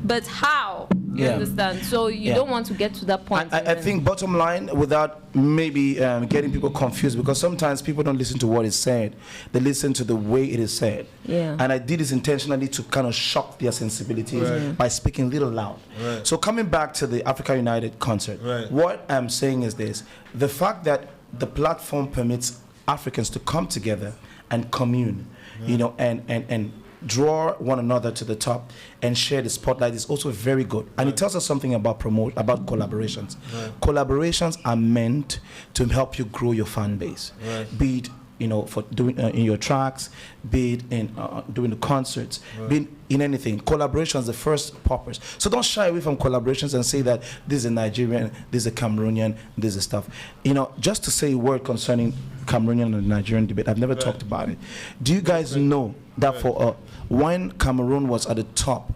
but how? You understand? So you don't want to get to that point. I think bottom line, without maybe getting people confused, because sometimes people don't listen to what is said. They listen to the way it is said. Yeah. And I did this intentionally to kind of shock their sensibilities by speaking a little loud. Right. So coming back to the Africa United concert, what I'm saying is this. The fact that the platform permits Africans to come together and commune, you know, and draw one another to the top and share the spotlight is also very good. And it tells us something about collaborations. Collaborations are meant to help you grow your fan base. Be it, you know, for doing in your tracks, be it in doing the concerts, be it in anything. Collaboration is the first purpose. So don't shy away from collaborations and say that this is a Nigerian, this is a Cameroonian, this is stuff. You know, just to say a word concerning Cameroonian and Nigerian debate, I've never talked about it. Do you guys know that for when Cameroon was at the top,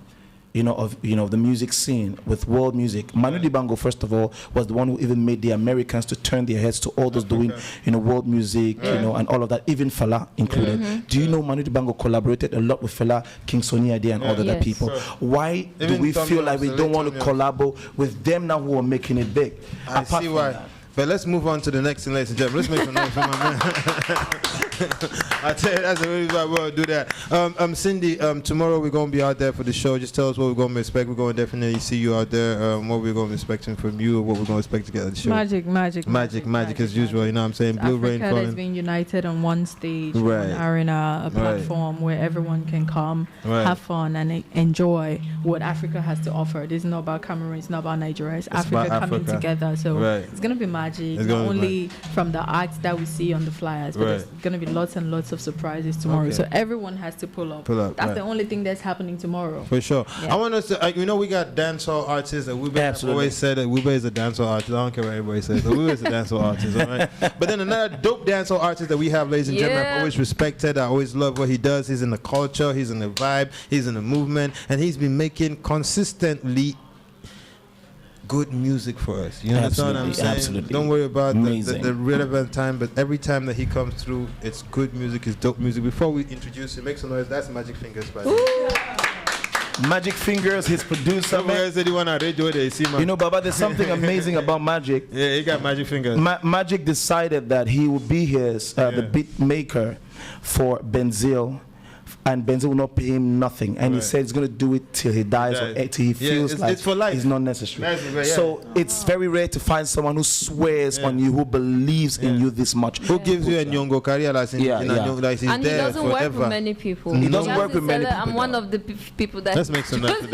you know, of the music scene with world music, Manu Dibango, first of all, was the one who even made the Americans to turn their heads to all those doing, you know, world music, you know, and all of that, even Fela included. Do you know Manu Dibango collaborated a lot with Fela, King Sonny Ade, and all the other people? Why do we feel like we don't want to collabo with them now who are making it big? I see why. That. But let's move on to the next thing, ladies and gentlemen. Let's make some noise for my man. I tell you, that's the really why we'll do that. Cindy, tomorrow we're going to be out there for the show. Just tell us what we're going to expect. We're going to definitely see you out there. What we're going to be expecting from you, what we're going to expect to get at the show. Magic as usual. You know what I'm saying? Blue Rain Africa has been united on one stage, one arena, a platform where everyone can come, have fun, and enjoy what Africa has to offer. This is not about Cameroon. It's not about Nigeria. It's Africa coming together. So it's going to be magic. Not only from the acts that we see on the flyers, but there's going to be lots and lots of surprises tomorrow. So everyone has to pull up. That's the only thing that's happening tomorrow. For sure. I want us to, you know, we got dancehall artists that we've always said that Wube is a dancehall artist. I don't care what everybody says. But Wube is a dancehall artist, all right? But then another dope dancehall artist that we have, ladies and gentlemen, I've always respected. I always love what he does. He's in the culture. He's in the vibe. He's in the movement. And he's been making consistently good music for us. You understand what I'm saying? Absolutely. Don't worry about the relevant time, but every time that he comes through, it's good music, it's dope music. Before we introduce him, make some noise. That's Magic Fingers, by the way. Magic Fingers, his producer. You know, Baba, there's something amazing about Magic. Yeah, he got Magic Fingers. Magic decided that he would be his the beat maker for Benzil. And Benzo will not pay him nothing, and he said he's going to do it till he dies or till he feels like it's for life. It's not necessary. So it's very rare to find someone who swears on you, who believes in you this much, who gives you a Nyongo career like he's and there he doesn't forever. work with many people. He doesn't work with many people. I'm one of the people that let's make some noise.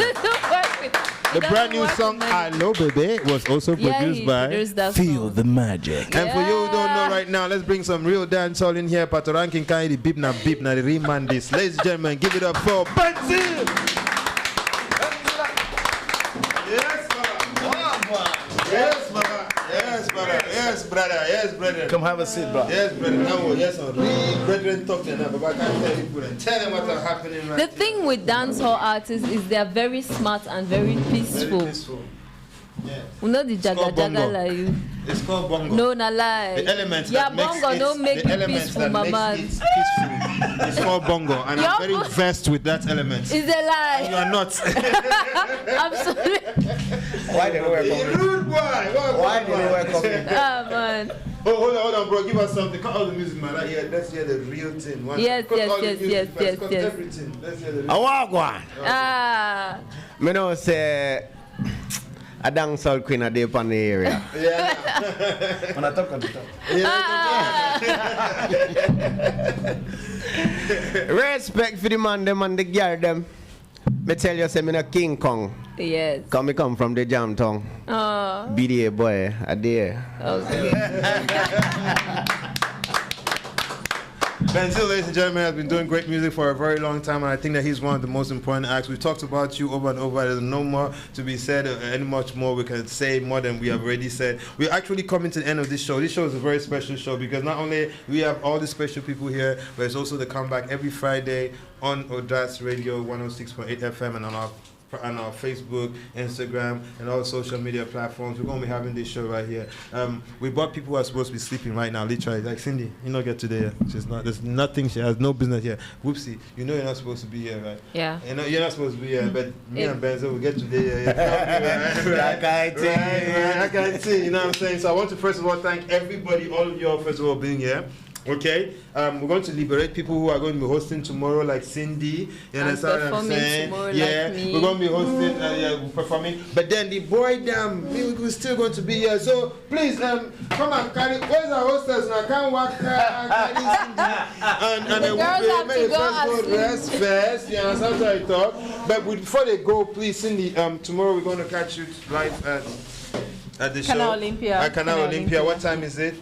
The brand new song "Hello Baby" was also produced by Feel the Magic. And for you who don't know right now, let's bring some real dancehall in here. Patoranking Kaidi Bip na the Riemann this. Ladies and gentlemen, give it up for Benzil. Yes, brother. Yes, brother. Come have a seat, bro. Yes, brother. Yes, brethren talking now, but I can't tell people and tell them what's happening right The thing with dancehall artists is they're very smart and very peaceful. Very peaceful. Yeah. You know the jaga like you. It's called bongo. No, na lie. The elements that bongo don't make it peaceful, mama. It's called bongo, and I'm very versed with that element. Is a lie. And you are not. Absolutely. Why did we welcome Rude boy. Why did we welcome you? Ah, man. Oh, hold on, bro. Give us something. Cut all the music, man. Let's hear the real thing. Yes. Everything. Let's hear the real thing. Ah. Me know say a dancehall queen a day upon the area. Yeah. When I talk on the top. Respect for the man, them and the girl, them. Me tell you, say me a King Kong. Yes. Cause me come from the jam town. Oh. BDA boy, a day. Okay. Benzil, ladies and gentlemen, has been doing great music for a very long time, and I think that he's one of the most important acts. We've talked about you over and over. There's no more to be said, any much more we can say more than we have already said. We're actually coming to the end of this show. This show is a very special show because not only we have all the special people here, but it's also the comeback every Friday on AUDACE Radio 106.8 FM and on our Facebook, Instagram, and all social media platforms. We're going to be having this show right here. We brought people who are supposed to be sleeping right now, literally. Like Cindy, you don't get today. She's not. There's nothing. She has no business here. Whoopsie, you know you're not supposed to be here, right? Yeah. You know you're not supposed to be here, but me and Benzo will get today. I can't see. You know what I'm saying? So I want to first of all thank everybody, all of you all, first of all, being here. Okay, we're going to liberate people who are going to be hosting tomorrow, like Cindy. You understand what I'm saying? Yeah, like me. We're going to be hosting, performing. But then the boy, we're still going to be here. So please, come and carry. Where's our hostess now? Can't walk. Carry Cindy. And the then girls have to go go rest first. You understand what I talk? But before they go, please, Cindy. Tomorrow we're going to catch you live at the show. Canal Olympia. At Canal Olympia. What time is it?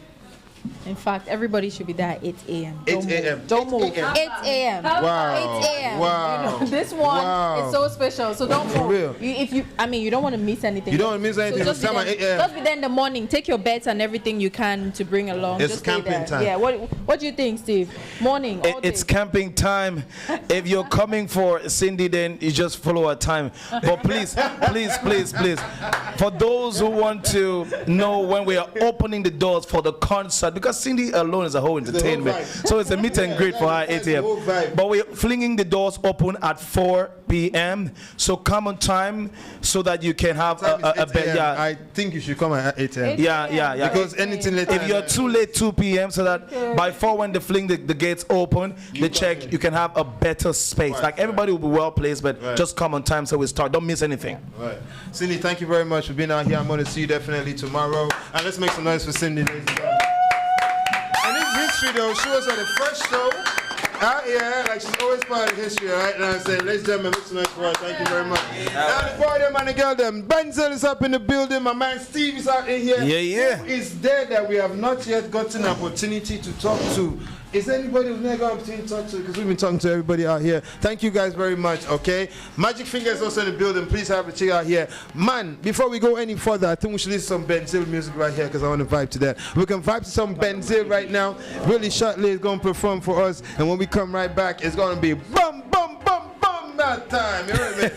In fact, everybody should be there at 8 a.m. 8 a.m. Don't move. 8 a.m. Wow. 8 a.m. Wow. You know, this one is so special, so don't move. real. You don't want to miss anything. You don't want to miss anything. So just be there in the morning. Take your bets and everything you can to bring along. It's just stay camping there. time. Yeah. What do you think, Steve? Morning. It's camping time. If you're coming for Cindy, then you just follow her time. But please, for those who want to know when we are opening the doors for the concert, because Cindy alone is a whole entertainment, so it's a meet and greet for her at 8 a.m. But we're flinging the doors open at 4 p.m. So come on time so that you can have a better. Yeah, I think you should come at 8 a.m. Yeah. Because anything later. If you're too late, 2 p.m. so that by 4 when they fling the gates open, they check, you can have a better space. Like everybody will be well placed, but just come on time so we start. Don't miss anything. Right. Cindy, thank you very much for being out here. I'm going to see you definitely tomorrow. And let's make some noise for Cindy, ladies and gentlemen. And in history, though, she was at the first show out here, like she's always part of history, right? And I'm saying, ladies and gentlemen, make some noise for her. Thank you very much. Now, the boy, them and the girl, them. Benzel is up in the building. My man Steve is out in here. Yeah. Who is there that we have not yet gotten an opportunity to talk to? Is anybody who's never got an opportunity to talk to? Because we've been talking to everybody out here. Thank you guys very much, okay? Magic Finger is also in the building. Please have a check out here. Man, before we go any further, I think we should listen to some Benzil music right here because I want to vibe to that. We can vibe to some Benzil right now. Really shortly, it's going to perform for us. And when we come right back, it's going to be bum, bum, bum, bum that time. You heard me?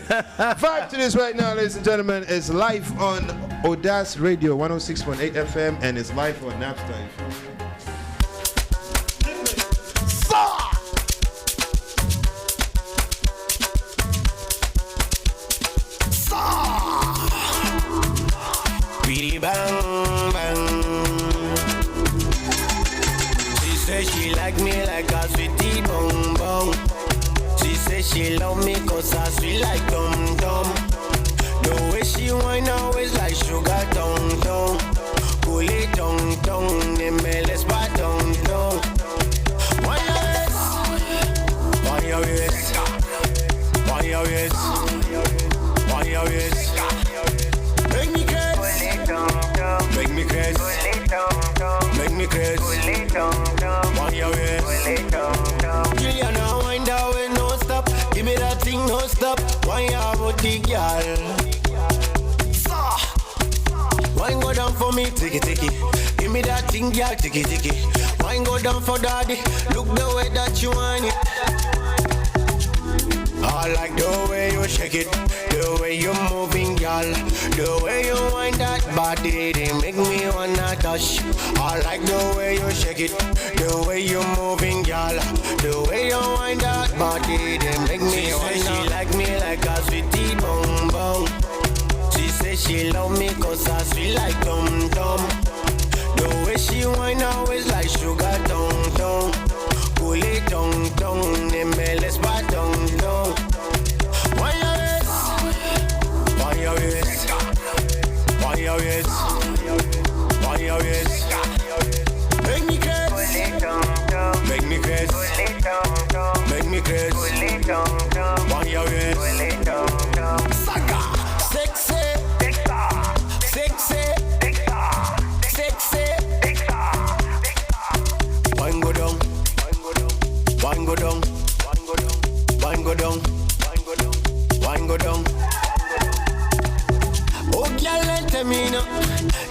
Vibe to this right now, ladies and gentlemen. It's live on AUDACE Radio 106.8 FM and it's live on Nabstar. Bang, bang. She said she like me like a sweetie bong bong. She said she love me cause I sweet like dum dum. The way she whine always like sugar dum dum. Cool it dum dum, MLS by dum dum. Why your waist? Why your waist? Why your waist? Make me crazy. Make me crazy. Make me crazy. Why your waist? Juliana, wind down with no stop. Give me that thing, no stop. Why your body, girl? Wine go down for me, take it. Give me that thing, girl, take it. Wine go down for daddy. Look the way that you want it. I like the way you shake it, the way you're moving, girl. The way you wind that body, they make me wanna touch. I like the way you shake it, the way you're moving, girl. The way you wind that body, they make me wanna. She like me like a sweetie bong bong. She say she love me cause I sweet like dum dum. The way she whine always like sugar dum dum. Cool it dum dum, MLS by dum dum. Why your waist? Why your waist? Why your waist? Why your waist? Make me crazy. Make me crazy. Make me crazy. Why your waist?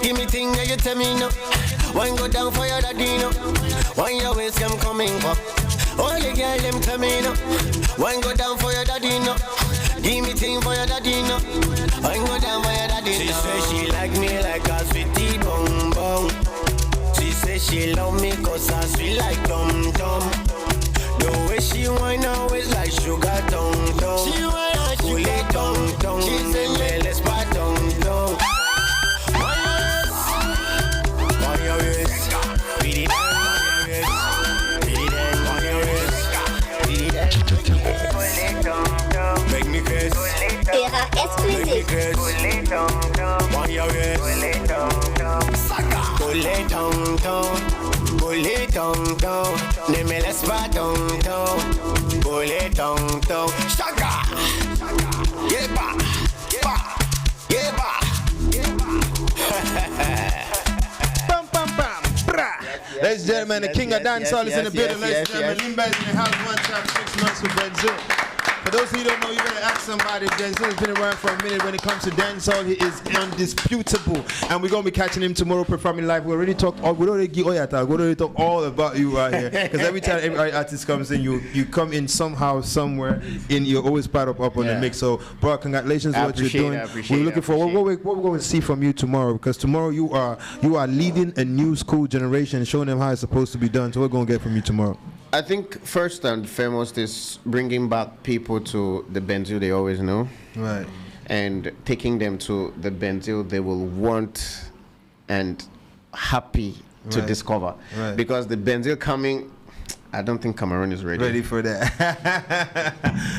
Give me thing that you tell me no. One go down for your daddy no. One your waist come coming up. All the girl them tell me no. One go down for your daddy no. Give me thing for your daddy no. One go down for your daddy no. She say she like me like a sweetie bong bong. She say she love me cause I sweet like dum dum. The way she whine always like sugar tongue tongue. She whine like sugar tongue tongue. She say me let's buy tongue tongue. On your wrist, beat it down on your wrist, beat it down on your wrist, beat it down. Make me kiss, Era make me kiss. On your wrist, pull it down down, pull it down down. Name me let's buy down down, pull it down down. Shaka, yeah ba, yeah ba. Ladies and gentlemen, the king of dancehall is in the building. Ladies and gentlemen, Limba is in the house 1 time, 6 months with Benzil. For those who don't know, you better ask somebody. Benzil has been around for a minute. When it comes to dancehall, he is undisputable. And we're going to be catching him tomorrow performing live. We already talked all about you right here. Because every time every artist comes in, you come in somehow, somewhere, and you're always part of up on the mix. So, bro, congratulations on what you're doing. We're looking for what we're going to see from you tomorrow. Because tomorrow you are leading a new school generation, showing them how it's supposed to be done. So, what we're going to get from you tomorrow? I think first and foremost is bringing back people to the Benzil they always know. Right. And taking them to the Benzil they will want and happy to discover. Right. Because the Benzil coming, I don't think Cameroon is ready. Ready for that.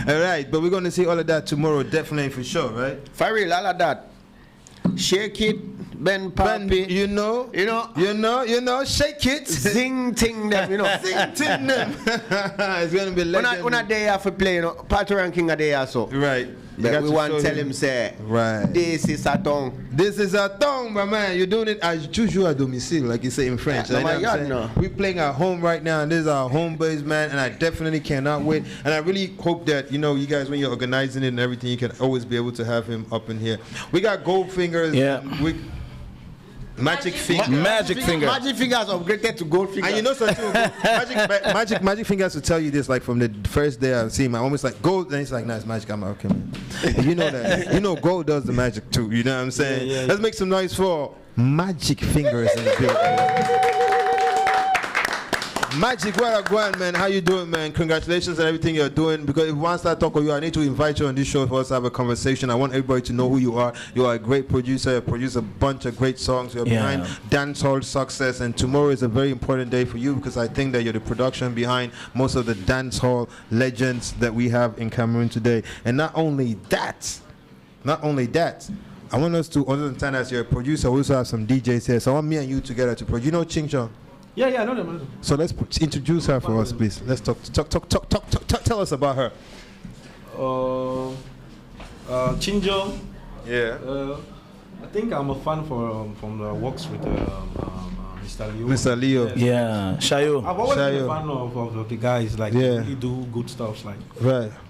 All right, but we're going to see all of that tomorrow, definitely for sure, right? For real, all of that. Shake it, Ben Papi. You know, shake it. Zing ting them, Zing ting them. It's going to be legendary. When a day have to play, party ranking a day also. Right. But we want to tell him, say, right. This is a tongue. This is a tongue, my man. You're doing it as usual at domicile, like you say in French. Yeah, like, we're playing at home right now, and this is our home base, man, and I definitely cannot wait. And I really hope that, you guys, when you're organizing it and everything, you can always be able to have him up in here. We got gold fingers. Yeah. Magic fingers. Magic fingers. Magic fingers upgraded to gold fingers. And you know something? Magic fingers will tell you this, like from the first day I've seen my mom was like gold, and it's like, nah, it's magic. I'm like, okay, man. You know that. Gold does the magic too. You know what I'm saying? Yeah. Let's make some noise for Magic Fingers in the building. Magic, what a going, man. How you doing, man? Congratulations on everything you're doing. Because if once I talk to you, I need to invite you on this show for us to have a conversation. I want everybody to know who you are. You are a great producer. You produce a bunch of great songs. You're behind dancehall success. And tomorrow is a very important day for you because I think that you're the production behind most of the dancehall legends that we have in Cameroon today. And not only that, I want us to understand as you're a producer, we also have some DJs here. So I want me and you together to produce. You know Ching Chong? Yeah, I know them. So let's introduce her for us, please. Let's talk. Tell us about her. Chinjo. Yeah. I think I'm a fan from the works with Mr. Leo. Mr. Leo. Yeah. Shayo. I've always been a fan of the guys. Like, they really do good stuff.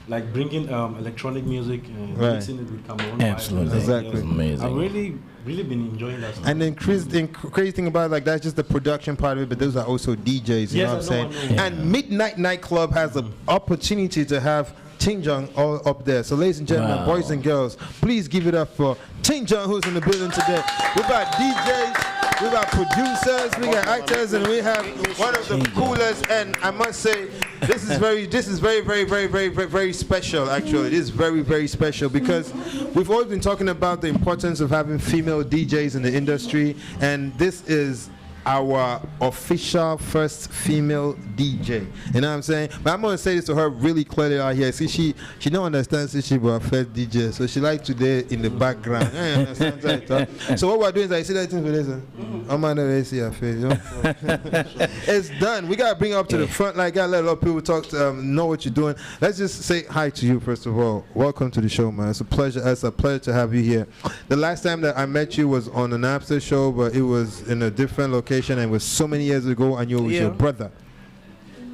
Like bringing electronic music and mixing it with Cameroon. Absolutely. Exactly. Amazing. I've really been enjoying that stuff. And then crazy thing about it, that's just the production part of it, but those are also DJs, you know what I'm saying? And Midnight Nightclub has an opportunity to have Tinjong all up there. So ladies and gentlemen, boys and girls, please give it up for Tinjong, who's in the building today. We've got DJs, we got producers, we got actors, and we have one of the coolest, and I must say, this is very, very special, actually. It is very, very special because we've always been talking about the importance of having female DJs in the industry, and this is our official first female DJ. You know what I'm saying? But I'm going to say this to her really clearly out here. See, she don't understand she was her first DJ, so she like today in the background. So what we're doing is I see that thing for this. I'm going to see her face. It's done. We got to bring her up to the front. Like, got to let a lot of people talk to know what you're doing. Let's just say hi to you, first of all. Welcome to the show, man. It's a pleasure to have you here. The last time that I met you was on the Nabstar Show, but it was in a different location. And it was so many years ago, and you were your brother.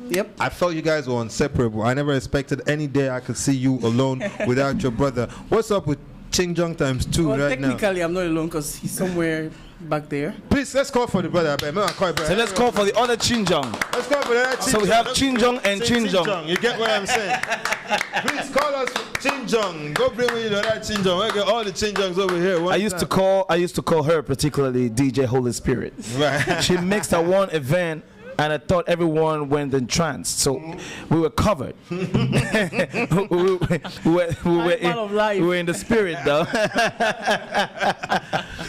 Yep. I felt you guys were inseparable. I never expected any day I could see you alone without your brother. What's up with Ching Jong times 2 right now? Technically, I'm not alone because he's somewhere back there. Please, let's call for the brother. So let's call for the other Chinjong. Let's call for the other Chinjong. So we have Chinjong and Chinjong. You get what I'm saying? Please call us Chinjong. Go bring me the other Chinjong. We got all the Chinjongs over here. I used to call her particularly DJ Holy Spirit. Right. She mixed at one event. And I thought everyone went in trance, so we were covered. we were in the spirit, though.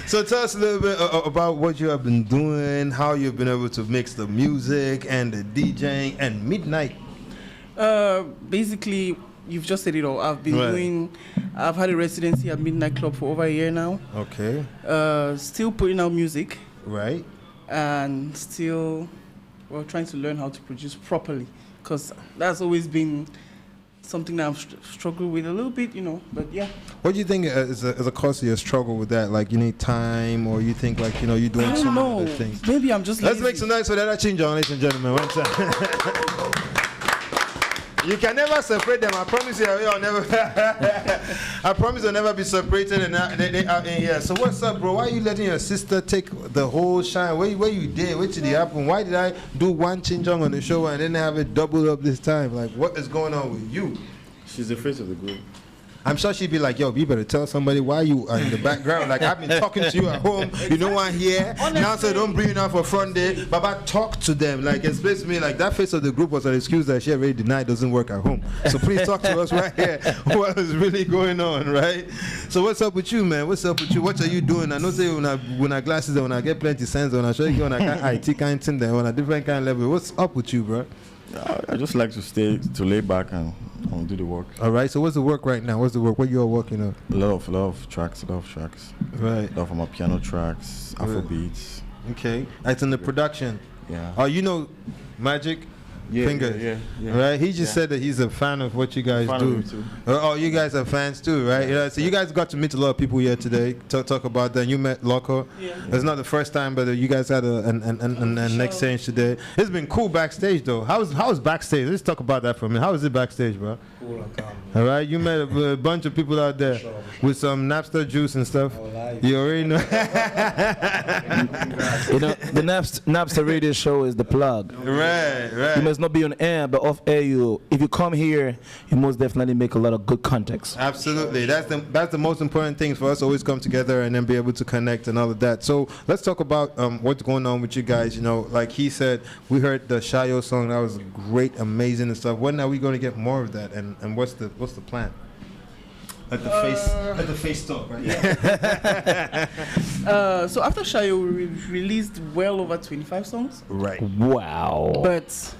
So tell us a little bit about what you have been doing, how you've been able to mix the music and the DJing and midnight. Basically, you've just said it all. I've had a residency at Midnight Club for over a year now. Okay. Still putting out music. Right. And still... We're trying to learn how to produce properly, because that's always been something that I've struggled with a little bit, but yeah. What do you think is a cause of your struggle with that? Like, you need time, or you think, like, you're doing some other things? Maybe I'm just Let's lazy. make some noise for that change on, ladies and gentlemen. One time. You can never separate them. I promise you, I'll never. I promise they'll never be separated and they out in here. So what's up, bro? Why are you letting your sister take the whole shine? Where you did? What did it happen? Why did I do one chinjong on the show and then have it double up this time? Like, what is going on with you? She's the face of the group. I'm sure she'd be like, yo, you better tell somebody why you are in the background. Like, I've been talking to you at home. You know I'm here. Now so don't bring it out for front day. Baba, talk to them. Like, explain to me, like, that face of the group was an excuse that she already denied doesn't work at home. So please talk to us right here. What is really going on, right? So what's up with you, man? What's up with you? What are you doing? I know say when I glasses when I get plenty sense, when I show you when I can IT kind of thing, then on a different kind of level. What's up with you, bro? I just like to lay back and do the work. All right. So what's the work right now? What's the work? What you are working on? A lot of tracks. Right. A lot of my piano tracks, Afrobeats. Okay. That's in the production. Yeah. Oh, Magic? Fingers. Yeah. Right? He just said that he's a fan of what you guys do. Oh, you guys are fans too, right? Yeah. So you guys got to meet a lot of people here today. Talk about that. You met Loco. Yeah. It's not the first time, but you guys had an exchange today. It's been cool backstage though. How's backstage? Let's talk about that for a minute. How is it backstage, bro? Cool and calm. All right. You met a bunch of people out there with some Nabstar juice and stuff. You already know. The Nabstar radio show is the plug. Right. You must not be on air, but off air, if you come here, you most definitely make a lot of good contacts. Absolutely. That's the most important thing for us to always come together and then be able to connect and all of that. So let's talk about what's going on with you guys. Like he said, we heard the Shayo song. That was great, amazing and stuff. When are we going to get more of that? And what's the plan? Let the face talk, right? Yeah. So after Shayo, we released well over 25 songs. Right. Wow. But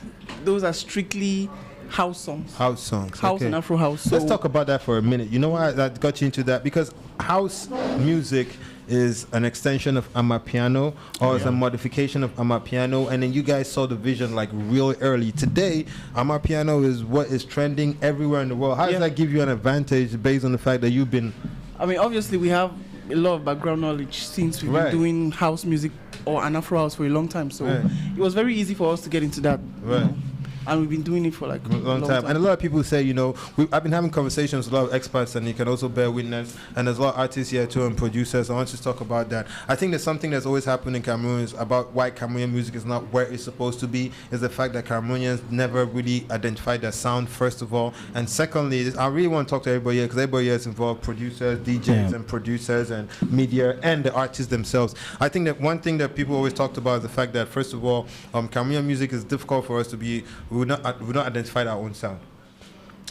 those are strictly house songs. House songs. House and Afro house. Let's talk about that for a minute. You know why I got you into that? Because house music is an extension of Amapiano, or it's a modification of Amapiano, and then you guys saw the vision like real early. Today, Amapiano is what is trending everywhere in the world. How does that give you an advantage based on the fact that you've been... I mean, obviously we have a lot of background knowledge since we've been doing house music or an Afro house for a long time, so it was very easy for us to get into that. Right. And we've been doing it for like a long time. And a lot of people say, I've been having conversations with a lot of experts, and you can also bear witness. And there's a lot of artists here too and producers. I want you to talk about that. I think there's something that's always happened in Cameroon is about why Cameroonian music is not where it's supposed to be, is the fact that Cameroonians never really identified their sound, first of all. And secondly, I really want to talk to everybody here, because everybody here is involved, producers, DJs and producers and media and the artists themselves. I think that one thing that people always talked about is the fact that, first of all, Cameroonian music is difficult for us to be... We not identified our own sound.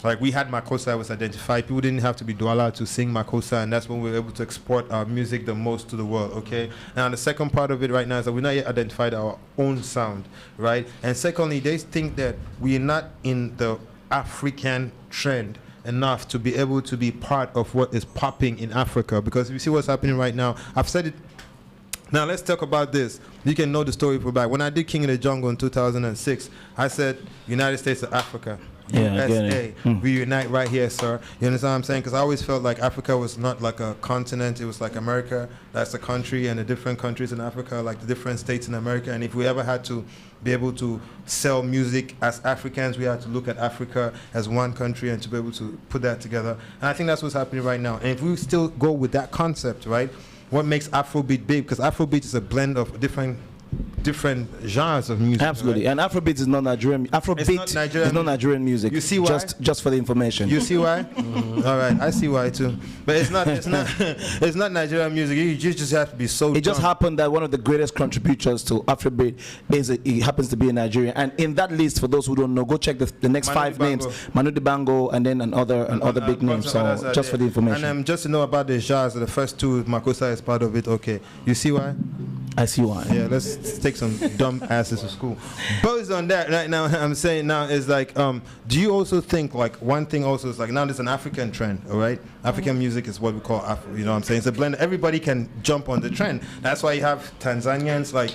Like, we had Makossa was identified. People didn't have to be Douala to sing Makossa, and that's when we were able to export our music the most to the world, okay? Now, the second part of it right now is that we're not yet identified our own sound, right? And secondly, they think that we are not in the African trend enough to be able to be part of what is popping in Africa, because if you see what's happening right now, I've said it. Now let's talk about this. You can know the story for back. When I did King of the Jungle in 2006, I said United States of Africa. USA. We unite right here, sir. You understand what I'm saying? Because I always felt like Africa was not like a continent. It was like America. That's a country, and the different countries in Africa, like the different states in America. And if we ever had to be able to sell music as Africans, we had to look at Africa as one country and to be able to put that together. And I think that's what's happening right now. And if we still go with that concept, right, what makes Afrobeat big, because Afrobeat is a blend of different genres of music. Absolutely, right? And Afrobeat is not Nigerian. Afrobeat is not Nigerian music. You see why? Just for the information. You see why? All right, I see why too. But it's not it's not Nigerian music. You just have to be so. It just happened that one of the greatest contributors to Afrobeat he happens to be a Nigerian. And in that list, for those who don't know, go check the next Manu 5 Dibango. names: Manu Dibango, and then another big names. So just for the information. And just to know about the genres, the first two, Makossa is part of it. Okay, you see why? I see why. Yeah, let's take some dumb asses to school. But on that right now, I'm saying now is like, do you also think like one thing also is like now there's an African trend, all right? African music is what we call Afro. You know what I'm saying? It's a blend. Everybody can jump on the trend. That's why you have Tanzanians like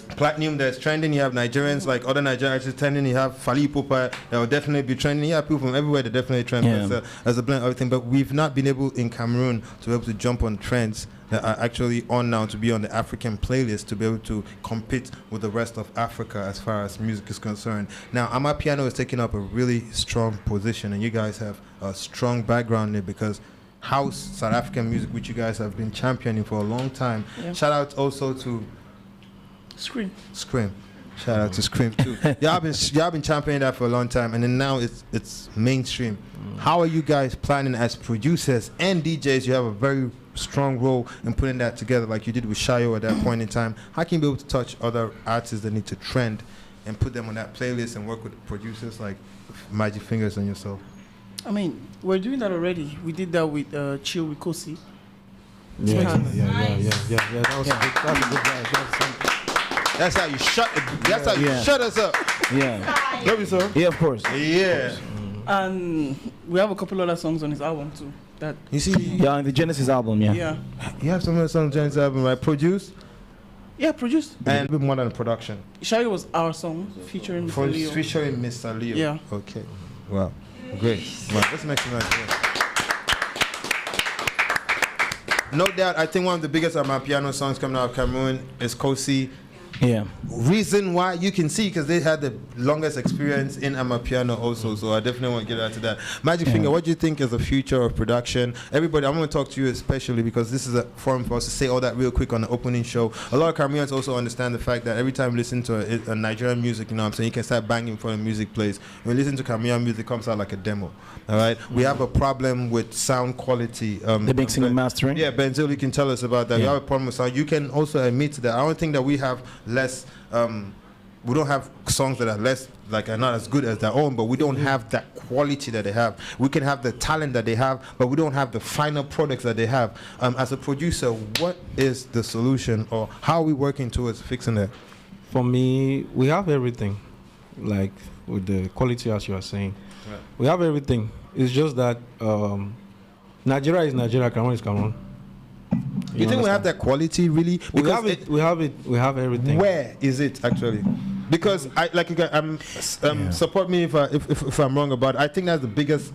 Platinum that's trending. You have Nigerians like other Nigerians trending. You have Fally Ipupa that will definitely be trending. You have people from everywhere that definitely trend. Yeah. As a blend of everything. But we've not been able in Cameroon to be able to jump on trends that are actually on now to be on the African playlist to be able to compete with the rest of Africa as far as music is concerned. Now, Amapiano is taking up a really strong position, and you guys have a strong background there because house South African music, which you guys have been championing for a long time. Yeah. Shout out also to Scream. Shout out to Scream too. y'all been championing that for a long time, and then now it's mainstream. How are you guys planning as producers and DJs? You have a very strong role in putting that together, like you did with Shayo at that point in time. How can you be able to touch other artists that need to trend and put them on that playlist and work with producers like Magic Fingers and yourself? I mean, we're doing that already. We did that with Chill with Kosi. Yeah. That was a good guy. That's how you shut it. That's how you shut us up. Yeah. Love you, sir. Yeah, of course. Yeah. And we have a couple other songs on his album too. That you see. Yeah, on the Genesis album. Yeah. Yeah. You have some of the songs on Genesis album, right? Produced. Yeah, produced. And a bit more than production. Shayo was our song featuring Mr. Leo. Featuring Mr. Leo. Yeah. Okay. Wow. Great. Wow. Let's make some noise. No doubt, I think one of the biggest of my piano songs coming out of Cameroon is Kosi. Yeah. Reason why you can see because they had the longest experience in Amapiano also, so I definitely want to get out to that. Magic Finger, what do you think is the future of production? Everybody, I'm going to talk to you especially because this is a forum for us to say all that real quick on the opening show. A lot of Cameroonians also understand the fact that every time you listen to a Nigerian music, you know what I'm saying, you can start banging before the music plays. When you listen to Cameroonian music, it comes out like a demo. All right, we have a problem with sound quality. The mixing and mastering. Yeah, Benzil, you can tell us about that. We have a problem with sound. You can also admit that. I don't think that we have less. We don't have songs that are less, like, are not as good as their own, but we don't have that quality that they have. We can have the talent that they have, but we don't have the final products that they have. As a producer, what is the solution, or how are we working towards fixing that? For me, we have everything, like with the quality as you are saying. Right. We have everything. It's just that Nigeria is Nigeria, Cameroon is Cameroon. You think we have that quality really? We have it. We have everything. Where is it actually? Because support me if I'm wrong about it. I think that's the biggest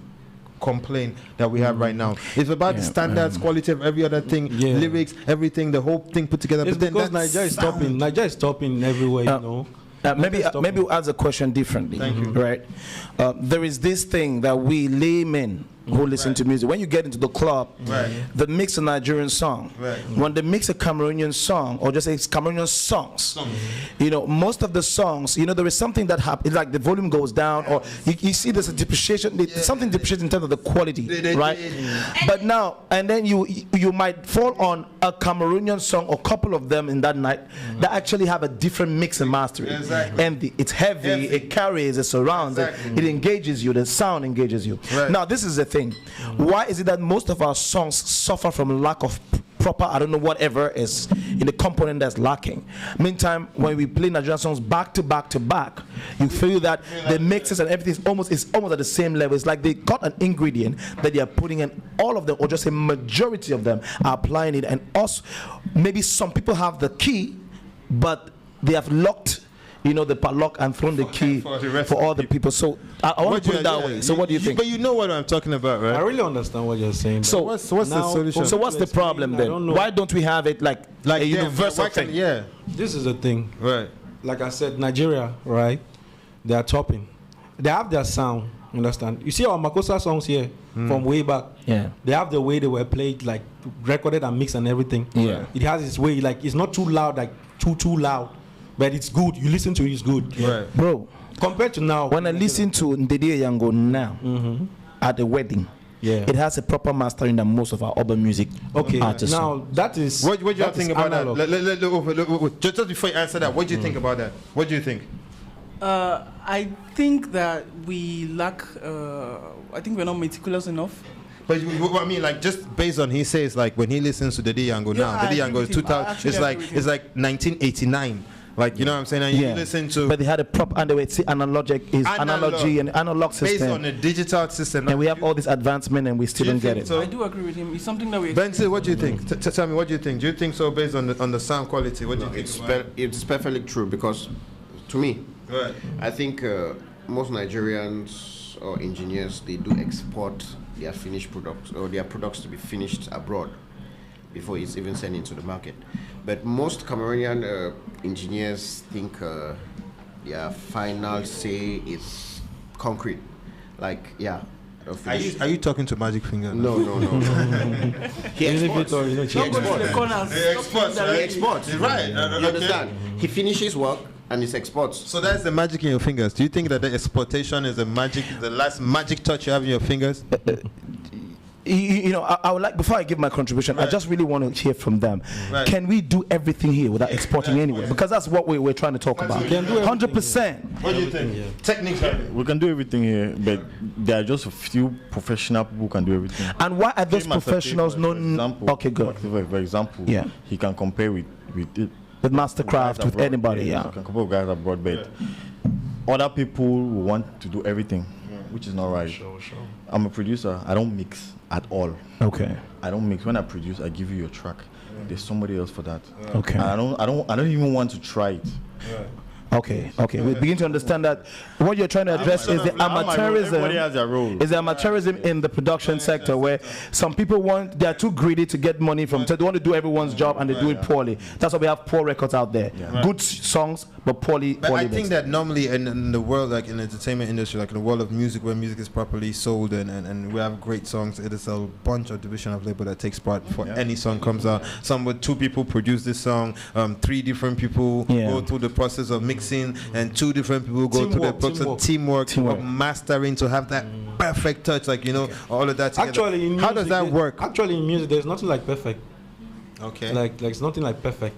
complaint that we have right now. It's about the standards, quality of every other thing, lyrics, everything, the whole thing put together. It's but then because Nigeria is stopping. Nigeria is stopping everywhere, you know. Maybe we'll ask the question differently. Thank you. Right? There is this thing that we laymen who listen to music, when you get into the club, they mix a Nigerian song. When they mix a Cameroonian song, or just say it's Cameroonian songs, you know, most of the songs, you know, there is something that happens, like the volume goes down, or you see there's a depreciation, something depreciates in terms of the quality, right? But now, and then you might fall on a Cameroonian song, or a couple of them in that night, that actually have a different mix and mastering. And it's heavy, it carries, it surrounds, it engages you, the sound engages you. Now, this is the thing. Why is it that most of our songs suffer from lack of proper, I don't know, whatever is in the component that's lacking? Meantime, when we play Nigerian songs back to back to back, you feel that the mixes and everything is almost at the same level. It's like they got an ingredient that they are putting in, all of them, or just a majority of them are applying it, and us, maybe some people have the key, but they have locked, you know, the padlock and thrown the key for all the people. So I want to put it that way. So what do you think? But you know what I'm talking about, right? I really understand what you're saying. So what's the solution? So what's the problem then? Why don't we have it like a universal thing? Yeah, this is the thing. Right. Like I said, Nigeria, right? They are topping. They have their sound, You understand? You see our Makosa songs here from way back. Yeah. They have the way they were played, like recorded and mixed and everything. Yeah. It has its way, like it's not too loud, like too loud, but it's good. You listen to it, it's good. Right. Bro, compared to now, when I listen to Ndidi Yango now at the wedding, it has a proper mastering than most of our urban music artists. Now that is what do you think about analog. that? Just before you answer that, what do you think about that? What do you think? I think that we lack. I think we're not meticulous enough. But what I mean, like, just based on he says, like, when he listens to the Yango now, the Yango is 2000. It's like 1989. Like, you know what I'm saying? And you listen to. But they had a proper underway. See, analogy and analog system. Based on a digital system. And we have all this advancement and we still don't get it. I do agree with him. It's something that we. Benzi, what do you think? Tell me, what do you think? Do you think so based on the sound quality? What do you think? It's perfectly true because, to me, right. I think most Nigerians or engineers, they do export their finished products or their products to be finished abroad before it's even sent into the market. But most Cameroonian engineers think their final say is concrete. Like, yeah. Are you talking to Magic Finger? No. He exports. He exports. Right. You understand? He finishes work and it exports. So that's the magic in your fingers. Do you think that the exportation is the last magic touch you have in your fingers? You know, I would like, before I give my contribution, I just really want to hear from them. Right. Can we do everything here without exporting anywhere? Because that's what we're trying to talk about. 100%. What do you think? Technically. We can do everything here, but there are just a few professional people who can do everything. And why are those professionals known? Okay, good. For example, he can compare with Mastercraft, with anybody, He can compare with guys abroad, but other people will want to do everything, which is not right. Sure. I'm a producer. I don't mix at all. Okay. I don't mix. When I produce, I give you your track. There's somebody else for that. Okay. I don't even want to try it. Okay. We begin to understand that what you're trying to address is the amateurism. Everybody has their role. Is the amateurism in the production sector where some people they are too greedy to get money from. So they want to do everyone's job and they do it poorly. That's why we have poor records out there. Good songs, but poorly. But I think that normally in the world, like in the entertainment industry, like in the world of music, where music is properly sold and we have great songs, it is a bunch of division of labor that takes part for any song comes out. Some with 2 people produce this song, 3 different people go through the process of mixing, and 2 different people go through the process of teamwork of mastering to have that perfect touch, like, you know, all of that together. Actually, in music, how does that work? Actually, in music, there's nothing like perfect. Okay. Like it's nothing like perfect.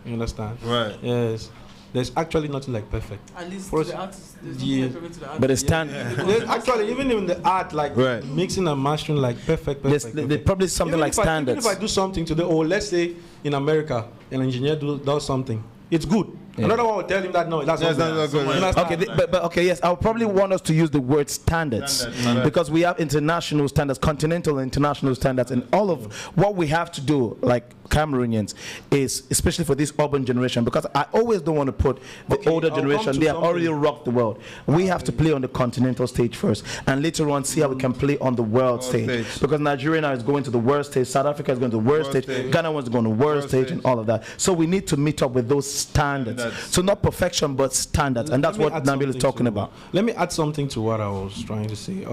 You understand? Right. Yes. There's actually nothing like perfect. At least to the artist. There's nothing like perfect to the artist. But it's There's actually, even in the art, like mixing and mastering, like perfect. There's probably something like standards. Even if I do something today, or let's say in America, an engineer does something, it's good. Another one will tell him that no, that's not good. Okay, but okay, yes, I would probably want us to use the word standards because we have international standards, continental and international standards, and all of what we have to do, like Cameroonians, is especially for this urban generation, because I always don't want to put the older generation, they have already rocked the world. We have to play on the continental stage first, and later on see how we can play on the world stage. Because Nigeria now is going to the world stage, South Africa is going to the world stage, Ghana wants to go on the world stage, and all of that. So we need to meet up with those standards. So not perfection, but standards, and that's what Nabil is talking about. Let me add something to what I was trying to say.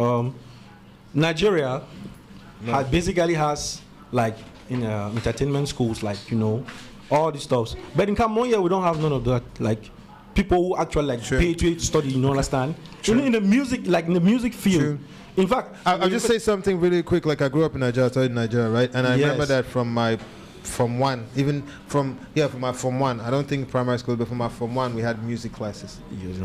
Nigeria basically has, like, in entertainment schools, like, you know, all these stuff. But in Cameroon, we don't have none of that. Like, people who actually like pay to study, you know, understand? In the music, like in the music field. In fact, I'll just say something really quick. Like, I grew up in Nigeria, I studied in Nigeria, right? And I remember that from my Form 1, even from my Form 1, I don't think primary school, but from my Form 1 we had music classes.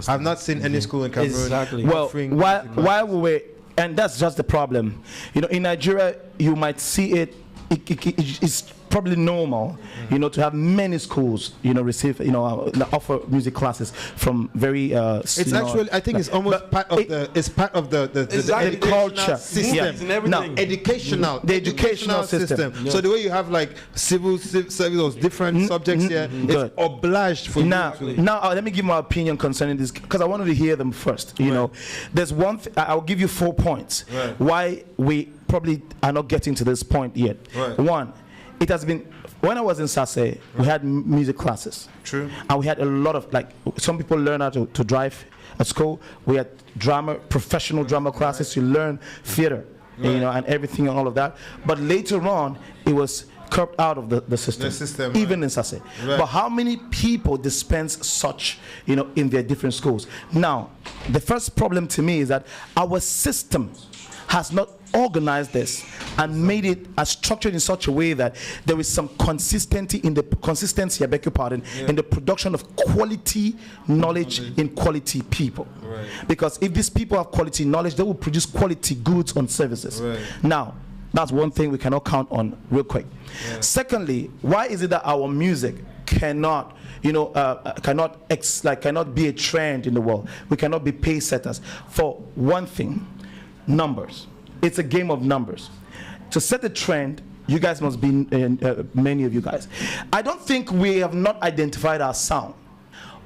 I've not seen any school in Cameroon. Exactly. Well, while we were, and that's just the problem. You know, in Nigeria, you might see it's probably normal, you know, to have many schools, you know, receive, you know, offer music classes from very. It's actually, I think, it's almost part of the culture system. Now, the educational system. Yeah. So the way you have like civil service, those different subjects here, it's obliged for now. You to. Now, let me give my opinion concerning this because I wanted to hear them first. You know, there's one. I'll give you 4 points why we probably are not getting to this point yet. One. It has been, when I was in Sase, we had music classes. True. And we had a lot of, like, some people learn how to drive at school. We had drama, professional drama classes. You learn theater, you know, and everything and all of that. But later on, it was curbed out of the system, even in Sase. But how many people dispense such, you know, in their different schools? Now, the first problem to me is that our system has not organized this and made it as structured in such a way that there is some consistency in the I beg your pardon, in the production of quality knowledge in quality people. Because if these people have quality knowledge, they will produce quality goods and services. Now, that's one thing we cannot count on real quick. Secondly, why is it that our music cannot, you know, cannot be a trend in the world? We cannot be pace setters. For one thing, numbers. It's a game of numbers. To set a trend, you guys must be, many of you guys. I don't think we have not identified our sound.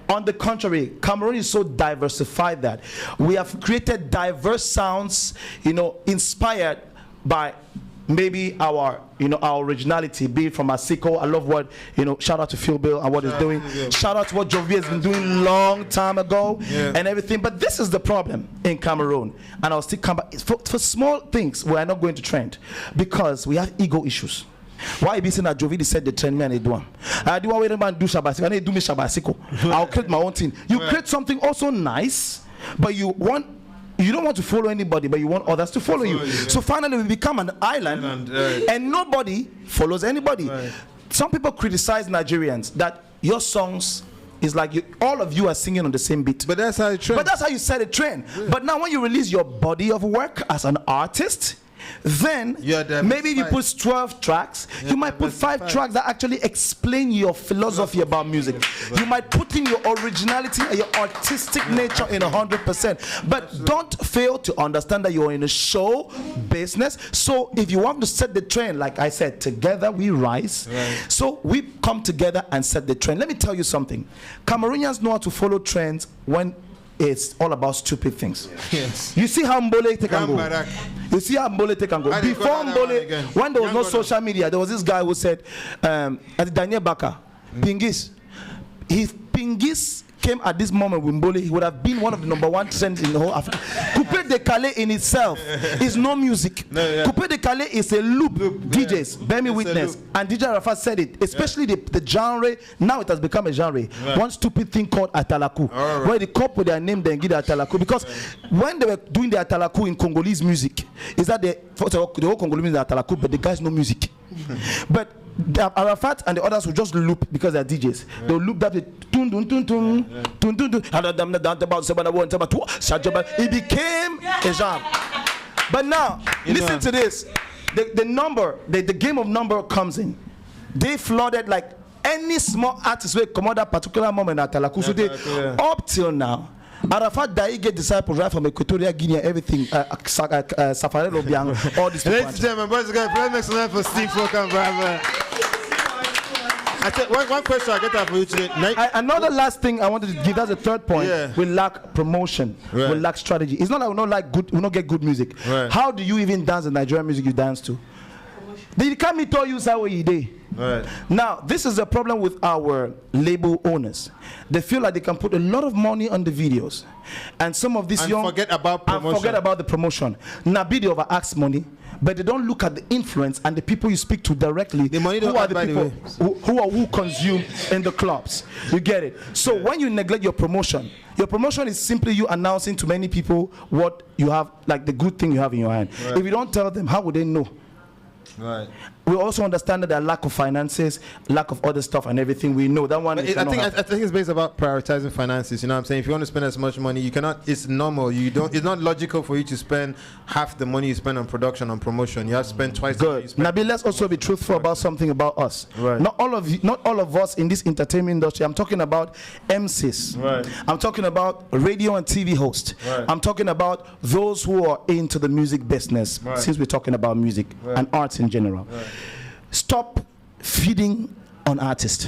On the contrary, Cameroon is so diversified that we have created diverse sounds, you know, inspired by maybe our, you know, our originality, be it from Asiko. I love what, you know, shout out to Phil Bill and what he's doing. Shout out to what Jovi has been doing long time ago and everything. But this is the problem in Cameroon. And I'll still come back. For small things, we are not going to trend because we have ego issues. Why be saying that Jovi said the trend man do? I do what man do Shabasiko. I do me Shabasiko. I'll create my own thing. You create something also nice, but you don't want to follow anybody, but you want others to follow you. So finally we become an island and nobody follows anybody. Some people criticize Nigerians that your songs is like all of you are singing on the same beat. But that's how you trend. But that's how you set a trend. But now when you release your body of work as an artist, then maybe if you put 12 tracks, you might put 5 tracks that actually explain your philosophy about music. You might put in your originality and your artistic nature in 100%. But don't fail to understand that you're in a show business. So if you want to set the trend, like I said, together we rise. So we come together and set the trend. Let me tell you something. Cameroonians know how to follow trends when it's all about stupid things. You see how Mbole take and go. You see how Mbole take and go. Before Mbole, when there was no social media, there was this guy who said, Daniel Baka, Pingis. If Pingis came at this moment with Mbole, he would have been one of the #1 trends in the whole Africa. Coupé de Calais in itself is no music. Coupé de Calais is a loop. DJs, bear me witness. And DJ Arafat said it, especially the genre. Now it has become a genre. One stupid thing called Atalaku, where the couple their name then give the Atalaku. Because when they were doing the Atalaku in Congolese music, is that the whole Congolese music Atalaku, but the guys know music. But Arafat and the others will just loop because they're DJs. They'll loop that tun tun tun tun tun tun tun. It became a genre. But now, listen to this. The game of number comes in. They flooded like any small artist will come out that particular moment at Talaku. So they up till now. Arafat Daige disciples right from Equatorial Guinea, everything, Safari Lobiang, all these people. Ladies and gentlemen, boys and girls, let's make some noise for Steve Fokan, brother. I think one question I get out for you today. Another last thing I wanted to give, that's the third point. We lack promotion. We lack strategy. It's not that we don't get good music. How do you even dance the Nigerian music you dance to? They can't tell you how you day. Now, this is a problem with our label owners. They feel like they can put a lot of money on the videos, and some of these young forget about the promotion. Nabi they overask money, but they don't look at the influence and the people you speak to directly. The money who are the people who consume in the clubs. You get it? So when you neglect your promotion is simply you announcing to many people what you have, like the good thing you have in your hand. If you don't tell them, how would they know? We also understand that there are lack of finances, lack of other stuff and everything. We know that one. I think it's based about prioritizing finances. You know what I'm saying? If you want to spend as much money, you cannot. It's normal. It's not logical for you to spend half the money you spend on production on promotion. You have to spend twice. Good. Nabi, let's also be truthful about something about us. Not all of us in this entertainment industry. I'm talking about MCs. I'm talking about radio and TV hosts. I'm talking about those who are into the music business. Since we're talking about music and arts in general. Stop feeding on artists.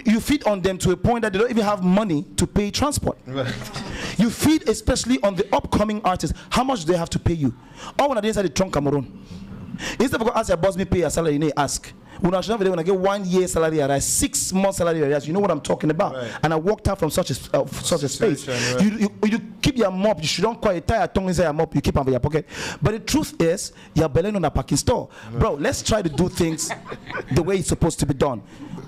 You feed on them to a point that they don't even have money to pay transport. You feed especially on the upcoming artists. How much do they have to pay you? Or when I inside the trunk Cameroon, instead of asking your boss me pay a salary, you need ask. When I get 1 year salary arrears, 6 months salary arrears, you know what I'm talking about. Right. And I walked out from such a space. Right. You keep your mop. You shouldn't call it tie your tongue inside your mop. You keep it in your pocket. But the truth is, you're belling on a parking store, bro. Let's try to do things the way it's supposed to be done.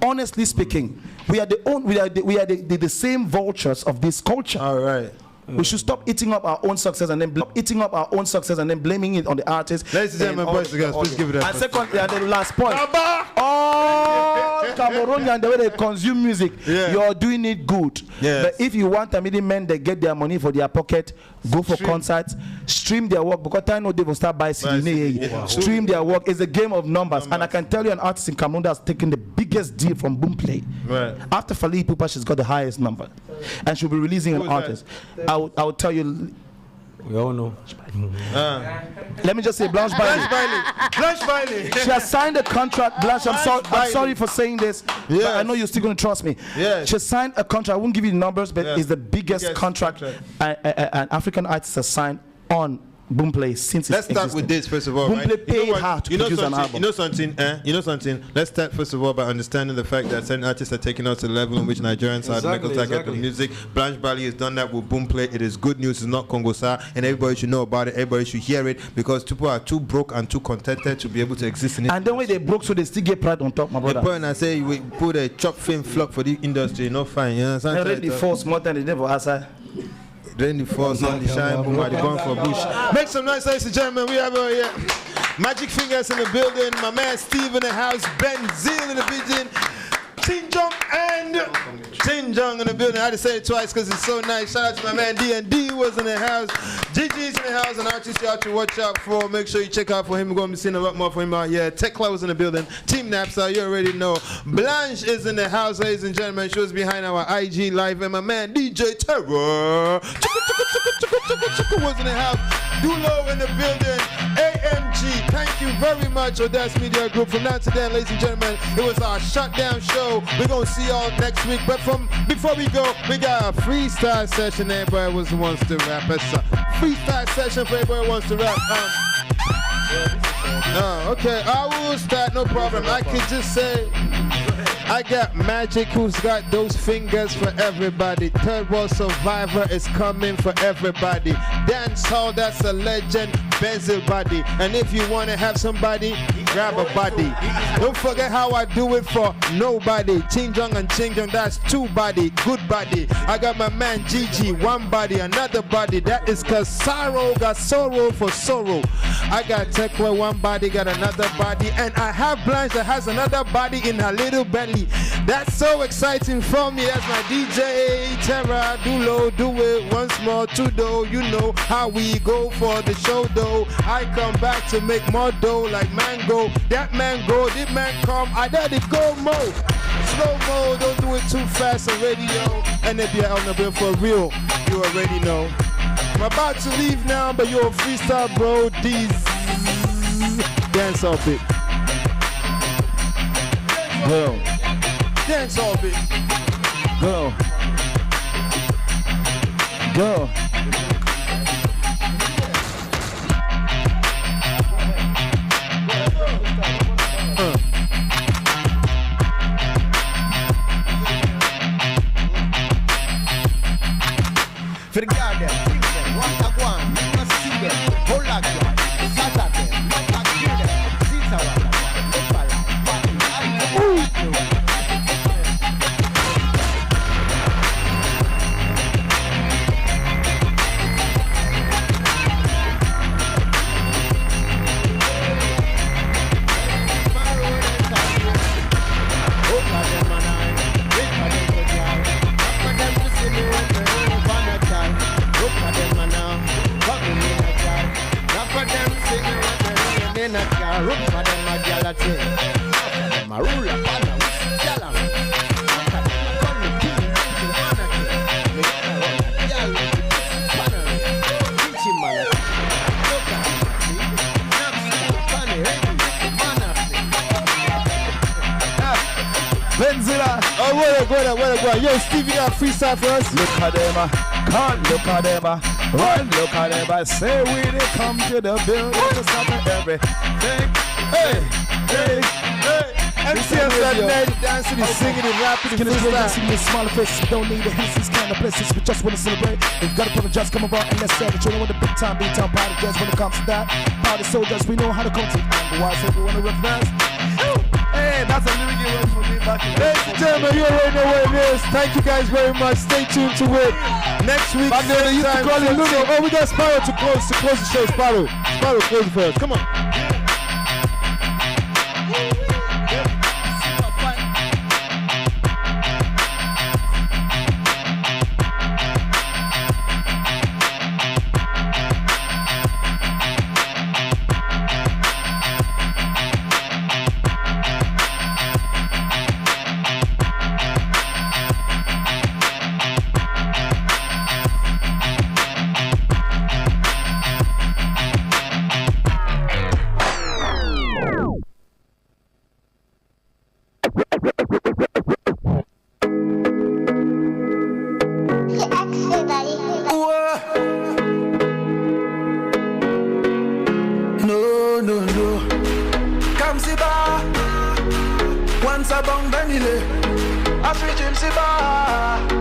Honestly speaking, we are the same vultures of this culture. All right. We should stop eating up our own success and then blaming it on the artists. Ladies and gentlemen, boys and girls, please give it up. And secondly, and the last point. All Cameroonians, the way they consume music, you're doing it good. Yes. But if you want a middleman, they get their money for their pocket, go for concerts, stream their work, because I know they will start buying CD. Stream their work. It's a game of numbers. And I can tell you an artist in Cameroon that's taken the biggest deal from Boomplay. Right. After Fali Ipupa, she's got the highest number. And she'll be releasing an artist. I will tell you. We all know. Let me just say, Blanche Bailey. She has signed a contract. Blanche, I'm sorry for saying this, but I know you're still going to trust me. Yes. She signed a contract. I won't give you the numbers, but it's the biggest contract an African artist has signed on Boomplay since Let's start with this first of all. Boomplay paid her to produce an album. You know something? Let's start first of all by understanding the fact that certain artists are taking us to the level in which Nigerians are at the music. Blanche Bali has done that with Boomplay. It is good news. It's not Congo Sa, and everybody should know about it. Everybody should hear it because people are too broke and too contented to be able to exist in it. And then when they broke, so they still get pride on top, my brother. The point I say, we put a chop film flock for the industry. No fine. You understand? Already force more than they never answer. Then the force on the shine, boom, the gun for bush. Make some noise, ladies and gentlemen. We have over here Magic Fingers in the building. My man Steve in the house. Ben Zeal in the building. Chinjong and Chinjong in the building. I had to say it twice because it's so nice. Shout out to my man D&D was in the house. Gigi's in the house. And artists you have to watch out for. Make sure you check out for him. We're going to be seeing a lot more for him out here. Tech Cloud was in the building. Team Nabstar, you already know. Blanche is in the house, ladies and gentlemen. She was behind our IG live. And my man DJ Terror was in the house. Dulo in the building. AMG. Thank you very much, AUDACE Media Group. From now to then, ladies and gentlemen, it was our shutdown show. We're going to see y'all next week. But before we go, we got a freestyle session. Everybody wants to rap. It's a freestyle session for everybody who wants to rap. Okay, I will start, no problem. I can just say, I got Magic who's got those fingers for everybody. Third World Survivor is coming for everybody. Dance Hall, that's a legend. Benzel body. And if you want to have somebody, grab a body. Don't forget how I do it for nobody. Chinjong and Chinjong, that's two body, good body. I got my man Gigi, one body, another body. That is cause sorrow got sorrow for sorrow. I got Tekwe, one body, got another body. And I have Blanche that has another body in her little belly. That's so exciting for me. That's my DJ Terra. Dulo, do it once more. Tudo, you know how we go for the show though. I come back to make more dough like mango. That man go, this man come. I let it go more. Slow mo, don't do it too fast on radio. And if you're on the bill for real, you already know. I'm about to leave now, but you're a freestyle bro. These dance off it. Go. Dance off it. Go. Go. For the garden, bring them, one a one, must see them, hold like them, scatter them, not like kill them, see how I Yo, Stevie got freestyle for us. Look at them, can't look at them, run, look at them. Say we they come to the building to stop everything. Hey, hey, hey. Getting ready, dancing, and singing, and rapping, and freestyle. Smaller faces, we don't need the hints, kind of places. We just want to celebrate. If you got a problem, just come around and let's celebrate. You know what the big time, party girls when it comes to that. Party soldiers, we know how to come to the wise, so we want to recognize. Hey, that's a lyric word for me back in. Ladies and gentlemen, you already know what it is. Thank you guys very much. Stay tuned to it. Next week, back there, they used to call it Luno. Oh, we got Sparrow to close the show. Sparrow, close it for us. Come on. Once a bang bang ile, a free Jim Siba.